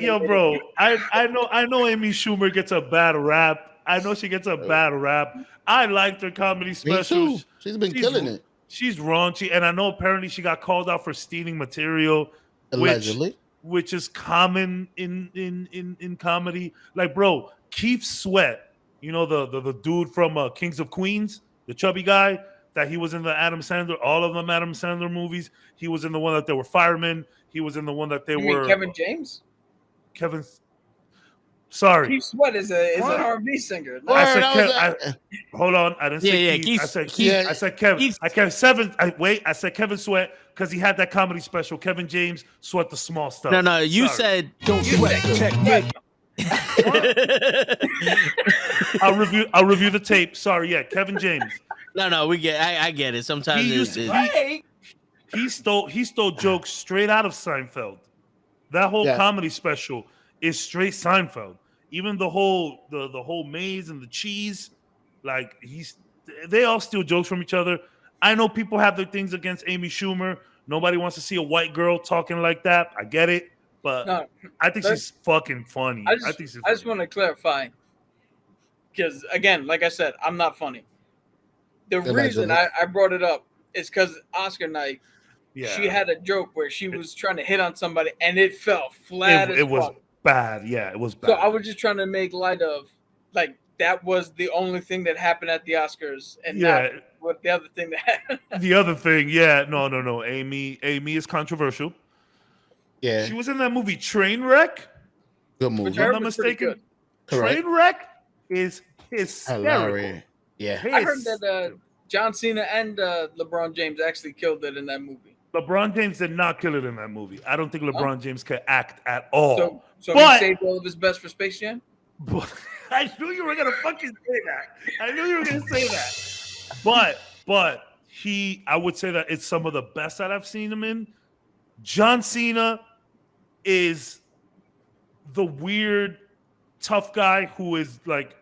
Amy Schumer gets a bad rap. I know she gets a bad rap. I liked her comedy specials. She's been killing it. She's raunchy, and I know apparently she got called out for stealing material, allegedly, which is common in comedy. Like, bro, Keith Sweat, the dude from Kings of Queens, the chubby guy that he was in the Adam Sandler, all of them Adam Sandler movies. He was in the one that they were firemen. He was in the one that they were. Mean Kevin James? Sorry. Keith Sweat is an R&B singer. No. Hold on. I didn't say Keith. I said Keith. I said Kevin. I said Kevin Sweat because he had that comedy special. Kevin James, Sweat the Small Stuff. No. You said don't sweat. I'll review the tape. Sorry, Kevin James. No, we get. I get it. Sometimes he stole jokes straight out of Seinfeld. That whole comedy special is straight Seinfeld. Even the whole maze and the cheese, Like they all steal jokes from each other. I know people have their things against Amy Schumer. Nobody wants to see a white girl talking like that. I get it, but No, I think she's fucking funny. I think she's I just funny. want to clarify because again, like I said, I'm not funny. The reason Allegedly. I brought it up is because Oscar night, Yeah, she had a joke where she was trying to hit on somebody and it fell flat as it was fuck. bad. Yeah, it was bad. So I was just trying to make light of like that was the only thing that happened at the Oscars and not what the other thing that happened. The other thing, yeah, no. Amy is controversial. Yeah. She was in that movie Trainwreck. Good Which movie. I I'm heard not was pretty mistaken. good. Correct. Trainwreck is hysterical. Hilarious. Yeah. I heard that John Cena and LeBron James actually killed it in that movie. LeBron James did not kill it in that movie. I don't think LeBron James could act at all. So But- he saved all of his best for Space Jam? But I knew you were gonna fucking say that. I knew you were gonna say that. But I would say that it's some of the best that I've seen him in. John Cena is the weird tough guy who is like,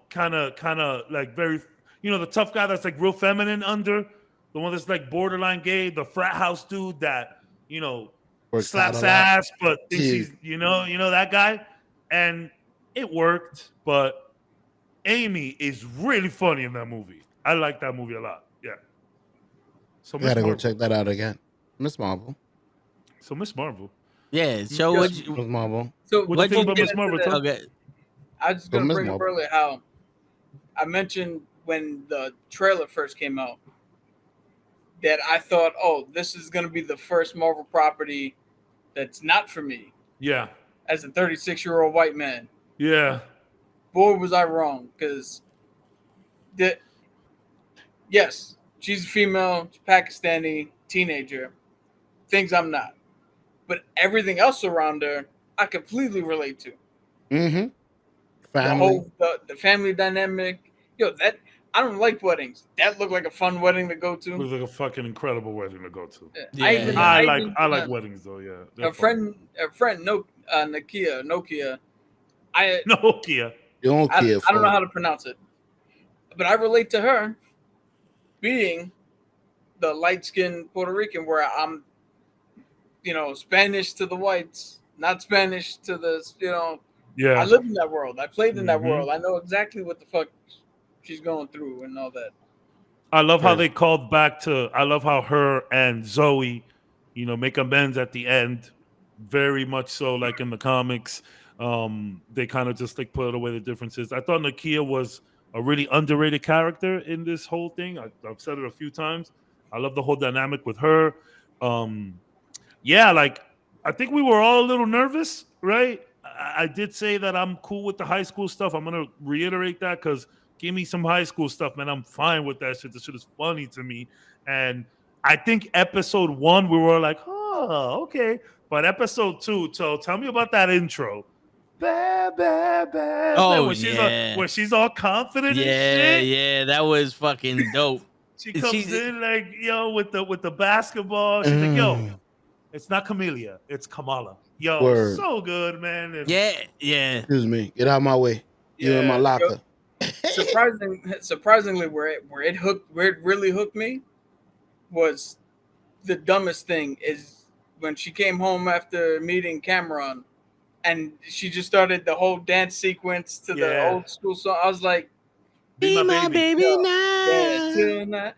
kind of like very, the tough guy that's like real feminine under, the one that's like borderline gay, the frat house dude that, Works slaps out a lot. ass, but thinks Yeah. he's, that guy. And it worked, but Amy is really funny in that movie. I like that movie a lot. Yeah. So I gotta go Marvel. check that out again. Miss Marvel. So Miss Marvel. Yeah. So Yes. Miss Marvel. So What do you think you about get Miss Marvel? into Tom? Okay. I was just going to Miss bring up Marvel. earlier how I mentioned when the trailer first came out that I thought, oh, this is going to be the first Marvel property that's not for me Yeah. as a 36-year-old white man. Yeah. Boy, was I wrong because yes, she's a female, Pakistani teenager, things I'm not. But everything else around her, I completely relate to. Mm-hmm. The Family. whole the family dynamic. That I don't like weddings. That looked like a fun wedding to go It to. was like a fucking incredible wedding to go to. Yeah. I like weddings though. Yeah. They're a friend, Nokia. I fun. Nokia. You don't I care don't know for how to pronounce it, but I relate to her being the light-skinned Puerto Rican, where I'm, Spanish to the whites, not Spanish to the, Yeah. I live in that world. I played in that Mhm. world. I know exactly what the fuck she's going through and all that. I love how Right. they called back to. I love how her and Zoe, make amends at the end. Very much so, like in the comics. They kind of just like put away the differences. I thought Nakia was a really underrated character in this whole thing. I've said it a few times. I love the whole dynamic with her. Yeah, like I think we were all a little nervous, right? I did say that I'm cool with the high school stuff. I'm gonna reiterate that because give me some high school stuff, man. I'm fine with that shit. This shit is funny to me. And I think episode 1, we were like, oh, okay. But episode 2, so tell me about that intro. Bah, bah, bah, Oh, where she's all confident and Yeah, shit. yeah, that was fucking dope. She comes in like, with the basketball. She's like, yo, it's not Camellia, it's Kamala. Yo, Word. so good, man. And Yeah. Excuse me. Get out of my way. You in my Yeah. locker. Surprisingly, where it really hooked me was the dumbest thing is when she came home after meeting Cameron, and she just started the whole dance sequence to the Yeah. old school song. I was like, Be my baby. yeah, tonight.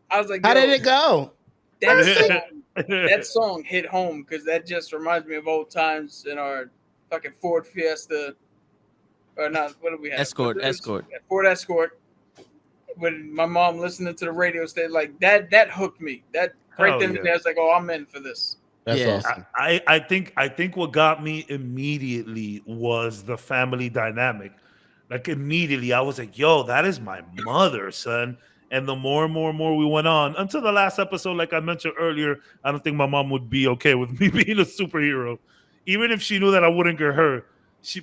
I was like, How yo, did it go? that song hit home because that just reminds me of old times in our fucking Ford Fiesta. Or not, what do we have? Escort. Ford Escort. When my mom listening to the radio station, like that hooked me. That right Hell then yeah. and there, I was like, oh, I'm in for this. That's Yeah. awesome. I think what got me immediately was the family dynamic. Like immediately, I was like, "Yo, that is my mother, son." And the more and more and more we went on until the last episode, like I mentioned earlier, I don't think my mom would be okay with me being a superhero, even if she knew that I wouldn't get hurt.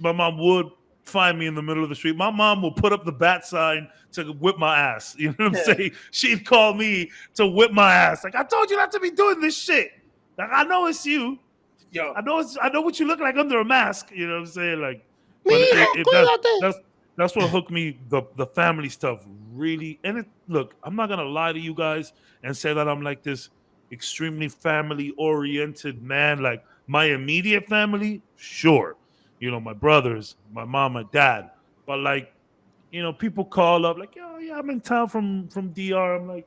My mom would find me in the middle of the street. My mom will put up the bat sign to whip my ass. You know what I'm saying? She'd call me to whip my ass. Like, I told you not to be doing this shit. Like, I know it's you. Yo, I know what you look like under a mask. You know what I'm saying? Like, Me, but That's what hooked me. The family stuff really. And look, I'm not gonna lie to you guys and say that I'm like this extremely family oriented man. Like my immediate family, sure, my brothers, my mom, my dad. But like, people call up like, "Yo, yeah, I'm in town from DR." I'm like,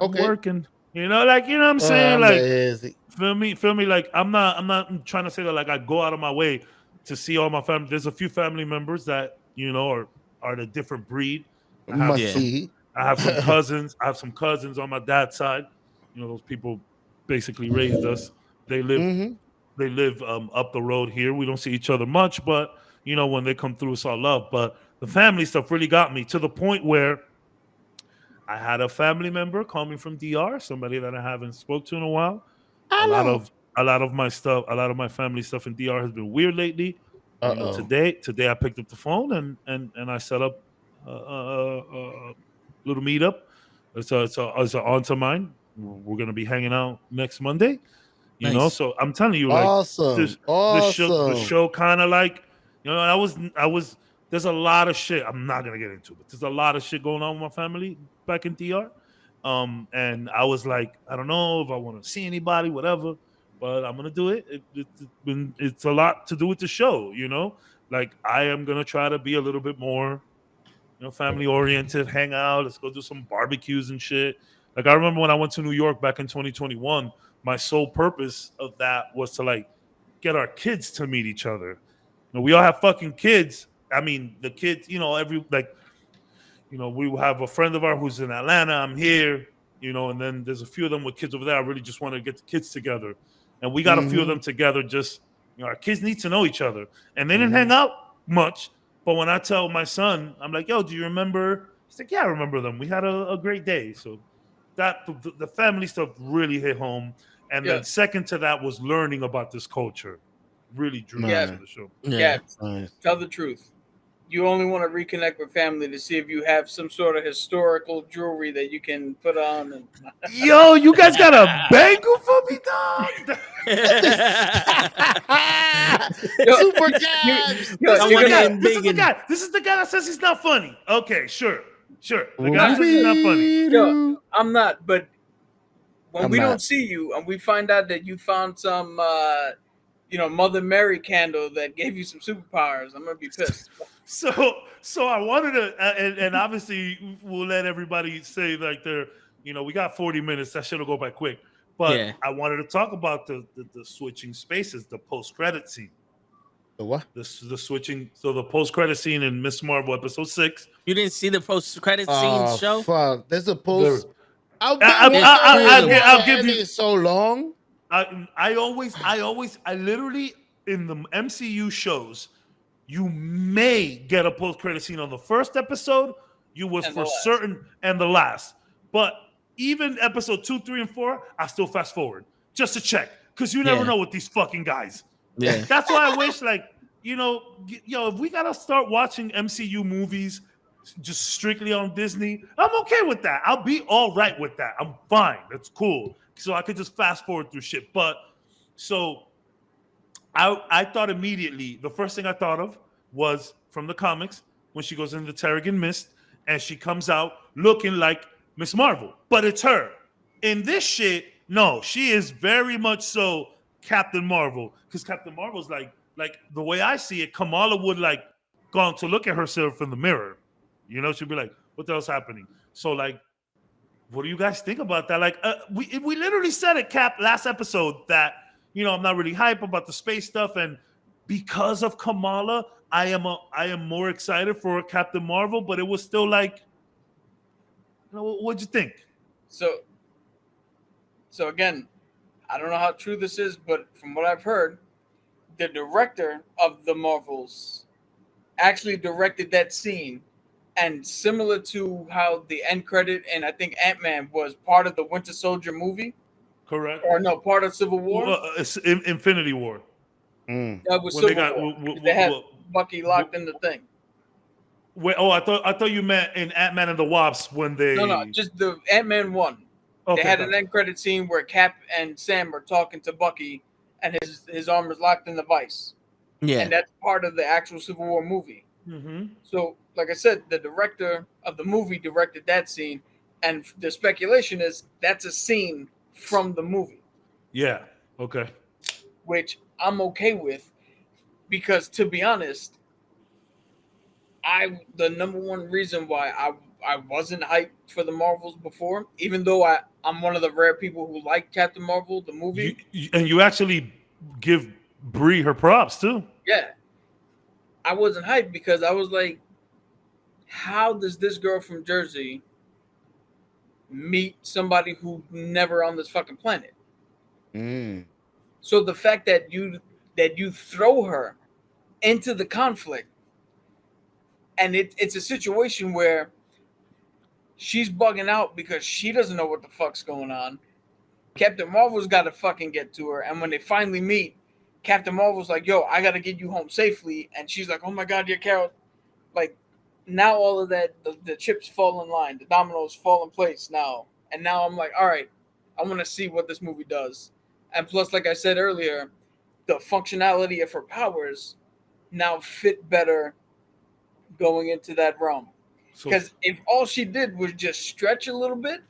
I'm Okay. working. Like, what I'm saying? Like, Busy. feel me. Like, I'm not trying to say that like I go out of my way to see all my family. There's a few family members that are the different breed. I have Must Yeah. some, see. I have some cousins. I have some cousins on my dad's side. Those people basically raised us. They live, Mm-hmm. they live up the road here. We don't see each other much, but when they come through, it's all love. But the family stuff really got me to the point where I had a family member call me from DR, somebody that I haven't spoke to in a while. A lot Hello. of a lot of my stuff, a lot of my family stuff in DR has been weird lately. And Uh-oh. today I picked up the phone and I set up a little meetup. It's a onto mine. We're gonna be hanging out next Monday. Nice. So I'm telling you, like Awesome. this the Awesome. show kind of like I was there's a lot of shit I'm not gonna get into, but there's a lot of shit going on with my family back in DR. And I was like, I don't know if I want to see anybody, whatever, but I'm gonna do it. It's a lot to do with the show. Like I am gonna try to be a little bit more family oriented, hang out, let's go do some barbecues and shit. Like I remember when I went to New York back in 2021, my sole purpose of that was to like get our kids to meet each other. We all have fucking kids. I mean, the kids, every like, we have a friend of ours who's in Atlanta. I'm here, and then there's a few of them with kids over there. I really just want to get the kids together, and we got a few of Mm-hmm. them together. Just our kids need to know each other, and they didn't Mm-hmm. hang out much. But when I tell my son, I'm like, "Yo, do you remember?" He's like, "Yeah, I remember them. We had a great day." So that the family stuff really hit home, and Yeah. then second to that was learning about this culture. Really drew me Yeah. into the show. Yeah. Nice. Tell the truth. You only want to reconnect with family to see if you have some sort of historical jewelry that you can put on. And Yo, you guys got a bangle for me, dog? Super you, Cabs. yo, This is Someone the guy. named This is the Biggin. guy. This is the guy that says he's not funny. Okay, sure. The guy that says he's not funny. yo, I'm not, but when I'm we not. don't see you and we find out that you found some, Mother Mary candle that gave you some superpowers, I'm gonna be pissed. So I wanted to, and obviously we'll let everybody say like we got 40 minutes. That should go by quick. But Yeah. I wanted to talk about the switching spaces, the post credit scene. The what? The switching. So the post credit scene in Miss Marvel episode 6. You didn't see the post-credit Oh, scene show? fuck. There's a post. I'll I'll give you. It's so long. I literally in the MCU shows, you may get a post credit scene on the first episode. You was And for the last. certain and the last, but even episode 2, 3, and 4, I still fast forward just to check because you never Yeah. know with these fucking guys. Yeah. That's why I wish, like, if we gotta start watching MCU movies just strictly on Disney, I'm okay with that. I'll be all right with that. I'm fine. That's cool. So I could just fast forward through shit. But so I thought immediately, the first thing I thought of was from the comics when she goes into the Terrigen Mist and she comes out looking like Miss Marvel, but it's her. In this shit, no, she is very much so Captain Marvel because Captain Marvel's like the way I see it, Kamala would like gone to look at herself in the mirror. She'd be like, "What the hell's happening?" So like, what do you guys think about that? Like, we literally said it, Cap, last episode that I'm not really hype about the space stuff, and because of Kamala, I am more excited for Captain Marvel, but it was still like, what'd you think? So again, I don't know how true this is, but from what I've heard, the director of the Marvels actually directed that scene, and similar to how the end credit and I think Ant-Man was part of the Winter Soldier movie, Correct. or no, part of Civil War. It's Infinity War. That was When they Civil got War. They had Bucky locked in the thing. wait, I thought you meant in Ant-Man and the Wasp when they No, just the Ant-Man one. Okay, They had an end credit scene where Cap and Sam are talking to Bucky, and his arm is locked in the vice. Yeah. And that's part of the actual Civil War movie. Mm-hmm. So, like I said, the director of the movie directed that scene, and the speculation is that's a scene from the movie, Yeah. Okay. which I'm okay with because, to be honest, the number one reason why I wasn't hyped for the Marvels before, even though I'm one of the rare people who like Captain Marvel the movie. And you actually give Brie her props too. Yeah, I wasn't hyped because I was like, how does this girl from Jersey meet somebody who never on this fucking planet? Mm. So the fact that you throw her into the conflict, and it's a situation where she's bugging out because she doesn't know what the fuck's going on. Captain Marvel's got to fucking get to her, and when they finally meet, Captain Marvel's like, "Yo, I gotta get you home safely," and she's like, "Oh my god, you're Carol." Like, now all of that, the chips fall in line, the dominoes fall in place now, and now I'm like, all right, I want to see what this movie does, and plus, like I said earlier, the functionality of her powers now fit better going into that realm. So Because if all she did was just stretch a little bit,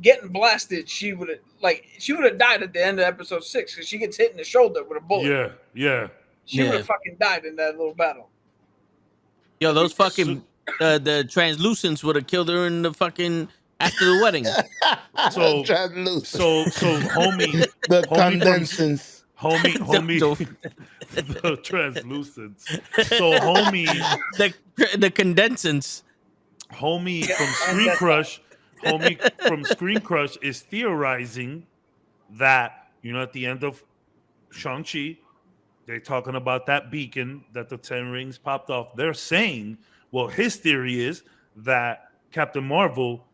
getting blasted, she would have died at the end of episode 6 because she gets hit in the shoulder with a bullet. yeah. She would have fucking died in that little battle. Yo, those fucking the translucents would have killed her in the fucking after the wedding. So homie, The homie condensants. the translucents. So the condensants. homie from Screen Crush is theorizing that, at the end of Shang-Chi, they're talking about that beacon that the 10 rings popped off. They're saying, well, his theory is that Captain Marvel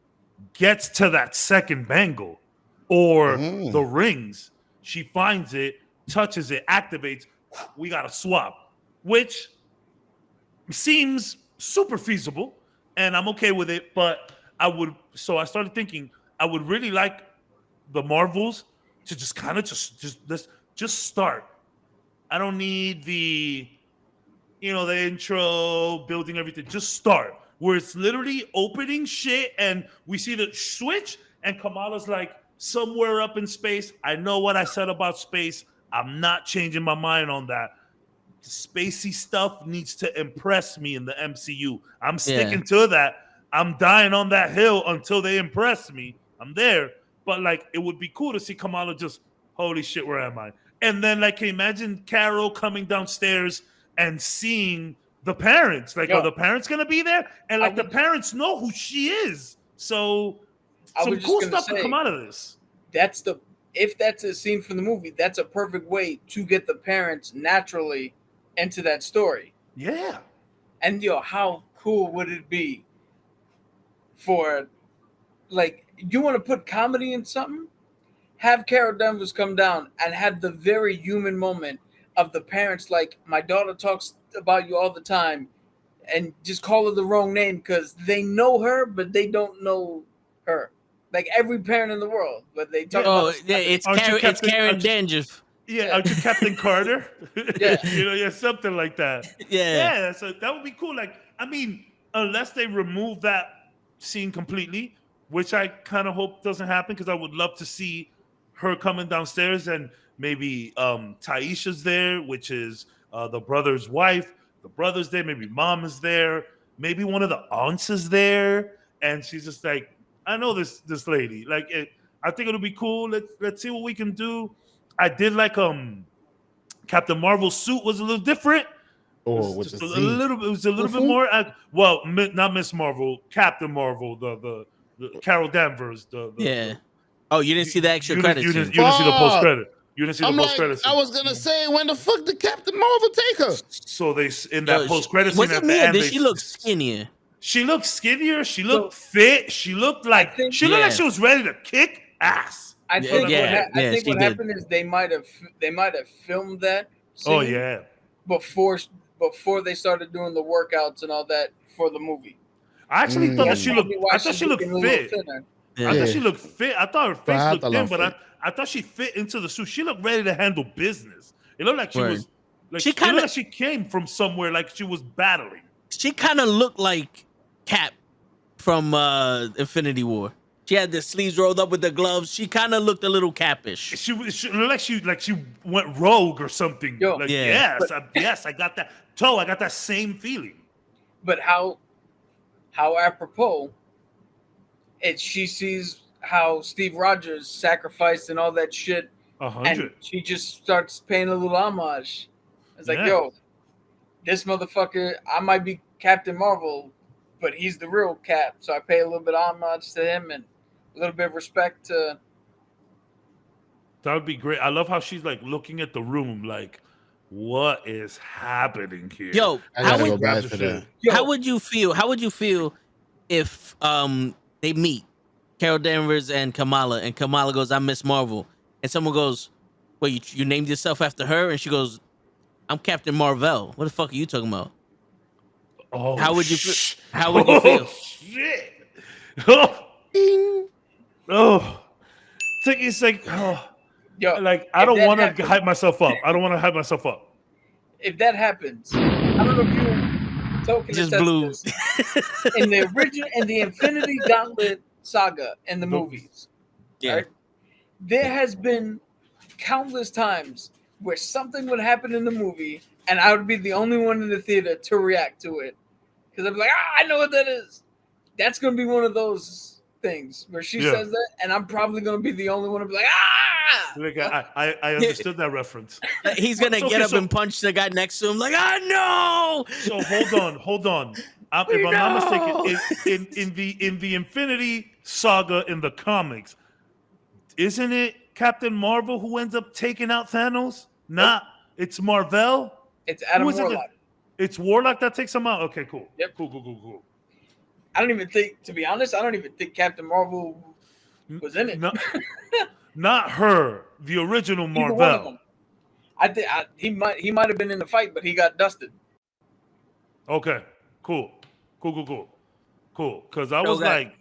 gets to that second bangle or the rings. She finds it, touches it, activates. We got to swap, which seems super feasible, and I'm okay with it. But I started thinking I would really like the Marvels to just kind of just start. I don't need the intro, building everything. Just start where it's literally opening shit, and we see the switch, and Kamala's like somewhere up in space. I know what I said about space. I'm not changing my mind on that. The spacey stuff needs to impress me in the MCU. I'm sticking to that. I'm dying on that hill until they impress me. I'm there. But it would be cool to see Kamala just, holy shit, where am I? And then, can you imagine Carol coming downstairs and seeing the parents? Are the parents going to be there? And, the parents know who she is. So, some cool stuff could come out of this. If that's a scene from the movie, that's a perfect way to get the parents naturally into that story. Yeah. And, how cool would it be for, you want to put comedy in something? Have Carol Danvers come down and have the very human moment of the parents, my daughter talks about you all the time, and just call her the wrong name because they know her, but they don't know her. Every parent in the world, but they talk about. It's Karen Dandruff. Yeah, aren't you Captain Carter? Yeah. Something like that. Yeah, so that would be cool. Unless they remove that scene completely, which I kind of hope doesn't happen, because I would love to see her coming downstairs, and maybe Taisha's there, which is the brother's wife. The brother's there. Maybe mom is there. Maybe one of the aunts is there, and she's just like, I know this lady. I think it'll be cool. Let's see what we can do. I did like Captain Marvel's suit was a little different. It was a little bit more. Not Miss Marvel, Captain Marvel, the Carol Danvers. Oh, you didn't see the extra credits. You didn't see the post credit. You didn't see the post credits. I was gonna say, when the fuck did Captain Marvel take her? So they in that post credit scene at the end. Did she look skinnier? She looked skinnier. She looked fit. She looked like she was ready to kick ass. I think what happened is they might have filmed that scene before they started doing the workouts and all that for the movie. I actually thought that she looked. I thought she looked fit. I thought she looked fit. I thought her face looked thin, but I thought she fit into the suit. She looked ready to handle business. It looked like she was Like She she looked kinda- like she came from somewhere, like she was battling. She kind of looked like Cap from Infinity War. She had the sleeves rolled up with the gloves. She kind of looked a little Capish. She looked like she went rogue or something. Yo, like yeah. yes, I got that. I got that same feeling. But how apropos she sees how Steve Rogers sacrificed and all that shit, 100. and she just starts paying a little homage. It's like, Yeah. yo, this motherfucker, I might be Captain Marvel, but he's the real Cap, so I pay a little bit of homage to him and a little bit of respect to. That would be great. I love how she's like looking at the room, like, what is happening here? Yo, I how gotta would go Grab back the for shit. that. Yo, how would you feel? How would you feel if they meet Carol Danvers and Kamala goes, "I'm Miss Marvel," and someone goes, "Well, you named yourself after her," and she goes, "I'm Captain Marvel." What the fuck are you talking about? Oh, How would you feel? How would you feel? Shit. Oh, Ding. oh. It's like, oh. yo, Like I if don't that want to happens- hype myself up. I don't want to hype myself up. If that happens, I don't know if you token Just attest blew. this. In the original, in the Infinity Gauntlet saga in the Nope. movies, Yeah. right? There has been countless times where something would happen in the movie, and I would be the only one in the theater to react to it because I'd be like, I know what that is. That's gonna be one of those things where she Yeah. says that, and I'm probably gonna be the only one to be like, ah. Like I understood that reference. He's gonna So, get okay, up so- and punch the guy next to him, like, "I know." So hold on. If I'm not mistaken, in the Infinity Saga in the comics, isn't it Captain Marvel who ends up taking out Thanos? Not it's Marvel. It's Adam Who is it? Warlock. It's Warlock that takes him out. Okay, cool. Yep. Cool. I don't even think, to be honest, I don't even think Captain Marvel was in it. Not her, the original Either one of Marvel. them. I think he might have been in the fight, but he got dusted. Okay, cool. Because I Yo, was that- like,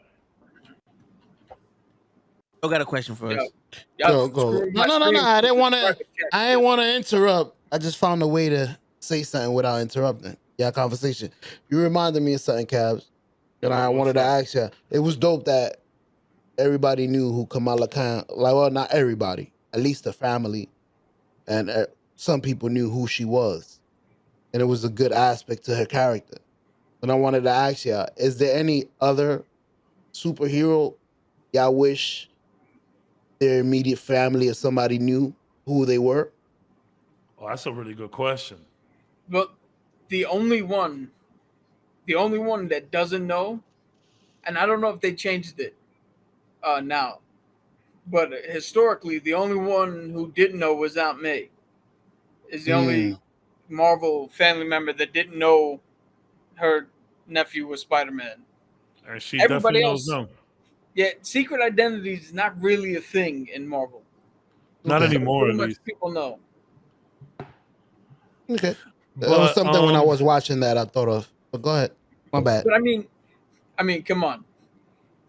I got a question for us. Y'all Go. screwed my No. stream. I didn't want to. Private chat. I didn't want to interrupt. I just found a way to say something without interrupting your conversation. You reminded me of something, Cabs, and I wanted to ask you. It was dope that everybody knew who Kamala Khan. Like, well, not everybody. At least the family, and some people knew who she was, and it was a good aspect to her character. And I wanted to ask you: is there any other superhero y'all wish their immediate family or somebody knew who they were? oh, that's a really good question. But the only one that doesn't know, and I don't know if they changed it now, but historically, the only one who didn't know was Aunt May. Is the only Marvel family member that didn't know her nephew was Spider-Man. And she Everybody definitely knows else- no. Yeah, secret identity is not really a thing in Marvel. Not Okay. anymore, Pretty at much least. people know. Okay. That But, was something when I was watching that I thought of. But go ahead. My bad. But I mean, come on.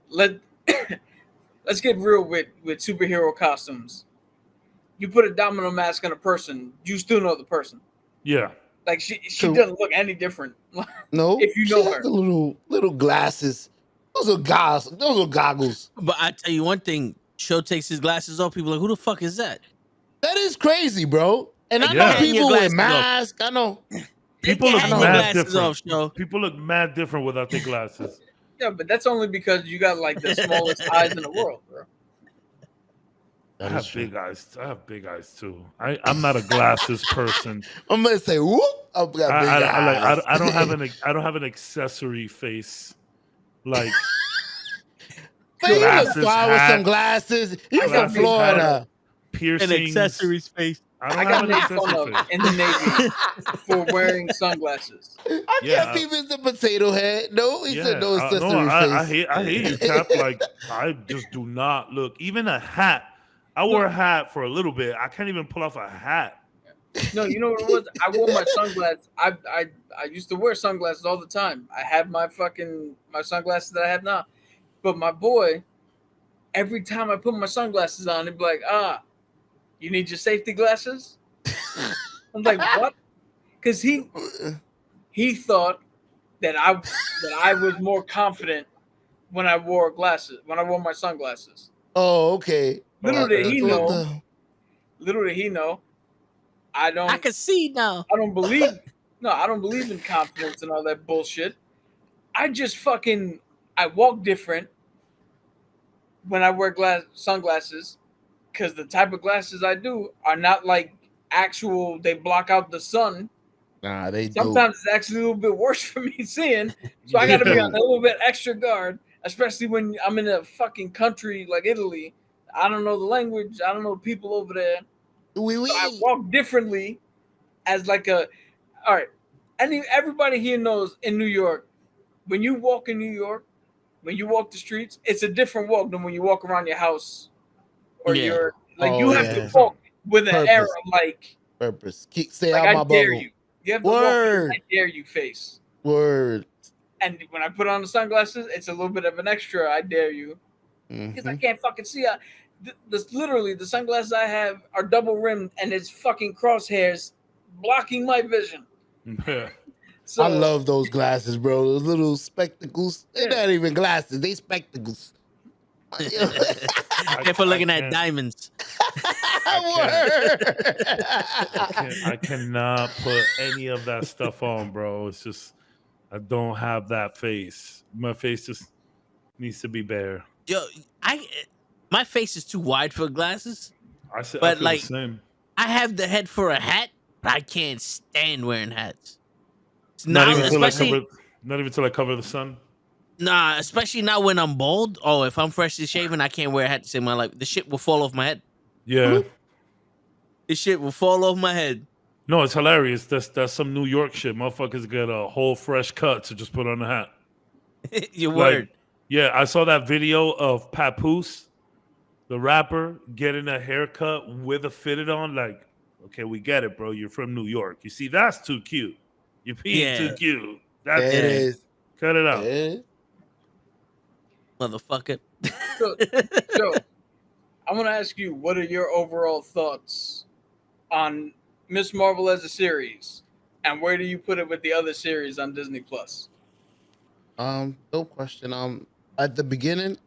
Let's get real with superhero costumes. You put a domino mask on a person, you still know the person. Yeah. Like she True. doesn't look any different. No, if you she know has her. the little glasses. Those are goggles. But I tell you one thing: Show takes his glasses off. People are like, "Who the fuck is that?" That is crazy, bro. And I Yeah. know Hang your people with glasses off. masks. I know. People look Hang your mad glasses different. off, Show. People look mad different without their glasses. Yeah, but that's only because you got like the smallest eyes in the world, bro. I have big eyes. I have big eyes too. I'm not a glasses person. I'm gonna say, whoop. I've got big eyes. I don't have an accessory face. Like But you look glasses, fly with hat, some glasses. You from glasses, Florida. hat, An piercings. accessory space. I don't I have got an made accessory fun of face. in the Navy for wearing sunglasses. I Yeah, can't be Mr. Potato Head. No, he said no no, accessory I face. hear you, Cap. Like I just do not look. Even a hat. I wore a hat for a little bit. I can't even pull off a hat. No, you know what it was? I wore my sunglasses. I used to wear sunglasses all the time. I have my sunglasses that I have now. But my boy, every time I put my sunglasses on, he'd be like, you need your safety glasses? I'm like, what? because he thought that I was more confident when I wore my sunglasses. Oh, okay. Little did he What know. the- Little did he know. I I don't. can see now. I don't believe. No, I don't believe in confidence and all that bullshit. I walk different when I wear sunglasses, because the type of glasses I do are not like actual. They block out the sun. Nah, they do. Sometimes it's actually a little bit worse for me seeing. So I got to be on a little bit extra guard, especially when I'm in a fucking country like Italy. I don't know the language. I don't know the people over there. Oui, So I oui. walk differently as like a. All right, everybody here knows in New York, when you walk in New York, when you walk the streets, it's a different walk than when you walk around your house or Yeah. you're like Oh, you have yeah. to walk with an air Purpose. of like Purpose. Stay like out I my dare bubble. you. You have to walk with Word. an I dare you face. Word. And when I put on the sunglasses, it's a little bit of an extra I dare you because I Mhm. can't fucking see. Literally the sunglasses I have are double rimmed and it's fucking crosshairs blocking my vision. Yeah. So I love those glasses, bro. Those little spectacles. They're Yeah. not even glasses. They spectacles. They're for looking at can't- diamonds. I cannot put any of that stuff on, bro. It's just I don't have that face. My face just needs to be bare. Yo, my face is too wide for glasses. I But, feel like- the same. I have the head for a hat, but I can't stand wearing hats. Not Now, even till especially I cover the sun. especially now when I'm bald. Oh, if I'm freshly shaven, I can't wear a hat to save my life. The shit will fall off my head. Yeah. The shit will fall off my head. No, it's hilarious. That's some New York shit. Motherfuckers get a whole fresh cut to just put on the hat. Your Like, word. yeah, I saw that video of Papoose, the rapper, getting a haircut with a fitted on. Like, okay, we get it, bro. You're from New York. You see, that's too cute. You're being too Yeah. cute. That's It Yeah. is. Cut it out. It is. Motherfucker. So I want to ask you, what are your overall thoughts on Miss Marvel as a series, and where do you put it with the other series on Disney Plus? No question. At the beginning,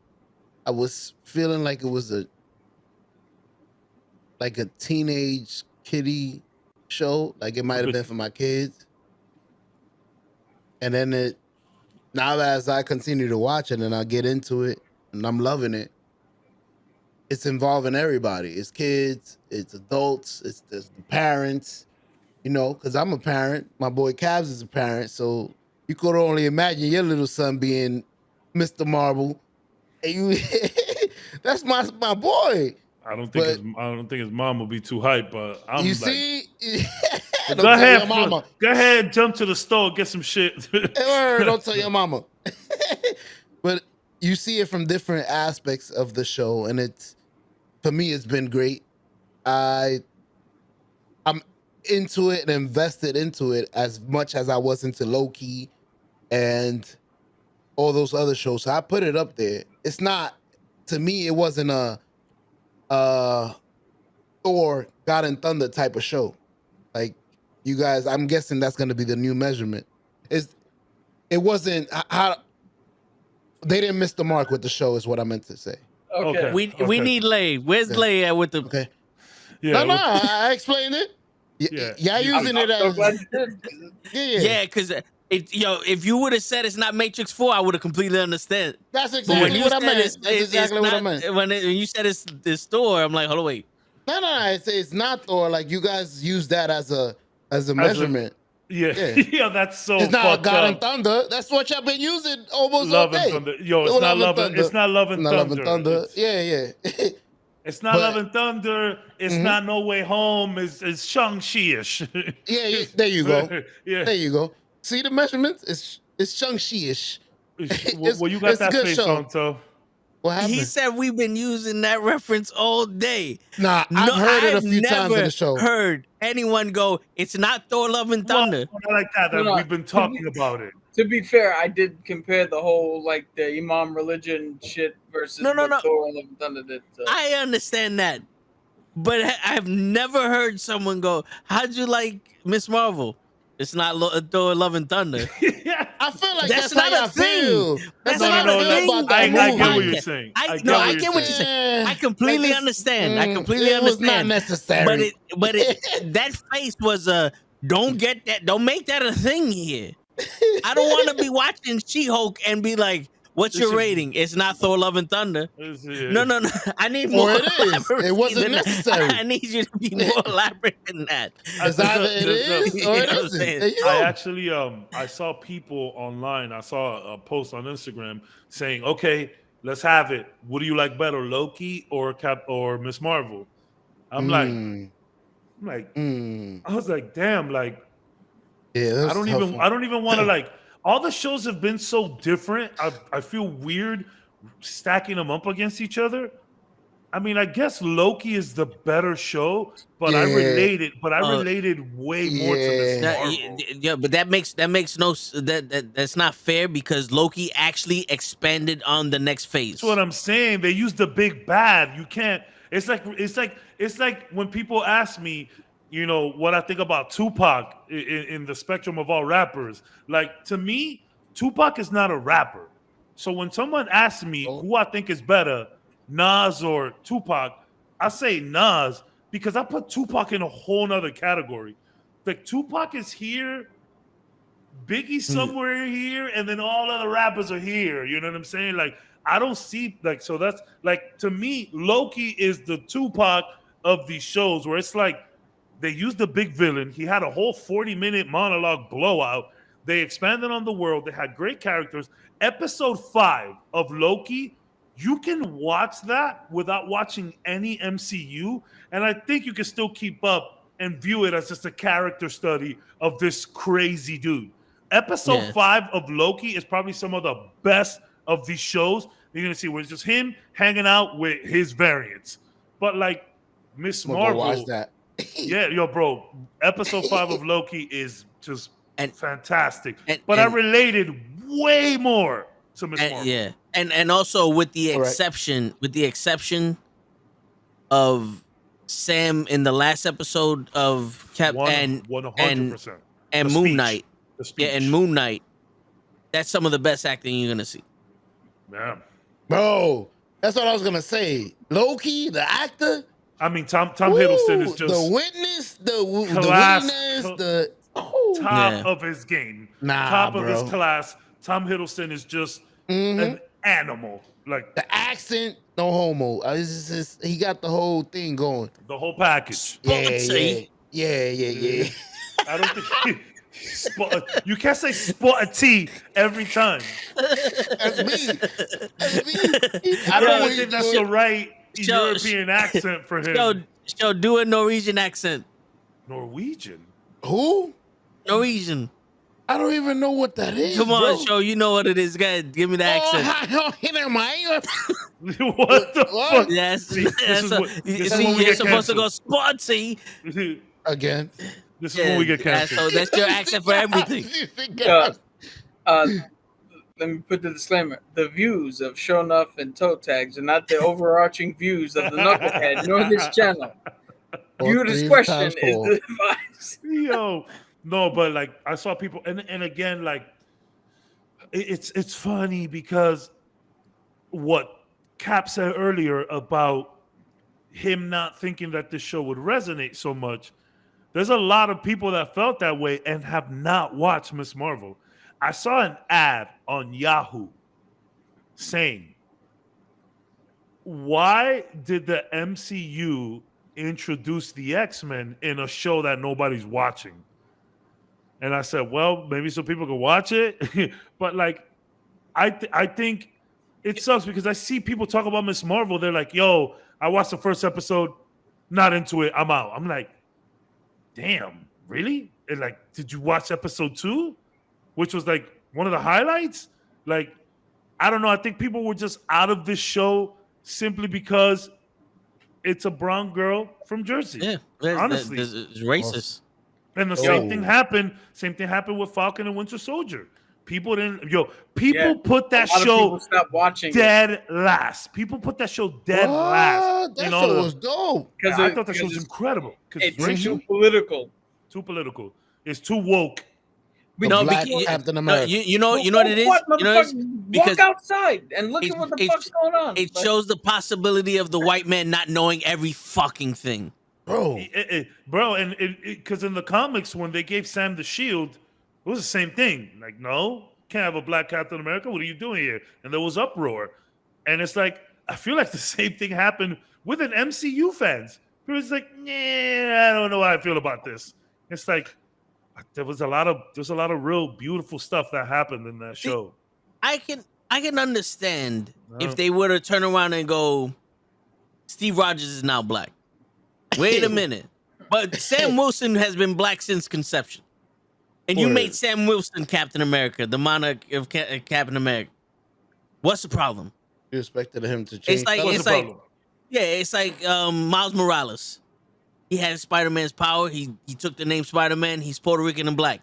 I was feeling like it was a teenage kiddie show. Like it might have been for my kids. And then now as I continue to watch it and I get into it and I'm loving it, it's involving everybody. It's kids, it's adults, it's the parents, because I'm a parent. My boy Cabs is a parent. So you could only imagine your little son being Mr. Marvel. And you, that's my boy. I don't think his mom will be too hyped, but I'm You like, see? Don't go tell ahead, your mama. go ahead, jump to the store, get some shit. Don't tell your mama. But you see it from different aspects of the show, and for me, it's been great. I'm into it and invested into it as much as I was into Loki and all those other shows. So I put it up there. It's not, to me, it wasn't a Thor, God and Thunder type of show. Like you guys, I'm guessing that's going to be the new measurement. It wasn't how they didn't miss the mark with the show, is what I meant to say. Okay. We need Lay. Where's Okay. Lay at with the? Okay. Yeah, No, I explained it. Yeah. Yeah, using it I'm so as glad you did. Yeah, because if you would have said it's not Matrix 4, I would have completely understood. That's But when exactly you what I said meant. it's- That's exactly what I meant. When you said it's the store, I'm like, hold on, wait. No, it's not Thor. Like you guys use that as a measurement. Yeah, Yeah. yeah, that's so It's not fucked God up. and Thunder. That's what y'all been using almost Love all and day. Thunder. Yo, it's Love not and love. Thunder. It's not love and Not thunder. Love and Thunder. It's, Yeah. it's not But- love and thunder. It's Mhm. not No Way Home. It's Shang-Chi-ish. Yeah, there you go. Yeah. There you go. See the measurements? It's Shang-Chi-ish. Well, you got it's a that good face show. on, so. What happened? He said we've been using that reference all day. Nah, I've heard it a few times in never the show. heard anyone go, it's not Thor Love and Thunder. Well, not like that. No, no. We've been talking about it. To be fair, I did compare the whole like the Imam religion shit versus No. what Thor and Love and Thunder did. So. I understand that. But I've never heard someone go, how'd you like Miss Marvel? It's not Thor: Love and Thunder. Yeah. I feel like That's that's, how not a y'all thing. feel. That's No, not no, a no, thing. about that I movie. get what you're saying. I get get what you're saying. saying. I completely Like this- understand. I completely it was not understand. necessary. But that face was don't get that. Don't make that a thing here. I don't want to be watching She-Hulk and be like, "What's your Listen. rating?" It's not Thor: Love and Thunder. No. I need Or more. it is. It elaboracy wasn't than that. necessary. I need you to be more elaborate than that. It's either it is You or know it what I'm isn't. saying? There you I go. actually I saw people online. I saw a post on Instagram saying, "Okay, let's have it. What do you like better, Loki or Miss Marvel?" I'm Mm, like, mm. I was like, damn, like Yeah, that's I don't even want to like. All the shows have been so different. I feel weird stacking them up against each other. I mean, I guess Loki is the better show, but I Yeah. related. But I related way more to Miss Yeah. Marvel. Yeah, but that makes no that's not fair because Loki actually expanded on the next phase. That's what I'm saying. They use the big bad. You can't. It's like when people ask me, you know, what I think about Tupac in the spectrum of all rappers. Like to me, Tupac is not a rapper. So when someone asks me who I think is better, Nas or Tupac, I say Nas because I put Tupac in a whole nother category. Like Tupac is here, Biggie's somewhere here, and then all other rappers are here. You know what I'm saying? Like I don't see like so that's like to me, Loki is the Tupac of these shows where it's like they used the big villain. He had a whole 40-minute monologue blowout. They expanded on the world. They had great characters. Episode 5 of Loki, you can watch that without watching any MCU, and I think you can still keep up and view it as just a character study of this crazy dude. Episode 5 of Loki is probably some of the best of these shows you're gonna see, where it's just him hanging out with his variants. But like Miss Marvel, watch that. yeah, yo, bro. Episode 5 of Loki is just fantastic. But I related way more to Miss Marvel. Yeah, and also with the exception, of Sam in the last episode of Cap and 100%. And The Moon speech. Knight. The speech. Yeah, and Moon Knight. That's some of the best acting you're gonna see. Yeah. Bro, that's what I was gonna say. Loki, the actor. I mean, Tom Hiddleston is just the witness, the class, wittiness, the top of his game, top of his class. Tom Hiddleston is just an animal. Like the accent, no homo. It's just, he got the whole thing going. The whole package. Yeah. I don't think you can't say spot a T every time. That's me. I don't think that's the right European accent for him. So do a Norwegian accent. Norwegian? Who? Norwegian. I don't even know what that is. Come on, bro. show you know what it is. Go ahead, give me the accent. What the fuck? Yes, This is when we you're get supposed to go canceled. spotty again. This is when we get canceled. So that's your accent for everything. Let me put the disclaimer. The views of Show Enough and Toe Tags are not the overarching views of the Knucklehead nor this channel. Viewer discretion is the advice. Yo, no, but like I saw people, and again, like it's funny because what Cap said earlier about him not thinking that this show would resonate so much. There's a lot of people that felt that way and have not watched Miss Marvel. I saw an ad on Yahoo saying, why did the MCU introduce the X-Men in a show that nobody's watching? And I said, well, maybe so people can watch it. But like, I think it sucks because I see people talk about Miss Marvel. They're like, yo, I watched the first episode, not into it, I'm out. I'm like, damn, really? And like, did you watch episode 2? Which was like one of the highlights? Like, I don't know. I think people were just out of this show simply because it's a brown girl from Jersey. Yeah, honestly, it's racist. And the same thing happened. Same thing happened with Falcon and Winter Soldier. People didn't. People put that show dead last. People put that show dead last. That show was dope. I thought that show was incredible. It's too political. Too political. It's too woke. a No, black because Captain no, America. you know what it is. What, You know what it is? motherfucker? Because Walk outside and look it, at what the it, fuck's going on. it Like, shows the possibility of the white man not knowing every fucking thing. Bro, Bro, and because in the comics when they gave Sam the shield, it was the same thing. Like, no, can't have a black Captain America. What are you doing here? And there was uproar, and it's like I feel like the same thing happened with an MCU fans. It was like, nah, I don't know how I feel about this. It's like there's a lot of real beautiful stuff that happened in that show. I can understand No. if they were to turn around and go, Steve Rogers is now black. Wait a minute. But Sam Wilson has been black since conception. And you Word. made Sam Wilson Captain America, the monarch of Captain America. What's the problem? you expected him to change. It's like What's it's the like problem? yeah, it's like Miles Morales. He had Spider-Man's power. He took the name Spider-Man. He's Puerto Rican and black.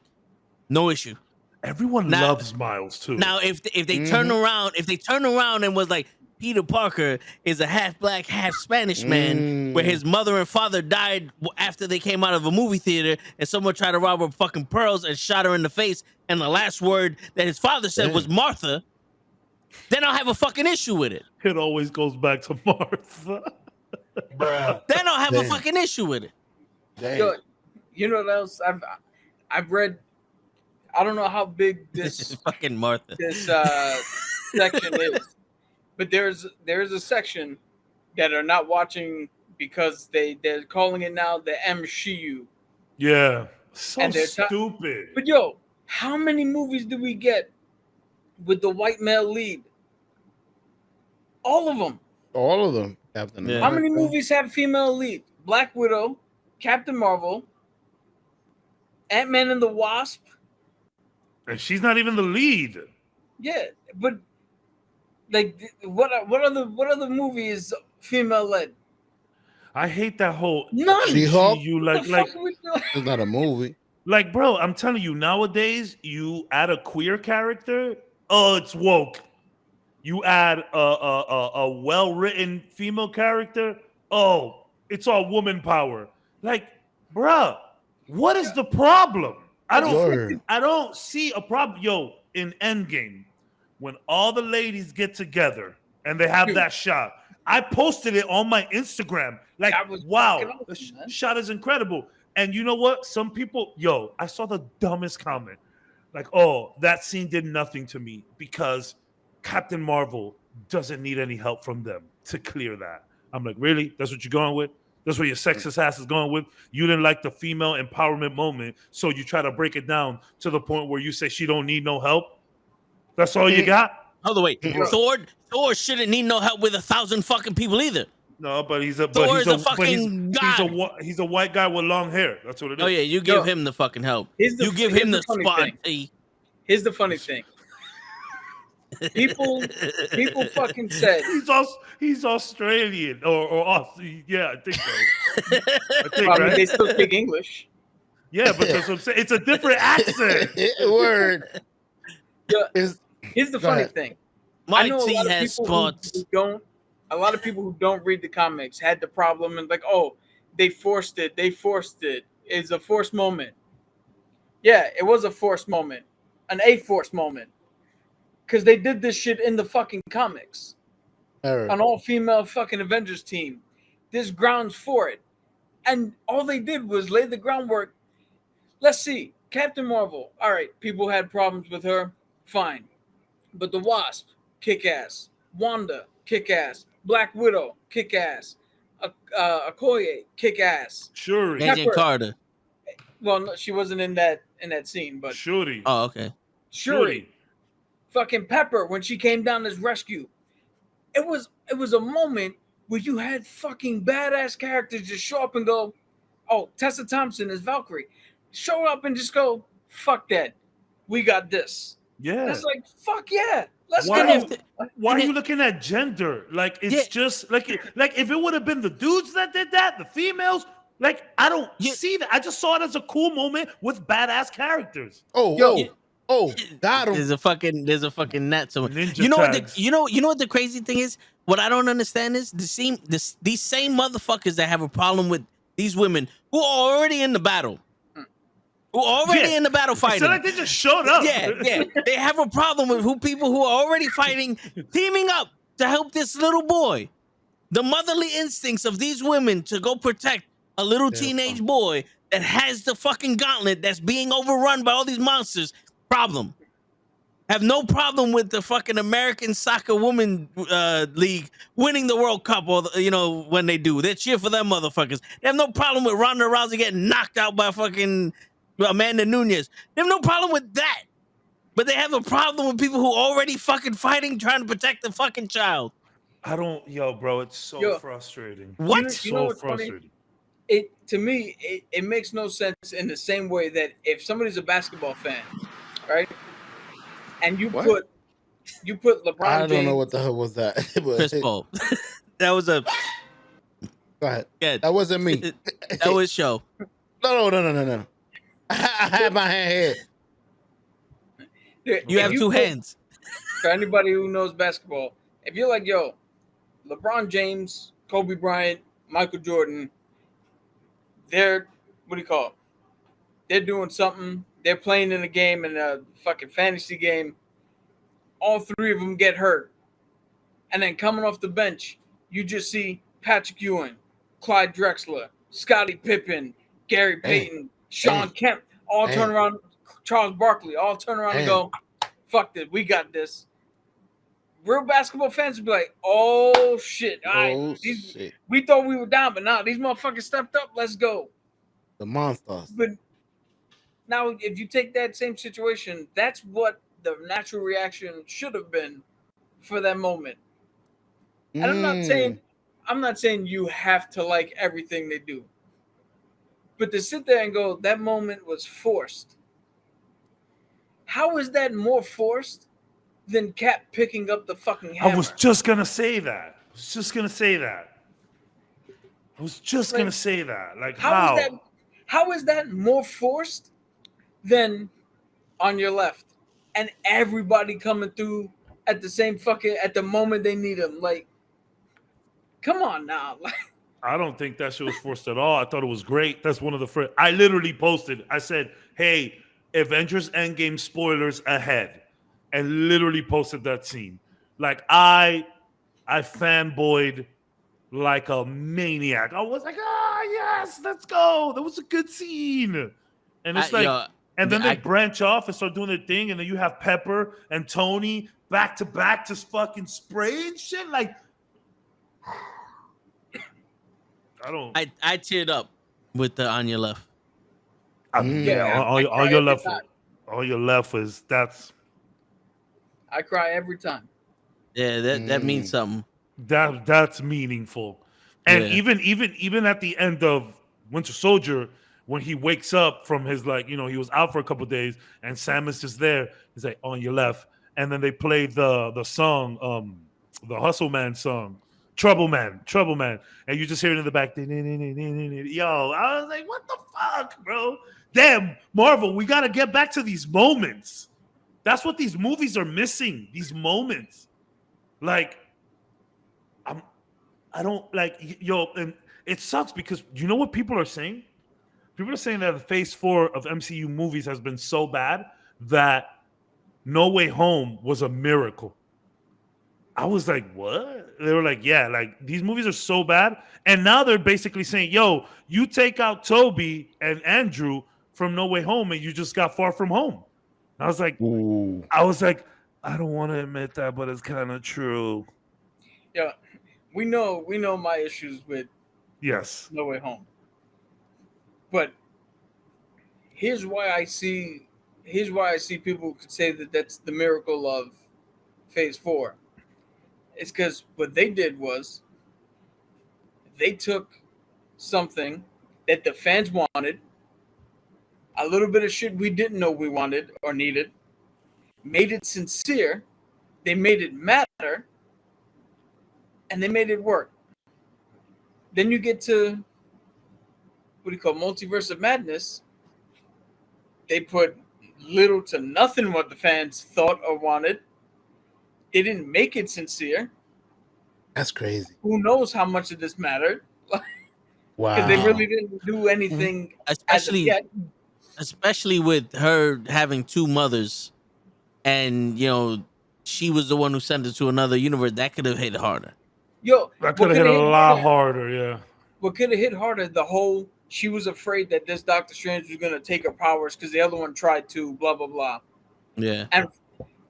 No issue. Everyone Now- loves Miles too. Now, if they turn around, and was like Peter Parker is a half black, half Spanish man, where his mother and father died after they came out of a movie theater, and someone tried to rob her fucking pearls and shot her in the face, and the last word that his father said was Martha, then I'll have a fucking issue with it. It always goes back to Martha. Then I'll have a Damn. fucking issue with it. Damn. yo, you know what else? I've read. I don't know how big This is this fucking Martha. section is, but there's a section that are not watching because they're calling it now the MCU. Yeah, so And they're stupid. But yo, how many movies do we get with the white male lead? All of them. All of them, Captain Yeah. America. How many movies have female lead? Black Widow, Captain Marvel, Ant-Man and the Wasp. And she's not even the lead. Yeah, but like, what other movie is female led? I hate that whole None. She-Hulk? you What like the like fuck are we doing? It's not a movie. like bro, I'm telling you, nowadays you add a queer character, oh, it's woke. You add a well-written female character, oh, it's all woman power. Like, bruh, what is the problem? Word. I don't see a problem. Yo, in Endgame, when all the ladies get together and they have Dude. that shot, I posted it on my Instagram. Like, That was wow, fucking the awesome, man. shot is incredible. And you know what? Some people, yo, I saw the dumbest comment. Like, oh, that scene did nothing to me because Captain Marvel doesn't need any help from them to clear that. I'm like, really? That's what you're going with? That's what your sexist ass is going with? You didn't like the female empowerment moment, so you try to break it down to the point where you say she don't need no help? That's all you got? Hold on, wait. Thor shouldn't need no help with 1,000 fucking people either. No, but he's a Thor is a fucking god. He's a white guy with long hair. That's what it is. Oh yeah, you give him the fucking help. Here's the- You give here's him the the funny spot. thing. Here's the funny thing. People fucking said He's Australian or yeah, I think so. I think, I mean, right? they still speak English. Yeah, but that's what I'm saying. It's a different accent. Word. Yeah. It's- Here's the Go funny ahead. thing. My I know T a lot of has people spots. who don't. A lot of people who don't read the comics had the problem and like, oh, they forced it. It's a forced moment. Yeah, it was a forced moment, a forced moment, because they did this shit in the fucking comics. Word. An all-female fucking Avengers team. There's grounds for it, and all they did was lay the groundwork. Let's see, Captain Marvel. All right, people had problems with her. Fine, but the Wasp, kick ass. Wanda, kick ass. Black Widow, kick ass. Okoye, kick ass. Shuri. Yeah. Agent Pepper. Carter. Well, no, she wasn't in that scene, but Shuri. Oh, okay. Shuri, fucking Pepper when she came down as rescue. It was a moment where you had fucking badass characters just show up and go, oh, Tessa Thompson is Valkyrie. Show up and just go, fuck that. We got this. Yeah. That's like, fuck yeah. Let's Why go. are you, why are you looking at gender? Like it's just like if it would have been the dudes that did that, the females, like I don't see that. I just saw it as a cool moment with badass characters. Oh, got him. There's a fucking net somewhere. Ninja You know what? tags. You know what the crazy thing is? What I don't understand is these same motherfuckers that have a problem with these women who are already in the battle. who are already in the battle It's fighting. not like they just showed up. Yeah. They have a problem with people who are already fighting, teaming up to help this little boy. The motherly instincts of these women to go protect a little teenage boy that has the fucking gauntlet that's being overrun by all these monsters. Problem. Have no problem with the fucking American Soccer Women League winning the World Cup, or when they do, they cheer for them motherfuckers. They have no problem with Ronda Rousey getting knocked out by fucking Amanda Nunes. They have no problem with that, but they have a problem with people who are already fucking fighting, trying to protect the fucking child. Bro, it's so frustrating. What? You know what's frustrating? To me, it makes no sense in the same way that if somebody's a basketball fan, right? And you put LeBron James. I don't know what the hell was that. Chris Paul. That was a. Go ahead. Yeah, that wasn't me. That was show. No. I had my hand here. You have two hands. For anybody who knows basketball, if you're like, yo, LeBron James, Kobe Bryant, Michael Jordan, they're they're doing something. They're playing in a game, in a fucking fantasy game. All three of them get hurt. And then coming off the bench, you just see Patrick Ewing, Clyde Drexler, Scottie Pippen, Gary Payton, Sean Kemp, all turn around, Charles Barkley, all turn around and go, fuck this, we got this. Real basketball fans would be like, oh shit, shit. We thought we were down, but now these motherfuckers stepped up, let's go. The monsters. But now, if you take that same situation, that's what the natural reaction should have been for that moment. And I'm not saying you have to like everything they do, but to sit there and go, that moment was forced. How is that more forced than Cap picking up the fucking hammer? I was just gonna say that. Like, how is that more forced than on your left, and everybody coming through at the same at the moment they need them? Like, come on now. I don't think that shit was forced at all. I thought it was great. That's one of the first. I literally posted. I said, "Hey, Avengers Endgame spoilers ahead," and literally posted that scene. Like, I fanboyed like a maniac. I was like, yes, let's go. That was a good scene. And it's and then they branch off and start doing their thing, and then you have Pepper and Tony back to back just fucking spraying shit. Like, I teared up with the On Your Left. All your left is that's. I cry every time. Yeah, that means something. That's meaningful. And even at the end of Winter Soldier, when he wakes up from his, he was out for a couple of days, and Sam is just there. He's like, on your left, and then they play the song, the Hustle Man song, Trouble Man, and you just hear it in the back. Yo, I was like, what the fuck, bro? Damn, Marvel, we got to get back to these moments. That's what these movies are missing, these moments. Like, I don't and it sucks because you know what people are saying? People are saying that the Phase 4 of MCU movies has been so bad that No Way Home was a miracle. I was like, what? They were like, yeah, like these movies are so bad. And now they're basically saying, yo, you take out Toby and Andrew from No Way Home and you just got Far From Home. And I was like, ooh. I don't want to admit that, but it's kind of true. Yeah, we know my issues with No Way Home. But here's why I see people could say that that's the miracle of Phase 4. It's because what they did was they took something that the fans wanted, a little bit of shit we didn't know we wanted or needed, made it sincere, they made it matter, and they made it work. Then you get to what do you call Multiverse of Madness. They put little to nothing what the fans thought or wanted. They didn't make it sincere. That's crazy. Who knows how much of this mattered? Wow. Because they really didn't do anything. especially with her having two mothers, and she was the one who sent her to another universe. That could have hit harder. Yo, That what could have could hit have a hit lot harder? harder, yeah. What could have hit harder? The whole she was afraid that this Doctor Strange was gonna take her powers because the other one tried to. Blah blah blah. Yeah. And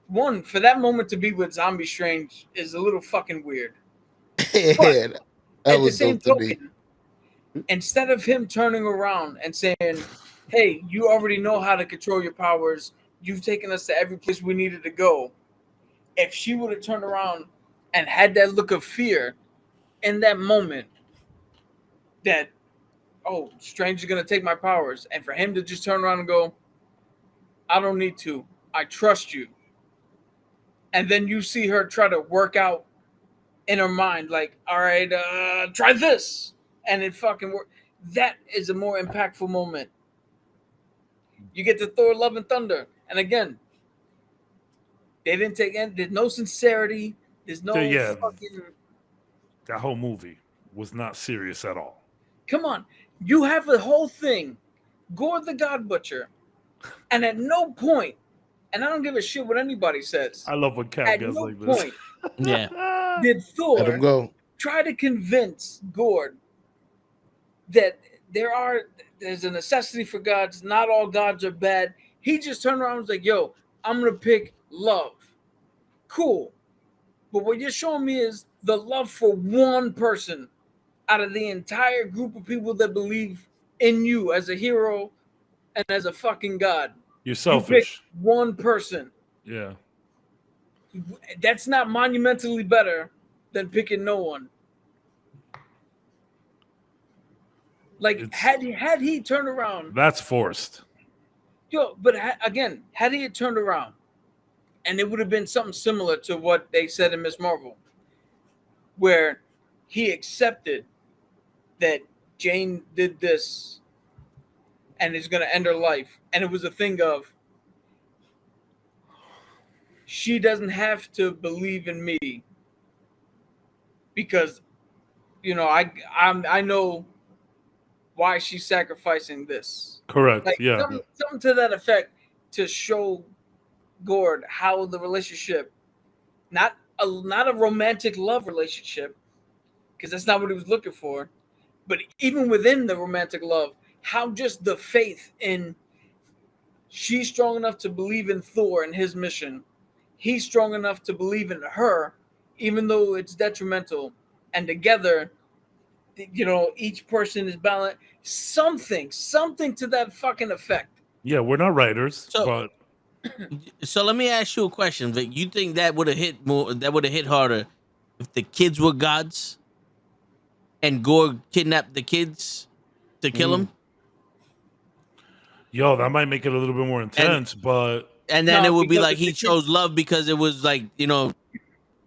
one for that moment to be with Zombie Strange is a little fucking weird. Yeah, But that at the was same dope to me. token, instead of him turning around and saying, "Hey, you already know how to control your powers. You've taken us to every place we needed to go." If she would have turned around and had that look of fear in that moment, that Strange is gonna take my powers, and for him to just turn around and go, "I don't need to. I trust you," and then you see her try to work out in her mind, like, "All right, try this," and it fucking work. That is a more impactful moment. You get to Thor: Love and Thunder, and again, they didn't take in. There's no sincerity. There's no Yeah. fucking. That whole movie was not serious at all. Come on, you have the whole thing, Gore the God Butcher, and at no point, and I don't give a shit what anybody says. I love when Cat At gets no like this. point Yeah. did Let him Thor go. try to convince Gord that there's a necessity for gods. Not all gods are bad. He just turned around and was like, "Yo, I'm gonna pick love." Cool. But what you're showing me is the love for one person out of the entire group of people that believe in you as a hero and as a fucking god. You're You pick selfish. one person. Yeah. That's not monumentally better than picking no one. Like, had he turned around, That's forced. but again, had he had turned around, and it would have been something similar to what they said in Miss Marvel, where he accepted that Jane did this and is going to end her life, and it was a thing of, she doesn't have to believe in me because I know why she's sacrificing this. Correct. Like Yeah. something to that effect, to show Gord how the relationship, not a romantic love relationship, because that's not what he was looking for, but even within the romantic love, how just the faith in, she's strong enough to believe in Thor and his mission. He's strong enough to believe in her, even though it's detrimental. And together, each person is balanced. Something to that fucking effect. Yeah, we're not writers, So- but So let me ask you a question, Vic. You think that would have hit more? That would have hit harder if the kids were gods, and Gore kidnapped the kids to kill them, yo, that might make it a little bit more intense, but and then No, it would be because like if the he kids- chose love because it was like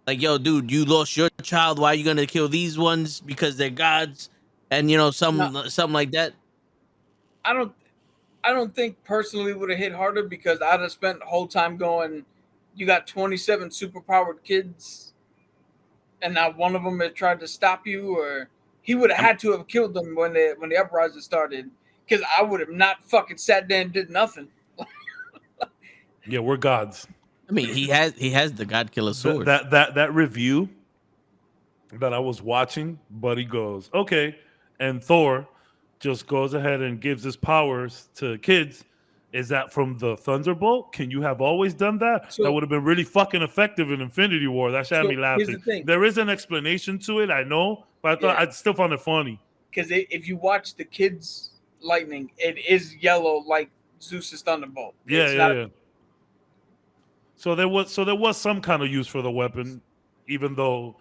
like, yo, dude, you lost your child. Why are you gonna kill these ones because they're gods? And something like that. I don't think personally would have hit harder, because I'd have spent the whole time going, you got 27 superpowered kids, and not one of them had tried to stop you, or he would have had to have killed them when the uprising started, because I would have not fucking sat there and did nothing. yeah, we're gods. I mean, he has the God Killer sword. That review that I was watching, Buddy goes, okay, and Thor just goes ahead and gives his powers to kids. Is that from the Thunderbolt? Can you have always done that? So- That would have been really fucking effective in Infinity War. That should have So, me here's the laughing. thing. There is an explanation to it, I know, but I thought Yeah. I'd still found it funny. Because if you watch the kids' lightning, it is yellow like Zeus's thunderbolt. Yeah, It's yeah, not- yeah. So there was some kind of use for the weapon, even though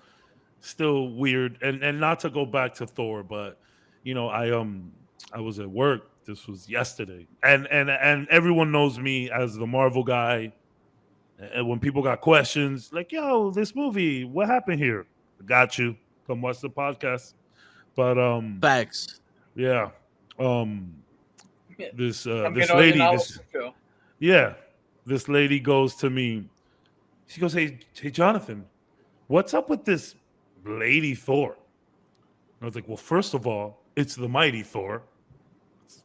still weird. And not to go back to Thor, but I was at work. This was yesterday, and everyone knows me as the Marvel guy. And when people got questions, like, "Yo, this movie, what happened here?" I got you. Come watch the podcast. But Facts. yeah, this I'm this getting lady, all this Phil. yeah, this lady goes to me. She goes, "Hey, Jonathan, what's up with this Lady Thor?" I was like, "Well, first of all, it's the mighty Thor."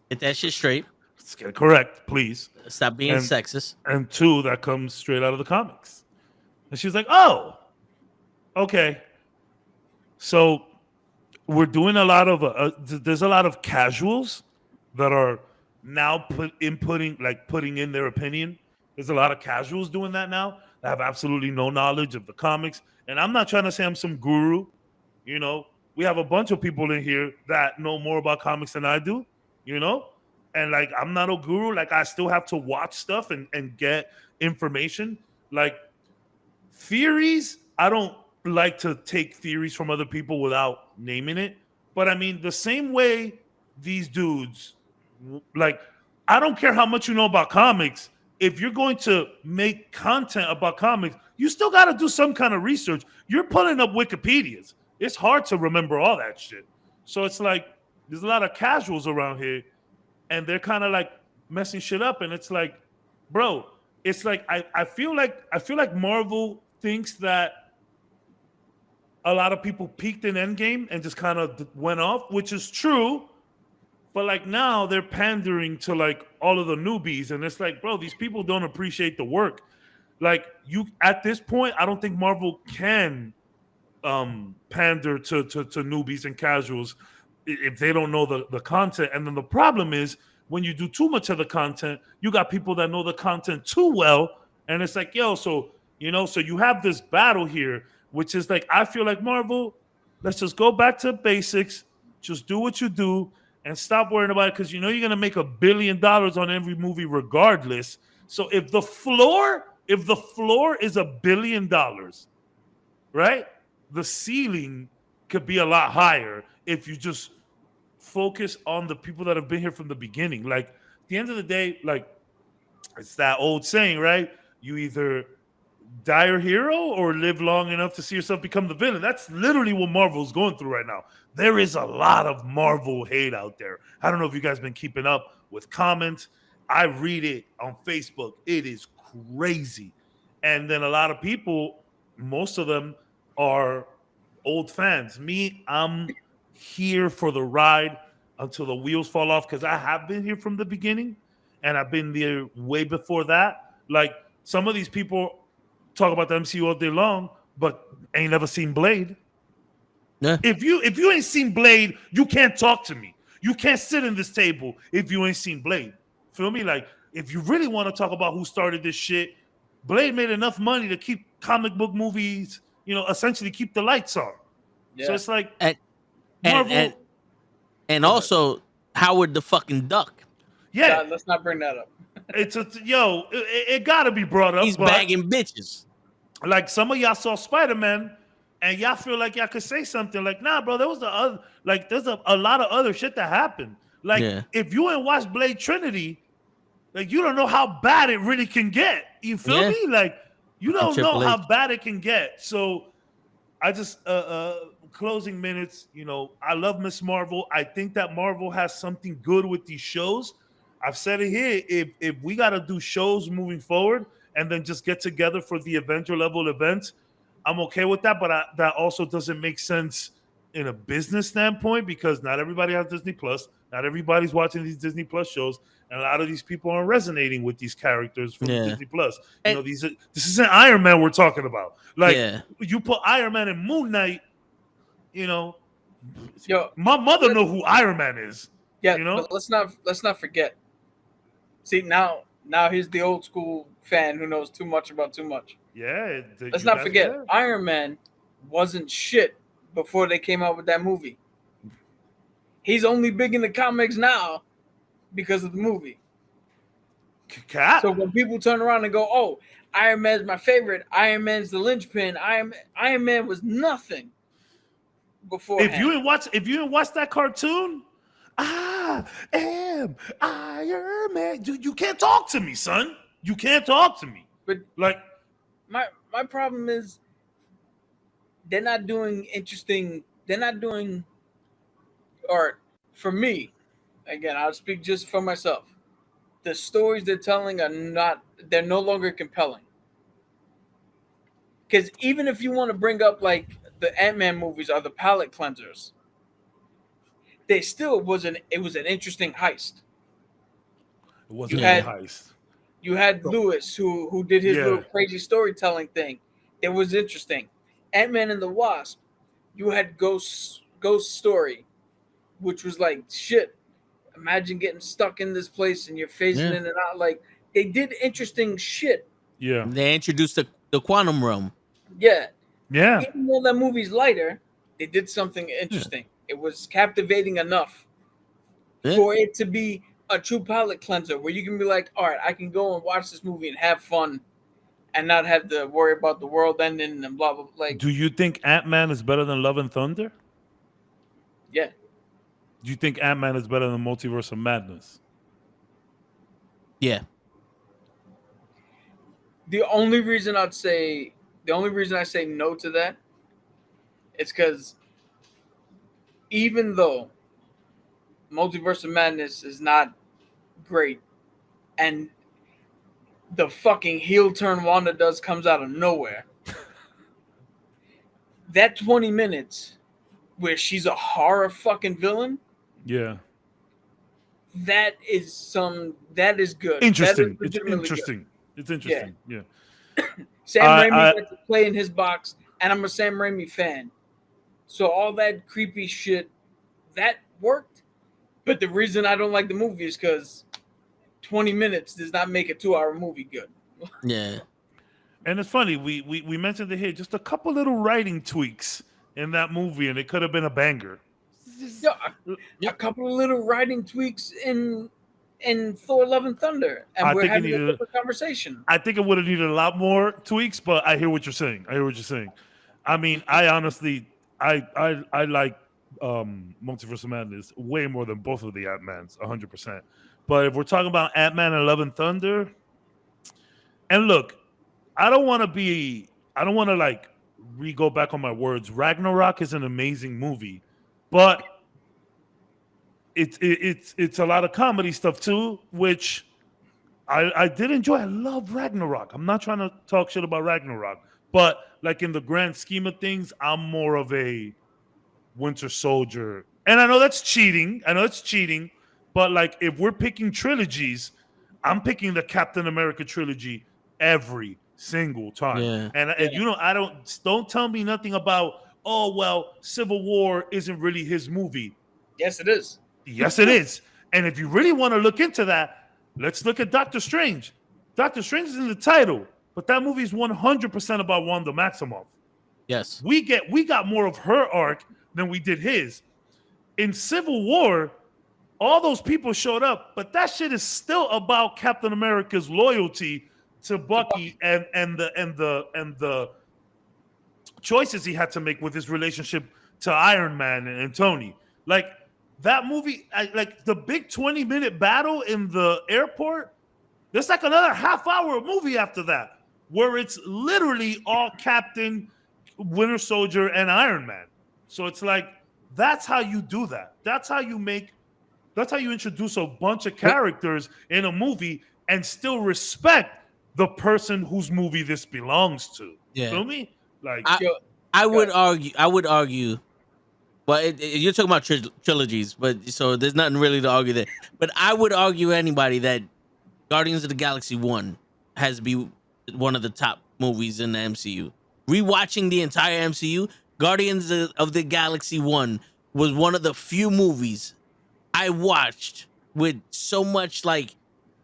Get that shit straight. Let's get it correct, please. Stop being And- sexist. And 2, that comes straight out of the comics. And she was like, oh, okay. So we're doing a lot of there's a lot of casuals that are now putting in their opinion. There's a lot of casuals doing that now that have absolutely no knowledge of the comics. And I'm not trying to say I'm some guru. You know, we have a bunch of people in here that know more about comics than I do, you know? And like, I'm not a guru. Like, I still have to watch stuff and get information. Like, theories, I don't like to take theories from other people without naming it. But I mean, the same way these dudes, like, I don't care how much you know about comics. If you're going to make content about comics, you still got to do some kind of research. You're pulling up Wikipedias. It's hard to remember all that shit. So it's like, there's a lot of casuals around here, and they're kind of like messing shit up. And it's like, bro, it's like I feel like Marvel thinks that a lot of people peaked in Endgame and just kind of went off, which is true. But like now they're pandering to like all of the newbies, and it's like, bro, these people don't appreciate the work. Like, you at this point, I don't think Marvel can pander to newbies and casuals if they don't know the content. And then the problem is, when you do too much of the content, you got people that know the content too well, and it's like, yo, so you have this battle here, which is like, I feel like, Marvel, let's just go back to basics, just do what you do, and stop worrying about it, because you're going to make $1 billion on every movie regardless. So if the floor is $1 billion, right? The ceiling could be a lot higher if you just focus on the people that have been here from the beginning. Like, at the end of the day, like, it's that old saying, right? You either die a hero or live long enough to see yourself become the villain. That's literally what Marvel's going through right now. There is a lot of Marvel hate out there. I don't know if you guys been keeping up with comments. I read it on Facebook. It is crazy. And then a lot of people, most of them are old fans. Me, I'm here for the ride until the wheels fall off, because I have been here from the beginning, and I've been there way before that. Like, some of these people talk about the MCU all day long, but ain't never seen Blade. Yeah. If you ain't seen Blade, you can't talk to me. You can't sit in this table if you ain't seen Blade. Feel me? Like, if you really want to talk about who started this shit, Blade made enough money to keep comic book movies, essentially keep the lights on. Yeah. So it's like, And Marvel. and also Howard the fucking Duck. Yeah, Let's not bring that up. it gotta be brought up. He's but bagging bitches. like, some of y'all saw Spider-Man and y'all feel like y'all could say something like, nah, bro, there was there's a lot of other shit that happened. Like, Yeah. if you ain't watched Blade Trinity, like, you don't know how bad it really can get. You feel Yeah. me? Like, you don't know Triple how H. bad it can get. So I just closing minutes, I love Miss Marvel. I think that Marvel has something good with these shows. I've said it here. If we got to do shows moving forward and then just get together for the Avenger level events, I'm okay with that. But that also doesn't make sense in a business standpoint, because not everybody has Disney Plus. Not everybody's watching these Disney Plus shows, and a lot of these people aren't resonating with these characters from Yeah. Disney Plus. And- This isn't Iron Man we're talking about. Like, Yeah. you put Iron Man and Moon Knight, Yo, my mother know who Iron Man is. yeah, You know? but let's not forget. See, now he's the old school fan who knows too much about too much. Yeah. Let's not forget, Iron Man wasn't shit before they came out with that movie. He's only big in the comics now because of the movie. Cat. So when people turn around and go, "Oh, Iron Man's my favorite. Iron Man's the linchpin. Iron Man was nothing before." If you didn't watch that cartoon, I am Iron Man. You can't talk to me, son. You can't talk to me. But Like, my problem is they're not doing interesting. They're not doing, or for me, again, I'll speak just for myself. The stories they're telling they're no longer compelling. Because even if you want to bring up like the Ant-Man movies are the palate cleansers, it was an interesting heist. It wasn't You a had heist. you had Lewis who did his Yeah. little crazy storytelling thing. It was interesting. Ant-Man and the Wasp. You had Ghost Story, which was like shit. Imagine getting stuck in this place and you're phasing Yeah. in and out. Like they did interesting shit. Yeah. They introduced the quantum realm. Yeah. Yeah. Even though that movie's lighter, they did something interesting. It was captivating enough Yeah. for it to be a true palate cleanser where you can be like, all right, I can go and watch this movie and have fun and not have to worry about the world ending and blah blah blah. Like, Do you think Ant-Man is better than Love and Thunder? yeah. Do you think Ant-Man is better than Multiverse of Madness? Yeah. The only reason I say no to that is because even though Multiverse of Madness is not great and the fucking heel turn Wanda does comes out of nowhere, that 20 minutes where she's a horror fucking villain, Yeah. that is good. Interesting. That is It's legitimately interesting. It's interesting. Yeah. good. Sam Raimi got to play in his box, and I'm a Sam Raimi fan. So all that creepy shit, that worked. But the reason I don't like the movie is because 20 minutes does not make a 2-hour movie good. Yeah. And it's funny, we mentioned it here, just a couple little writing tweaks in that movie, and it could have been a banger. Yeah, a couple of little writing tweaks in Thor: Love and Thunder, and we're having a different conversation. I think it would have needed a lot more tweaks, but I hear what you're saying. I mean, I honestly, I like Multiverse of Madness way more than both of the Ant-Mans, 100%. But if we're talking about Ant-Man and Love and Thunder, and look, I don't want to like re-go back on my words. Ragnarok is an amazing movie, but it's a lot of comedy stuff too, which I did enjoy. I love Ragnarok. I'm not trying to talk shit about Ragnarok, but like in the grand scheme of things, I'm more of a Winter Soldier. And I know that's cheating. But like if we're picking trilogies, I'm picking the Captain America trilogy every single time. Yeah. And you know, don't tell me nothing about, oh well, Civil War isn't really his movie. Yes, it is. Yes, it is. And if you really want to look into that, let's look at Doctor Strange. Doctor Strange is in the title, but that movie is 100% about Wanda Maximoff. Yes. We got more of her arc than we did his. In Civil War, all those people showed up, but that shit is still about Captain America's loyalty to Bucky and the choices he had to make with his relationship to Iron Man and Tony. Like that movie, like the big 20-minute battle in the airport, there's like another half-hour movie after that where it's literally all Captain, Winter Soldier, and Iron Man. So it's like, that's how you do that. That's how you introduce a bunch of characters in a movie and still respect the person whose movie this belongs to. Yeah. Feel me? Like, I would argue. Well, you're talking about trilogies, but so there's nothing really to argue there. But I would argue anybody that Guardians of the Galaxy 1 has to be one of the top movies in the MCU. Rewatching the entire MCU, Guardians of the Galaxy 1 was one of the few movies I watched with so much like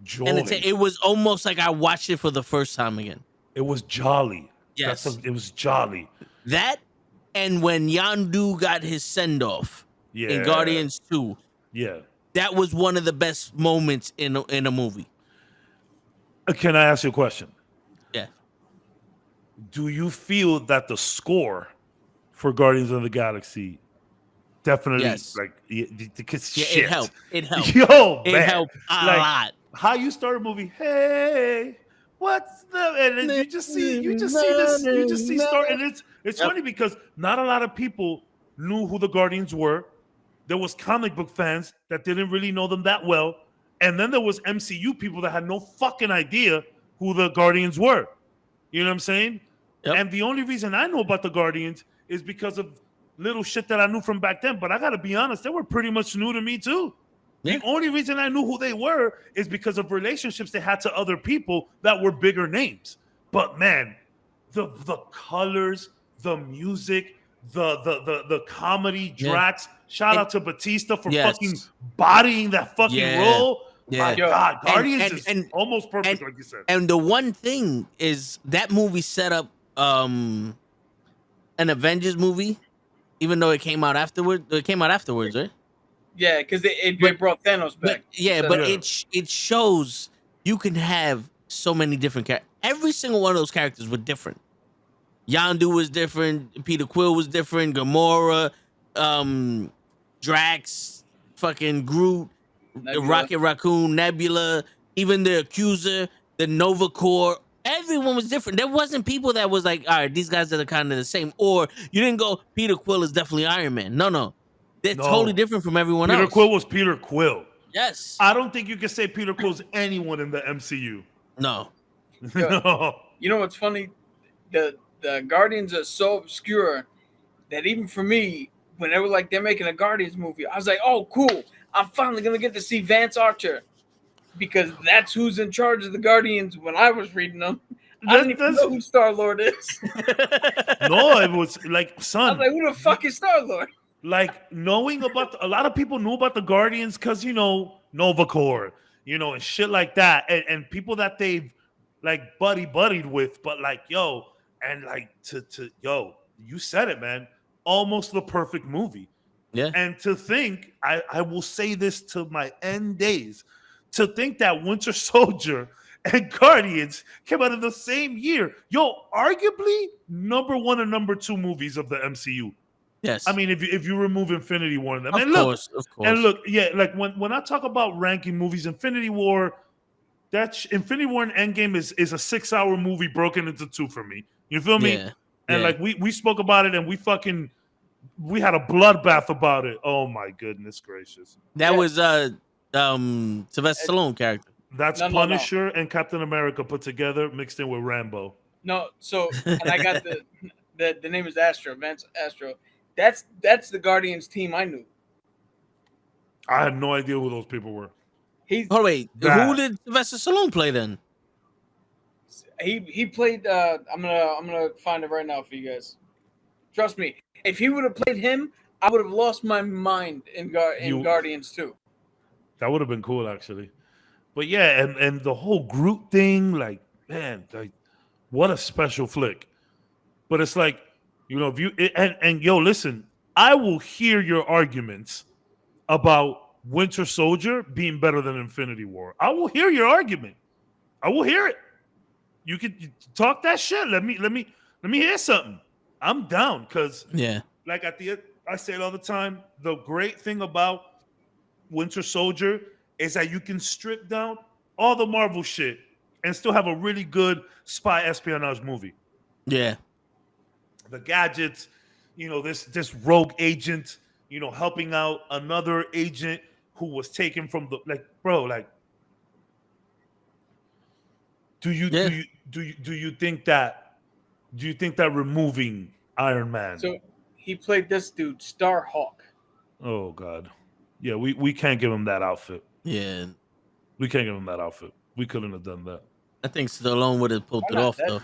joy. And it was almost like I watched it for the first time again. It was jolly. Yes. It was jolly. That and when Yondu got his send-off in Guardians 2. Yeah. That was one of the best moments in a movie. Can I ask you a question? Yeah. Do you feel that the score for Guardians of the Galaxy definitely it helped. It helped. Yo, it man. helped a lot. How you start a movie? Hey, what's the? And then you just see start, and it's funny because not a lot of people knew who the Guardians were. There was comic book fans that didn't really know them that well, and then there was MCU people that had no fucking idea who the Guardians were. You know what I'm saying? Yep. And the only reason I know about the Guardians is because of little shit that I knew from back then. But I got to be honest, they were pretty much new to me too. Yeah. The only reason I knew who they were is because of relationships they had to other people that were bigger names. But man, the colors, the music, the comedy, Yeah. Drax. Shout And- out to Batista for Yes. fucking bodying that fucking Yeah. role. Yeah. My Yo, God, Guardians and- is and- almost perfect, like you said. And the one thing is that movie set up an Avengers movie, even though it came out afterward. It came out afterwards, right? Yeah, because it But- brought Thanos But back. yeah, So- but Yeah. it shows you can have so many different characters. Every single one of those characters were different. Yondu was different. Peter Quill was different. Gamora, Drax, fucking Groot, Nebula. Rocket Raccoon, Nebula, even the Accuser, the Nova Corps. Everyone was different. There wasn't people that was like, all right, these guys are kind of the same. Or you didn't go, Peter Quill is definitely Iron Man. No. They're No. totally different from everyone Peter else. Quill was Peter Quill. Yes. I don't think you can say Peter Quill's anyone in the MCU. No. Yeah. No. You know what's funny? The Guardians are so obscure that even for me, when they were like they're making a Guardians movie, I was like, oh cool, I'm finally gonna get to see Vance Archer. Because that's who's in charge of the Guardians when I was reading them. I didn't even know who Star-Lord is. No, it was like, I son, was like, who the fuck is Star-Lord? like knowing about a lot of people knew about the Guardians because Nova Corps, and shit like that, and people that they've like buddied with, but like and like to you said it, man, almost the perfect movie. Yeah. And to think, I will say this to my end days, to think that Winter Soldier and Guardians came out in the same year, arguably number 1 and number 2 movies of the MCU. Yes. I mean, if you remove Infinity War in them, of and course. look, yeah, like when I talk about ranking movies, Infinity War and Endgame is a 6-hour movie broken into 2 for me. You feel me? Yeah. And yeah. like we spoke about it, and we had a bloodbath about it. Oh my goodness gracious! That Yeah. was Sylvester Stallone character. That's No. Punisher and Captain America put together, mixed in with Rambo. No, so and I got the name is Astro, Vance Astro. That's the Guardians team I knew. I had no idea who those people were. He's Oh wait, That. who did Sylvester Stallone play then? he played I'm gonna find it right now for you guys. Trust me, if he would have played him, I would have lost my mind in Guardians too. That would have been cool, actually. But yeah, and the whole Groot thing, like, man, like, what a special flick. But it's like, if you listen, I will hear your arguments about Winter Soldier being better than Infinity War. I will hear your argument. I will hear it. You could talk that shit. Let me hear something. I'm down because, Yeah. like I say it all the time. The great thing about Winter Soldier is that you can strip down all the Marvel shit and still have a really good spy espionage movie. Yeah. The gadgets, this rogue agent, helping out another agent who was taken from do you think that removing Iron Man? So he played this dude, Starhawk. Oh God. Yeah, we can't give him that outfit. Yeah. We can't give him that outfit. We couldn't have done that. I think Stallone would have pulled Why it not? off though.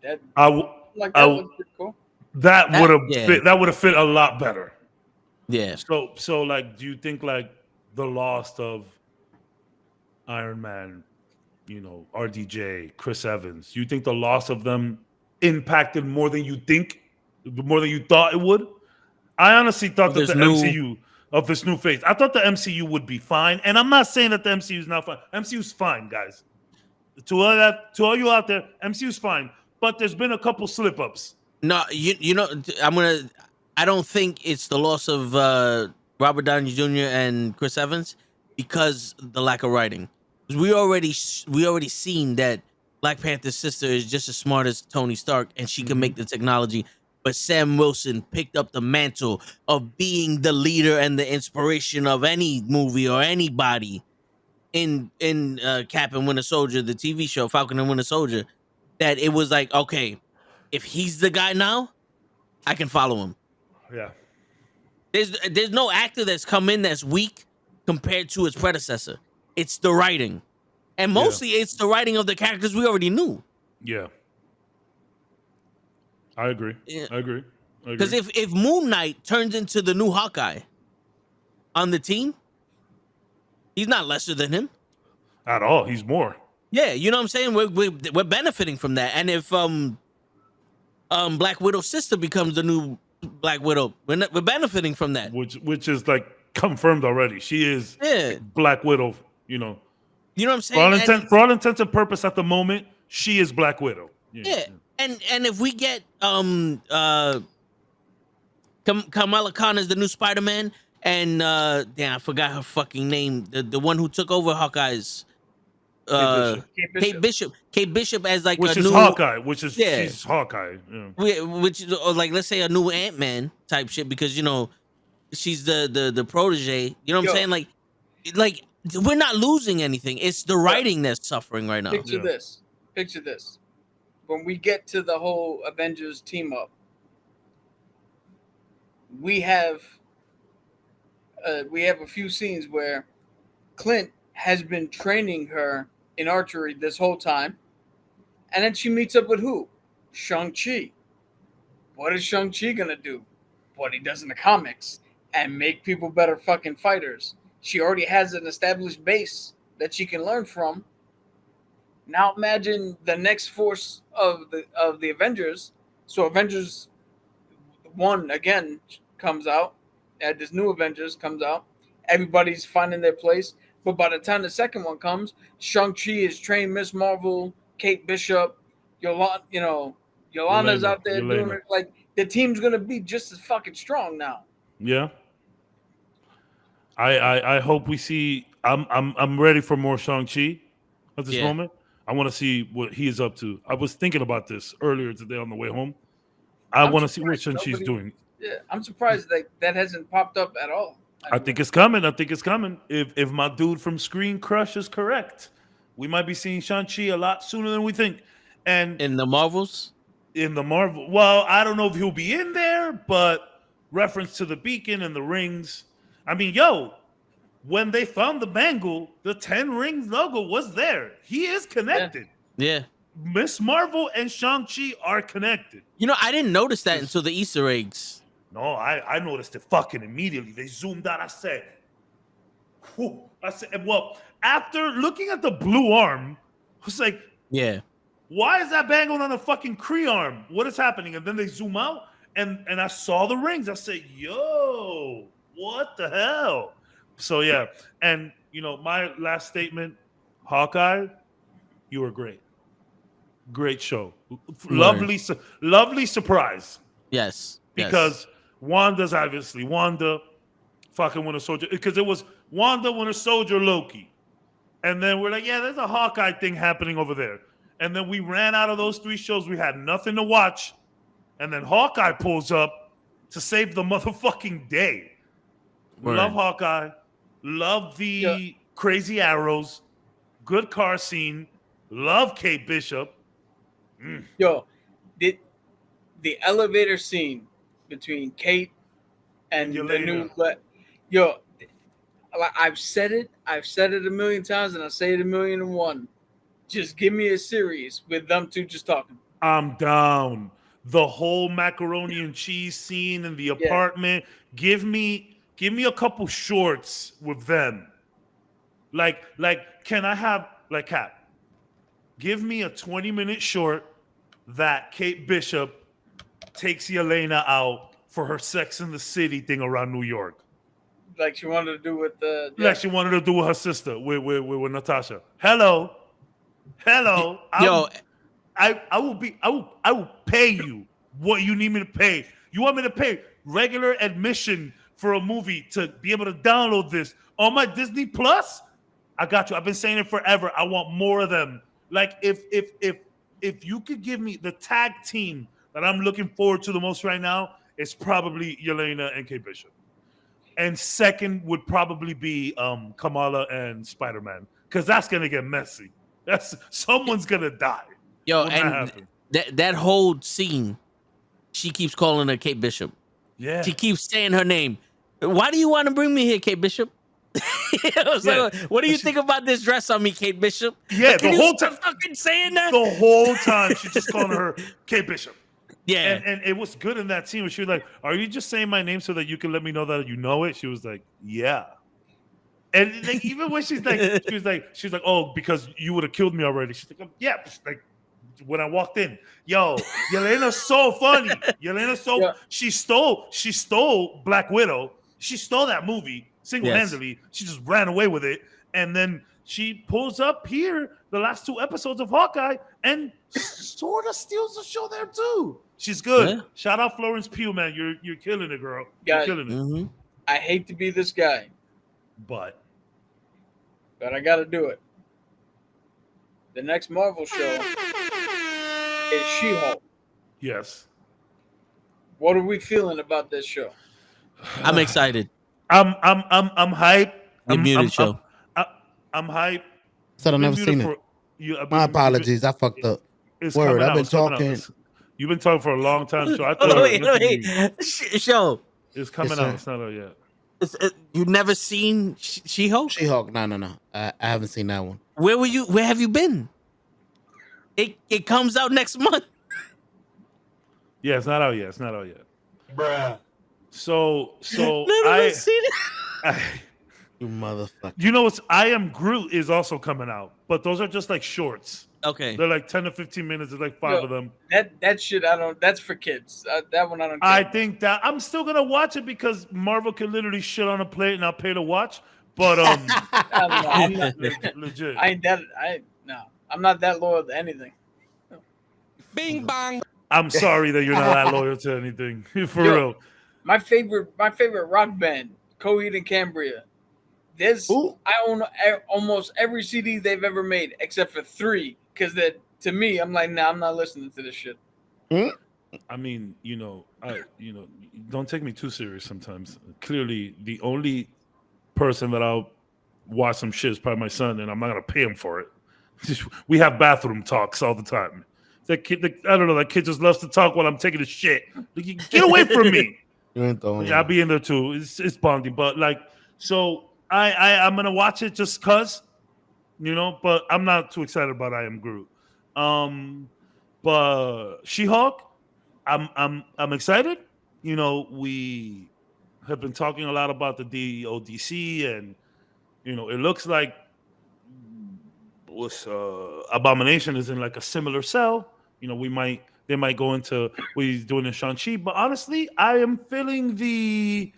That I w- like I that w- looks pretty cool. that That- would have yeah. fit. That would have fit a lot better. Yeah. So like, do you think like the loss of Iron Man, RDJ, Chris Evans, you think the loss of them impacted more than you thought it would? I honestly thought that This the new- MCU of this new phase, I thought the MCU would be fine, and I'm not saying that the MCU is not fine. MCU's fine, guys. To all you out there, MCU's fine, but there's been a couple slip ups. No, I don't think it's the loss of Robert Downey Jr. and Chris Evans because the lack of writing. 'Cause we already seen that Black Panther's sister is just as smart as Tony Stark, and she can make the technology. But Sam Wilson picked up the mantle of being the leader and the inspiration of any movie or anybody in Cap and Winter Soldier, the TV show Falcon and Winter Soldier. That it was like, okay, if he's the guy now, I can follow him. Yeah. There's no actor that's come in that's weak compared to its predecessor. It's the writing. And Yeah. mostly it's the writing of the characters we already knew. Yeah. I agree. Yeah. I agree. Because if Moon Knight turns into the new Hawkeye on the team, he's not lesser than him. At all, he's more. Yeah, you know what I'm saying? We're benefiting from that. And if Black Widow's sister becomes the new Black Widow, we're benefiting from that. Which is like confirmed already. She is Black Widow, you know. You know what I'm saying? For all intents and purpose at the moment, she is Black Widow. Yeah. And if we get Kamala Khan as the new Spider-Man and damn, I forgot her fucking name. The one who took over Hawkeye's Kate Bishop as like which a is new Hawkeye, she's Hawkeye. Yeah. Which is or like let's say a new Ant-Man type shit because you know she's the protege. You know what I'm saying? Like we're not losing anything. It's the writing that's suffering right now. Picture this. When we get to the whole Avengers team up, we have a few scenes where Clint has been training her in archery this whole time, and then she meets up with who? Shang-Chi. What is Shang-Chi gonna do? What he does in the comics, and make people better fucking fighters. She already has an established base that she can learn from. Now imagine the next force of the Avengers. So Avengers 1 again comes out, and this new Avengers comes out. Everybody's finding their place. But by the time the second one comes, Shang-Chi is trained Miss Marvel, Kate Bishop, Yolanda's out there doing it. Like the team's gonna be just as fucking strong now. Yeah. I hope we see. I'm ready for more Shang-Chi at this moment. I want to see what he is up to. I was thinking about this earlier today on the way home. I want to see what Shang-Chi's doing. Yeah, I'm surprised that hasn't popped up at all. I think it's coming. If my dude from Screen Crush is correct, we might be seeing Shang-Chi a lot sooner than we think. And in the Marvels? Well, I don't know if he'll be in there, but reference to the beacon and the rings. I mean, when they found the bangle, the 10 rings logo was there. He is connected. Yeah. Miss Marvel and Shang-Chi are connected. You know, I didn't notice that until the Easter eggs. No, I noticed it fucking immediately. They zoomed out. I said, well, after looking at the blue arm, I was like, yeah, why is that bangle on the fucking Kree arm? What is happening? And then they zoom out, and I saw the rings. I said, yo, what the hell? So, yeah. And, my last statement, Hawkeye, you were great. Great show. Lovely surprise. Yes. Because Wanda's obviously Wanda, fucking Winter Soldier. Because it was Wanda, Winter Soldier, Loki. And then we're like, yeah, there's a Hawkeye thing happening over there. And then we ran out of those 3 shows. We had nothing to watch. And then Hawkeye pulls up to save the motherfucking day. Right. Love Hawkeye. Love the crazy arrows. Good car scene. Love Kate Bishop. Yo, the elevator scene between Kate and Yelena. the new I've said it a million times and I say it 1,000,001. Just give me a series with them two just talking. I'm down. The whole macaroni and cheese scene in the apartment. Give me a couple shorts with them. Like can I have Cap? Give me a 20-minute short that Kate Bishop takes Yelena out for her Sex in the City thing around New York. Like she wanted to do with the... Like she wanted to do with her sister, with Natasha. Hello. I will pay you what you need me to pay. You want me to pay regular admission for a movie to be able to download this on my Disney Plus? I got you. I've been saying it forever. I want more of them. Like if you could give me the tag team that I'm looking forward to the most right now, it's probably Yelena and Kate Bishop. And second would probably be Kamala and Spider-Man, because that's gonna get messy. Someone's gonna die. Yo, and that whole scene, she keeps calling her Kate Bishop. Yeah, she keeps saying her name. Why do you want to bring me here, Kate Bishop? I was Yeah. like, what do you She- think about this dress on me, Kate Bishop? Yeah, Can the you whole stop time. fucking saying that. The whole time she's just calling her Kate Bishop. Yeah, And it was good in that scene where she was like, "Are you just saying my name so that you can let me know that you know it?" She was like, "Yeah." And like even when she was like, "Oh, because you would have killed me already." She's like, "Yeah." Like when I walked in, yo, Yelena's so funny. Yelena's so Yeah. she stole Black Widow. She stole that movie single-handedly. She just ran away with it. And then she pulls up here the last 2 episodes of Hawkeye and sort of steals the show there too. She's good. Yeah. Shout out Florence Pugh, man. You're killing it, girl. You're Guys, killing it. hmm I hate to be this guy, But but I got to do it. The next Marvel show is She-Hulk. yes, What are we feeling about this show? I'm excited. I'm hyped. The muted show. I'm hyped. Said I've Been never muted seen for- it. you- My apologies. I fucked up. It's Word, coming I've out. been It's coming out. talking. You've been talking for a long time, so I Oh, thought wait. Show. it's coming Yes, out. sir. It's not out yet. You never seen She-Hulk? She-Hulk. No. I haven't seen that one. Where were you? Where have you been? It comes out next month. Yeah, it's not out yet. It's not out yet. Bruh. So None of us seen it. You motherfucker. you know what's I Am Groot is also coming out, but those are just like shorts. Okay. They're like 10 to 15 minutes. There's like 5 of them. That shit I don't. That's for kids. That one I don't. I care. think that I'm still gonna watch it because Marvel can literally shit on a plate and I'll pay to watch. But I'm not, legit. I ain't that. No. I'm not that loyal to anything. Bing bang. I'm sorry that you're not that loyal to anything. For Yo. real. My favorite rock band, Coheed and Cambria. Ooh. I own almost every CD they've ever made except for 3. Because that to me, I'm like, nah, I'm not listening to this shit. I mean, don't take me too serious sometimes. Clearly, the only person that I'll watch some shit is probably my son, and I'm not gonna pay him for it. We have bathroom talks all the time. That kid, I don't know, that kid just loves to talk while I'm taking a shit. Like, get away from me. You ain't throwing Yeah, I'll be in there too. It's bonding, but like, so I'm gonna watch it just cause, but I'm not too excited about I Am Groot. But She-Hulk, I'm excited. We have been talking a lot about the DODC, and it looks like Abomination is in like a similar cell. They might go into what he's doing in Shang-Chi, but honestly, I am feeling the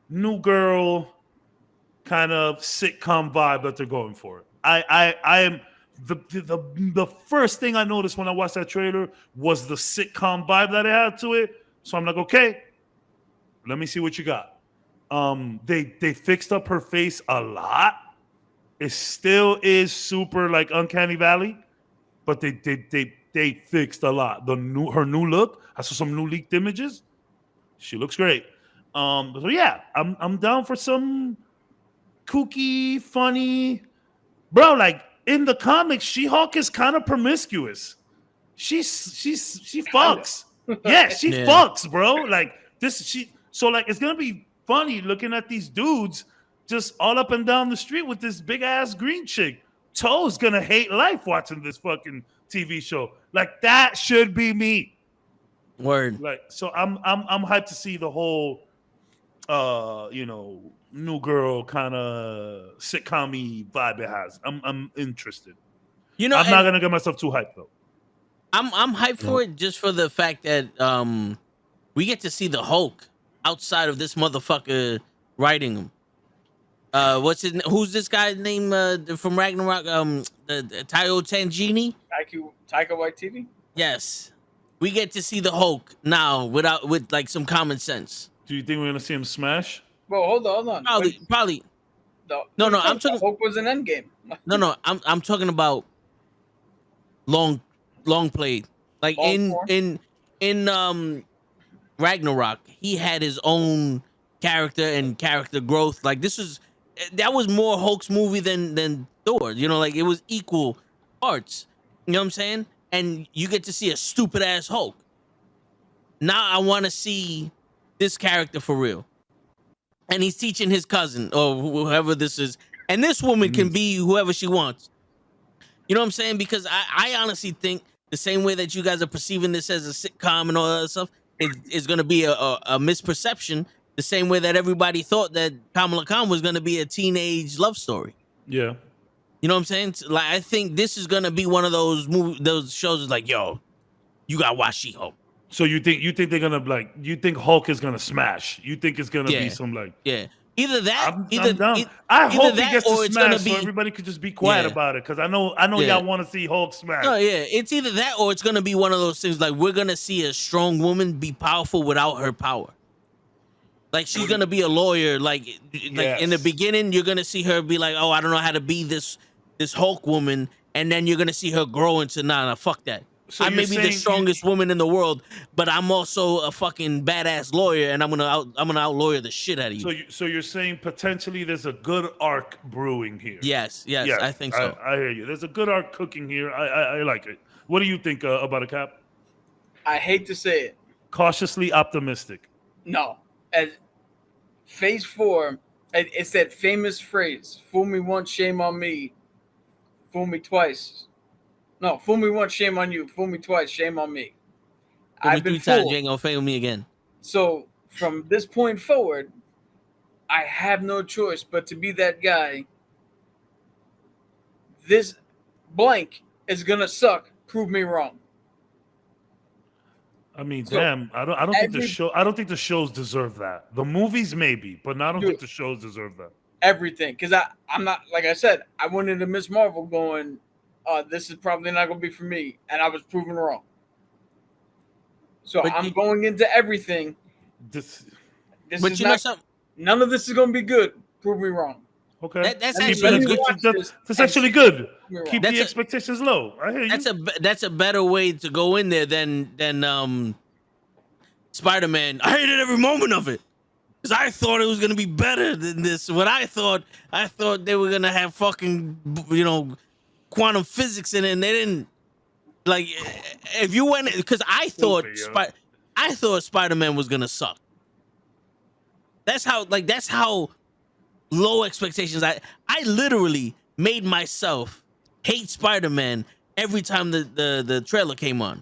new girl kind of sitcom vibe that they're going for. I am the first thing I noticed when I watched that trailer was the sitcom vibe that it had to it. So I'm like, okay, let me see what you got. They fixed up her face a lot. It still is super like Uncanny Valley, but they fixed a lot. Her new look. I saw some new leaked images. She looks great. So yeah, I'm down for some kooky, funny, bro. Like in the comics, She-Hulk is kind of promiscuous. She fucks. Yeah, she fucks, bro. Like so like it's gonna be funny looking at these dudes just all up and down the street with this big ass green chick. Toe's gonna hate life watching this fucking TV show. Like that should be me. Word. Like so, I'm hyped to see the whole, new girl kind of sitcom-y vibe it has. I'm interested. I'm not gonna get myself too hyped though. I'm hyped for it just for the fact that we get to see the Hulk outside of this motherfucker writing him. Who's this guy's name from Ragnarok? The Taio Tangini. Taika Waititi. Yes, we get to see the Hulk now with like some common sense. Do you think we're gonna see him smash? Well, hold on. Probably. No, I'm talking. Hulk was an Endgame. No, I'm talking about long played. Like in Ragnarok, he had his own character and character growth. Like that was more Hulk's movie than Thor. Like it was equal parts. You know what I'm saying? And you get to see a stupid ass Hulk. Now I want to see this character for real. and he's teaching his cousin or whoever this is, and this woman can be whoever she wants. You know what I'm saying? Because I honestly think the same way that you guys are perceiving this as a sitcom and all that stuff is going to be a misperception. The same way that everybody thought that Kamala Khan was going to be a teenage love story. Yeah. You know what I'm saying? Like, I think this is going to be one of those those shows is like, yo, you got to watch She-Hulk. So you think they're gonna like? You think Hulk is gonna smash? You think it's gonna be some like? Yeah. Either that, I'm down. I hope he gets to or it's gonna smash, be, so everybody could just be quiet about it. Because I know y'all want to see Hulk smash. No, yeah, it's either that or it's gonna be one of those things like we're gonna see a strong woman be powerful without her power. Like she's gonna be a lawyer. Like in the beginning, you're gonna see her be like, "Oh, I don't know how to be this Hulk woman," and then you're gonna see her grow into, nah, fuck that. So I may be the strongest woman in the world, but I'm also a fucking badass lawyer, and I'm gonna out lawyer the shit out of you. So you're saying potentially there's a good arc brewing here. Yes, I think so. I hear you. There's a good arc cooking here. I like it. What do you think about it, Cap? I hate to say it. Cautiously optimistic. No, as Phase 4, it's that famous phrase: "Fool me once, shame on me. Fool me twice." No, fool me once, shame on you. Fool me twice, shame on me. I've been 3 times, you ain't gonna fail me again. So from this point forward, I have no choice but to be that guy. This blank is gonna suck. Prove me wrong. I mean, damn, I don't think the shows deserve that. The movies maybe, but I don't think the shows deserve that. Everything, because I'm not, like I said, I went into Miss Marvel going, this is probably not going to be for me. And I was proven wrong. So I'm going into everything. None of this is going to be good. Prove me wrong. Okay. That's actually good. That's actually good. Keep the expectations low. I hear you. That's a better way to go in there than Spider-Man. I hated every moment of it. Because I thought it was going to be better than this. What I thought they were going to have fucking, quantum physics in it, and they didn't. Like, if you went, because I thought Spider-Man was gonna suck. That's how low expectations. I literally made myself hate Spider-Man every time the trailer came on,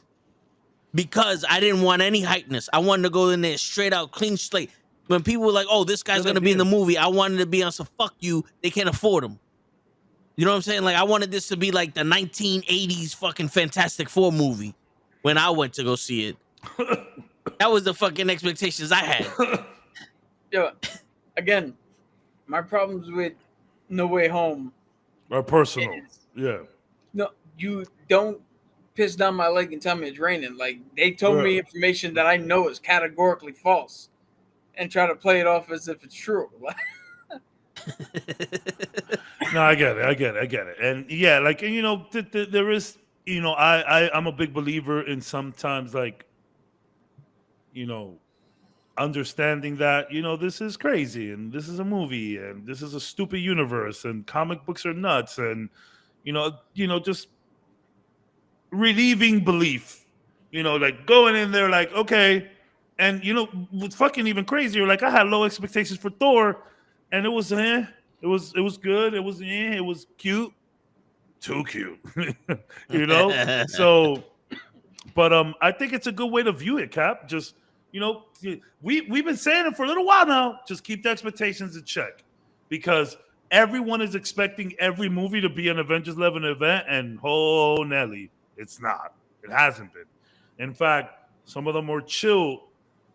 because I didn't want any hypeness. I wanted to go in there straight out clean slate. When people were like, "Oh, this guy's gonna be in the movie," I wanted to be on some fuck you. They can't afford him. You know what I'm saying? Like, I wanted this to be like the 1980s fucking Fantastic Four movie when I went to go see it. That was the fucking expectations I had. Yeah. Again, my problems with No Way Home are personal. No, you don't piss down my leg and tell me it's raining. Like, they told me information that I know is categorically false and try to play it off as if it's true. No, I get it. And yeah, like, there is, I'm a big believer in sometimes, like, understanding that, this is crazy and this is a movie and this is a stupid universe and comic books are nuts and, just relieving belief, like going in there like, okay. And, what's fucking even crazier, like I had low expectations for Thor and it was, it was good. It was cute. Too cute. So, but I think it's a good way to view it, Cap. Just, we've been saying it for a little while now. Just keep the expectations in check, because everyone is expecting every movie to be an Avengers 11 event, and oh Nelly, it's not. It hasn't been. In fact, some of the more chill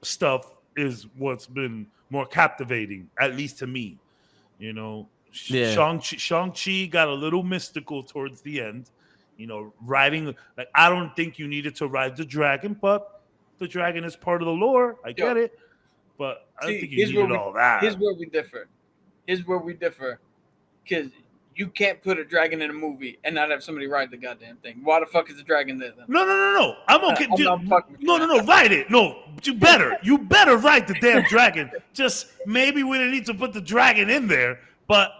stuff is what's been more captivating, at least to me. Shang-Chi got a little mystical towards the end. Riding, like, I don't think you needed to ride the dragon, but the dragon is part of the lore. I get it, but I don't think you needed all that. Here's where we differ. Because you can't put a dragon in a movie and not have somebody ride the goddamn thing. Why the fuck is the dragon there then? No. I'm okay. No. Ride it. No, you better ride the damn dragon. Just maybe we didn't need to put the dragon in there. But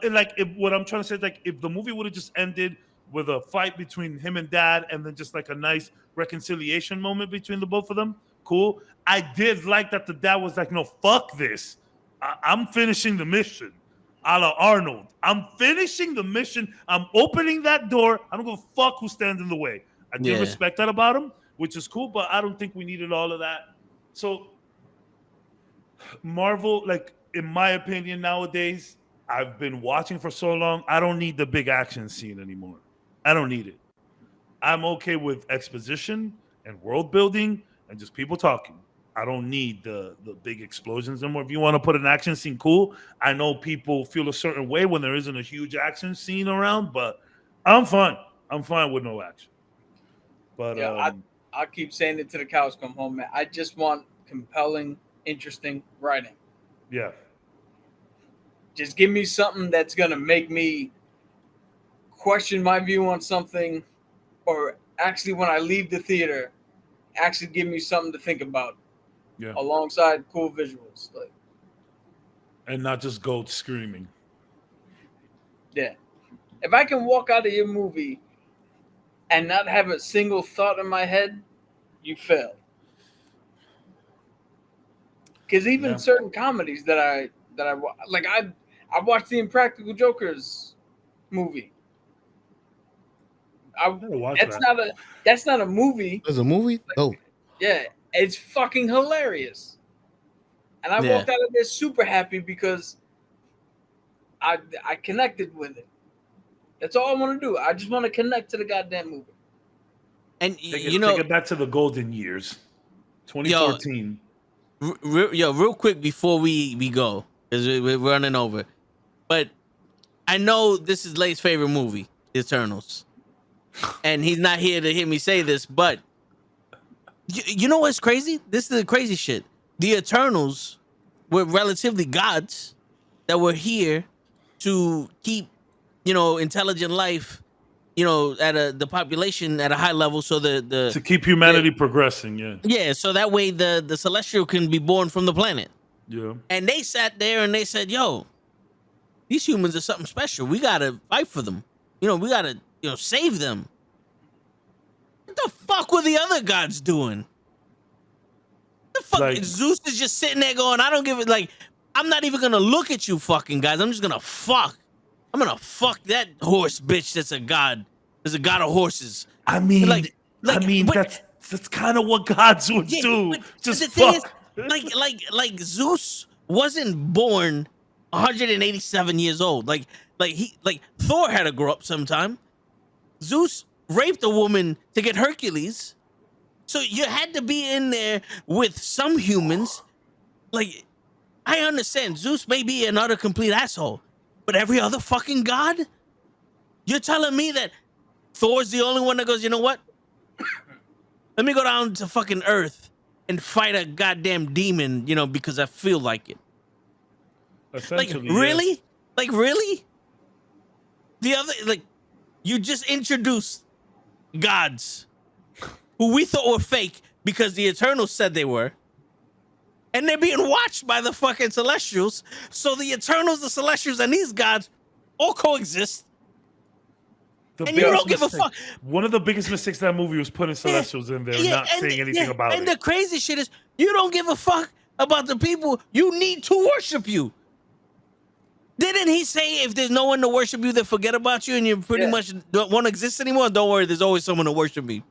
what I'm trying to say is, like, if the movie would have just ended with a fight between him and Dad, and then just like a nice reconciliation moment between the both of them, cool. I did like that the dad was like, no, fuck this. I'm finishing the mission. A la Arnold. I'm finishing the mission. I'm opening that door. I don't give a fuck who stands in the way. I did Yeah. respect that about him, which is cool, but I don't think we needed all of that. So Marvel, like in my opinion, nowadays, I've been watching for so long. I don't need the big action scene anymore. I don't need it. I'm okay with exposition and world building and just people talking. I don't need the big explosions anymore. If you want to put an action scene, cool. I know people feel a certain way when there isn't a huge action scene around, but I'm fine. I'm fine with no action. But Yeah, I keep saying it to the cows come home, man. I just want compelling, interesting writing. yeah, Just give me something that's gonna make me question my view on something, or actually when I leave the theater, actually give me something to think about. yeah, Alongside cool visuals. Like, and not just goats screaming. yeah. If I can walk out of your movie and not have a single thought in my head, you failed. Because even Yeah. certain comedies that I like, I watched the Impractical Jokers movie. gotta watch That's that. not a movie. There's a movie? Oh, Yeah, it's fucking hilarious. And I Yeah. walked out of there super happy because I connected with it. That's all I want to do. I just want to connect to the goddamn movie. And Take you know, it back to the golden years, 2014. real quick before we go, because we're running over. But I know this is Lay's favorite movie, Eternals, and he's not here to hear me say this. But you know what's crazy? This is the crazy shit. The Eternals were relatively gods that were here to keep, intelligent life, at the population at a high level, so To keep humanity progressing, yeah. yeah, so that way the celestial can be born from the planet. Yeah. And they sat there and they said, "Yo, these humans are something special. We gotta fight for them. We gotta, save them." What the fuck were the other gods doing? The fuck? Like- Zeus is just sitting there going, "I don't give it. Like, I'm not even gonna look at you, fucking guys. I'm just gonna fuck. I'm gonna fuck that horse bitch. That's a god. There's a god of horses." I mean, but- that's kind of what gods would Yeah, do. but Just the thing fuck. is, like Zeus wasn't born 187 years old. Like Thor had to grow up sometime. Zeus raped a woman to get Hercules. So you had to be in there with some humans. Like, I understand Zeus may be an utter complete asshole, but every other fucking god? You're telling me that Thor's the only one that goes, "You know what? Let me go down to fucking Earth and fight a goddamn demon, because I feel like it." Like, Essentially, really? yeah. Like, really? The other, like, you just introduced gods who we thought were fake because the Eternals said they were. And they're being watched by the fucking Celestials. So the Eternals, the Celestials, and these gods all coexist. The And you biggest don't give a mistake- fuck. One of the biggest mistakes of that movie was putting Celestials in there and not saying anything about and it. the crazy shit is, you don't give a fuck about the people you need to worship you. Didn't he say if there's no one to worship you, then forget about you and you pretty much don't want to exist anymore? Don't worry, there's always someone to worship me.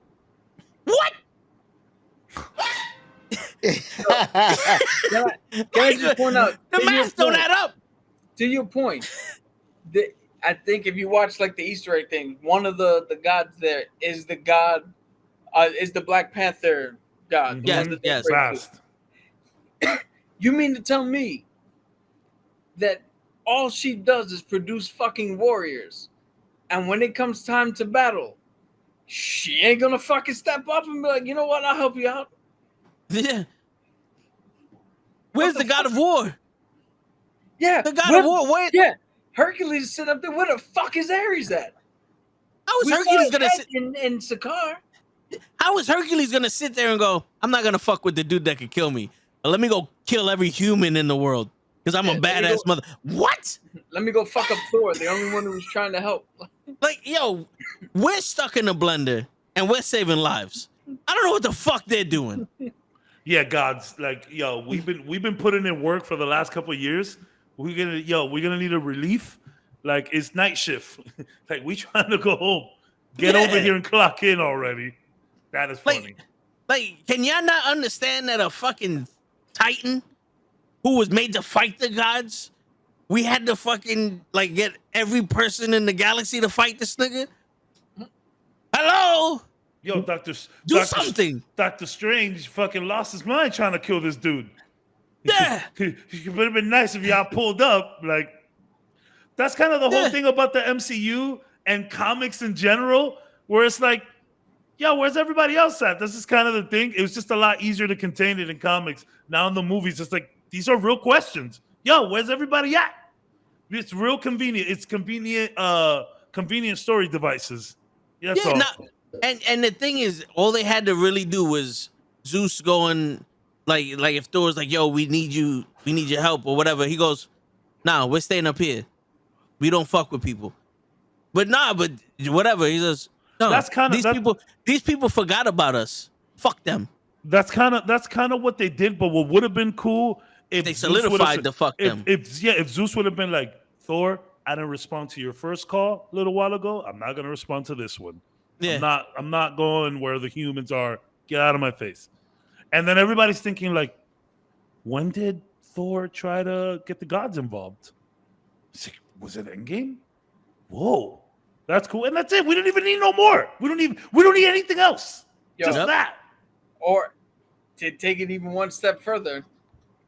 What? Can I just point out The to your math don't point- add up. To your point, I think if you watch like the Easter egg thing, one of the gods there is the god, is the Black Panther god. the Yes, one that they yes. pray to. Fast. You mean to tell me that all she does is produce fucking warriors, and when it comes time to battle, she ain't gonna fucking step up and be like, "You know what? I'll help you out." Yeah. Where's the the god of war? Yeah, The god where- of war. Where? Yeah, Hercules sit up there. Where the fuck is Ares at? How is We Hercules saw gonna his sit? head in Sakaar? How is Hercules gonna sit there and go, "I'm not gonna fuck with the dude that could kill me. But let me go kill every human in the world because I'm a Yeah, let me badass go- mother." What? Let me go fuck up Thor, the only one who was trying to help. Like, yo, we're stuck in a blender and we're saving lives. I don't know what the fuck they're doing. Yeah, gods, like, yo, we've been putting in work for the last couple of years. We're gonna need a relief. Like, it's night shift. Like, we trying to go home. Get over here and clock in already. That is funny. Like, can y'all not understand that a fucking Titan who was made to fight the gods, we had to fucking like get every person in the galaxy to fight this nigga? Hello? Yo, Do something. Doctor Strange fucking lost his mind trying to kill this dude. Yeah. It would have been nice if y'all pulled up. Like, that's kind of the whole thing about the MCU and comics in general, where it's like, yo, where's everybody else at? This is kind of the thing. It was just a lot easier to contain it in comics. Now in the movies, it's like, these are real questions. Yo, where's everybody at? It's real convenient. It's convenient story devices. That's all. And the thing is, all they had to really do was Zeus going like if Thor's like, yo, we need your help or whatever. He goes, nah, we're staying up here. We don't fuck with people. But whatever. He says, no, these people forgot about us. Fuck them. That's kind of what they did. But what would have been cool if they solidified the fuck them. If Zeus would have been like, Thor, I didn't respond to your first call a little while ago. I'm not gonna respond to this one. Yeah. I'm not going where the humans are. Get out of my face. And then everybody's thinking like, when did Thor try to get the gods involved? Was it Endgame? Whoa, that's cool. And that's it. We don't even need no more. We don't need anything else. Just that. Or to take it even one step further,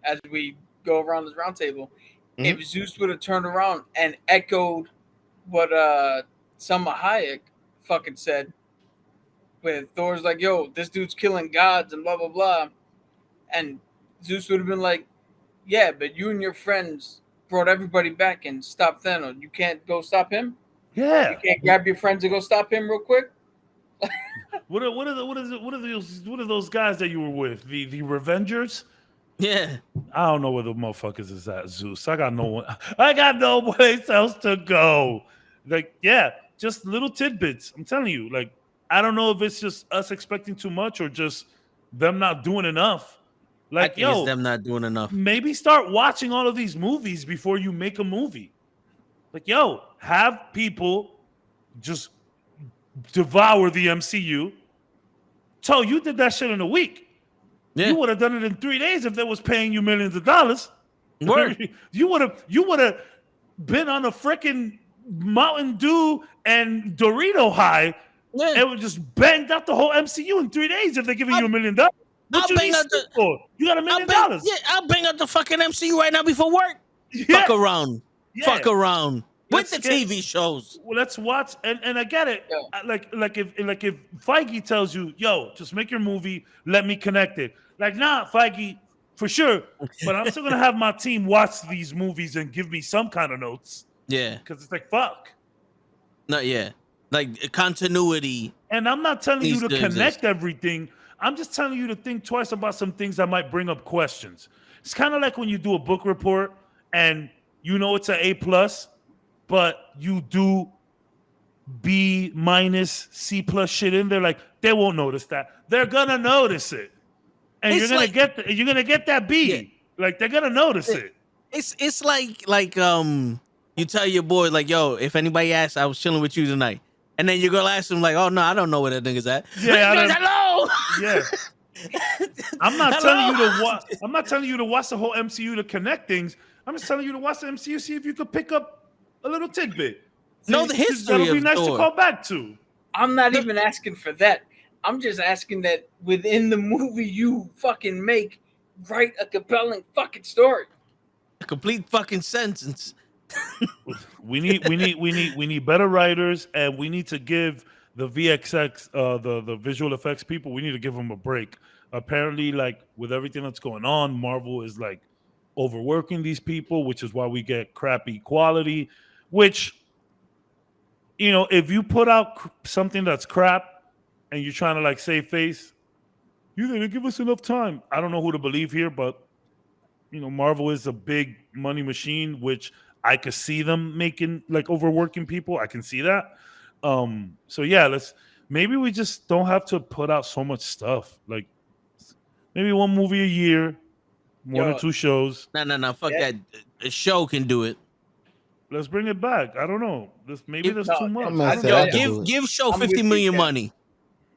as we go around this round table, if Zeus would have turned around and echoed what Salma Hayek fucking said, where Thor's like, yo, this dude's killing gods and blah blah blah, and Zeus would have been like, yeah, but you and your friends brought everybody back and stopped Thanos. You can't go stop him. Yeah, you can't grab your friends and go stop him real quick. What are those guys that you were with? The Revengers? Yeah. I don't know where the motherfuckers is at, Zeus. I got no place else to go. Like, yeah, just little tidbits. I'm telling you, like, I don't know if it's just us expecting too much or just them not doing enough. Like, it's them not doing enough. Maybe start watching all of these movies before you make a movie. Like, yo, have people just devour the MCU. So you did that shit in a week. Yeah. You would have done it in 3 days if they was paying you millions of dollars. Word. You would have been on a freaking Mountain Dew and Dorito high and would just banged out the whole MCU in 3 days if they're giving you $1 million. What you need for? You got $1 million. Yeah, I'll bang out the fucking MCU right now before work. Yeah. Fuck around. Yeah. Fuck around. With the TV shows. Well, let's watch, and I get it. Yeah. Like if Feige tells you, yo, just make your movie, let me connect it. Like, nah, Feige, for sure. But I'm still gonna have my team watch these movies and give me some kind of notes. Yeah. Because it's like, fuck. No, yeah. Like continuity. And I'm not telling you to connect everything. I'm just telling you to think twice about some things that might bring up questions. It's kind of like when you do a book report and you know it's an A+, but you do B-, C+ shit in there, like they won't notice that. They're gonna notice it, and you're gonna get that B. Yeah. Like they're gonna notice it. It's like you tell your boy like, yo, if anybody asks, I was chilling with you tonight, and then your girl asks him like, oh no, I don't know where that nigga's at. Yeah, hello. Yeah. I'm not telling you to watch the whole MCU to connect things. I'm just telling you to watch the MCU, see if you could pick up a little tidbit. Know the history. That'll be nice to call back to. I'm not even asking for that. I'm just asking that within the movie you fucking write a compelling fucking story. A complete fucking sentence. we need better writers, and we need to give the VXX, the visual effects people, we need to give them a break. Apparently, like with everything that's going on, Marvel is like overworking these people, which is why we get crappy quality. Which, you know, if you put out something that's crap and you're trying to like save face, you're gonna give us enough time. I don't know who to believe here, but you know, Marvel is a big money machine, which I could see them making like overworking people. I can see that. So yeah, maybe we just don't have to put out so much stuff. Like maybe one movie a year, one Yo. or two shows. No. Fuck Yeah. that. A show can do it. Let's bring it back. I don't know. Maybe there's too much. I'm I gonna don't say know. I Yo, can do it. give Show I'm 50 with you, million Ken. money.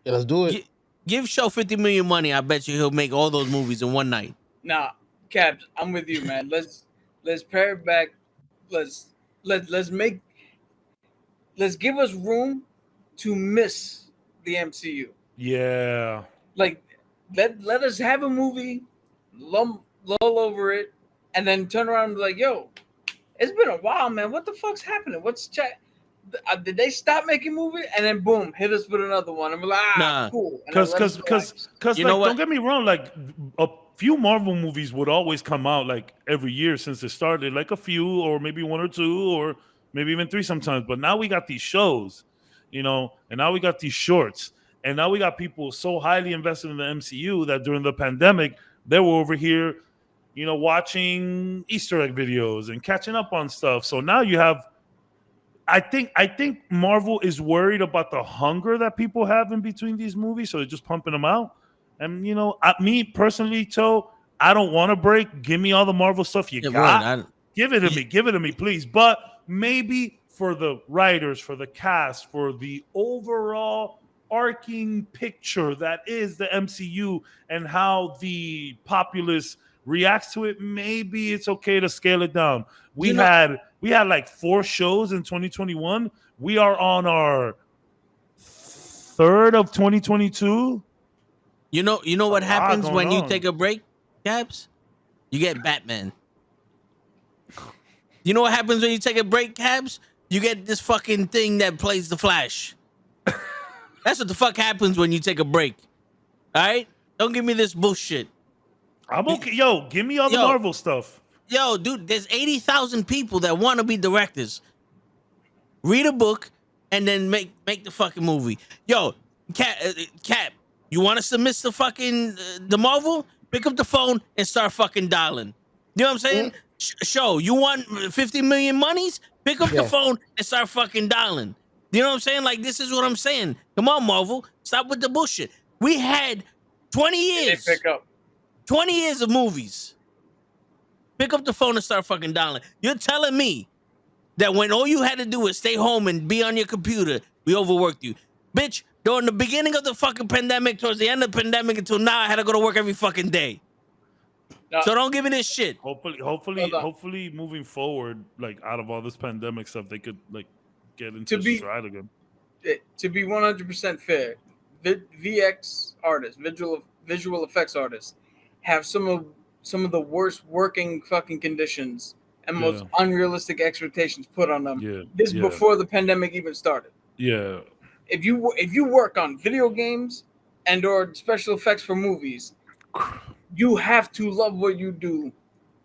Yeah, let's do it. Give Show 50 million money. I bet you he'll make all those movies in one night. Nah, Caps, I'm with you, man. Let's pare it back. Let's give us room to miss the MCU. Yeah. Like let us have a movie, lull over it, and then turn around and be like, yo, it's been a while, man. What the fuck's happening? What's chat? Did they stop making movies? And then boom, hit us with another one. And we're like, Nah. cool. And then let us relax. Because You know like, what? don't get me wrong, like a few Marvel movies would always come out like every year since it started, like a few, or maybe one or two, or maybe even three sometimes. But now we got these shows, you know, and now we got these shorts, and now we got people so highly invested in the MCU that during the pandemic they were over here, you know, watching Easter egg videos and catching up on stuff. So now you have. I think Marvel is worried about the hunger that people have in between these movies, so they're just pumping them out. And you know, me personally, I don't want to break. Give me all the Marvel stuff you Yeah, got. word. Give it to me, please. But maybe for the writers, for the cast, for the overall arcing picture that is the MCU and how the populace reacts to it, maybe it's okay to scale it down. We had like 4 shows in 2021. We are on our 3rd of 2022. You know what a lot happens going when you on. take a break, Caps? You get Batman. You know what happens when you take a break, Caps? You get this fucking thing that plays the Flash. That's what the fuck happens when you take a break. All right? Don't give me this bullshit. I'm okay. Yo, give me all the Marvel stuff. Yo, dude, there's 80,000 people that want to be directors. Read a book and then make the fucking movie. Yo, Cap, you want us to miss the fucking the Marvel? Pick up the phone and start fucking dialing. You know what I'm saying? Show, you want 50 million monies? Pick up the phone and start fucking dialing. You know what I'm saying? Like, this is what I'm saying. Come on, Marvel. Stop with the bullshit. We had 20 years. They pick up 20 years of movies. Pick up the phone and start fucking dialing. You're telling me that when all you had to do was stay home and be on your computer, we overworked you. Bitch, during the beginning of the fucking pandemic, towards the end of the pandemic until now, I had to go to work every fucking day. So don't give me this shit. Hopefully moving forward, like out of all this pandemic stuff, they could like get into stride again. To be 100% fair, VX artists, visual effects artists, have some of the worst working fucking conditions and most unrealistic expectations put on them. Before the pandemic even started. Yeah. If you work on video games and or special effects for movies, you have to love what you do,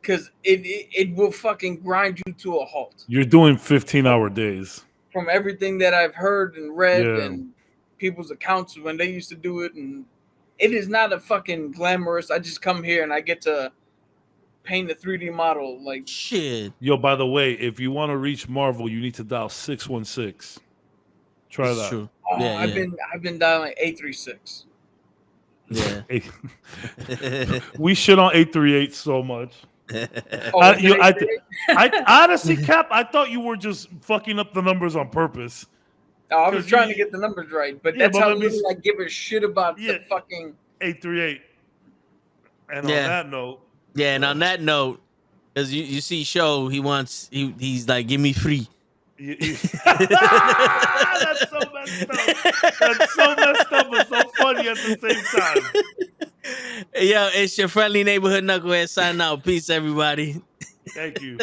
because it will fucking grind you to a halt. You're doing 15-hour days. From everything that I've heard and read and people's accounts when they used to do it, and it is not a fucking glamorous. I just come here and I get to paint a 3D model like shit. Yo, by the way, if you want to reach Marvel, you need to dial 616. Try that. True. Oh, I've been dialing 836. Yeah. We shit on 838 so much. I honestly, Cap, I thought you were just fucking up the numbers on purpose. No, I was trying to get the numbers right, but that's how little I give a shit about the fucking 838. And on that note, and on that note, because you see, Show, he's like, give me free. That's so messed up. That's so messed up, but so funny at the same time. Yo, it's your friendly neighborhood knucklehead signing out. Peace, everybody. Thank you.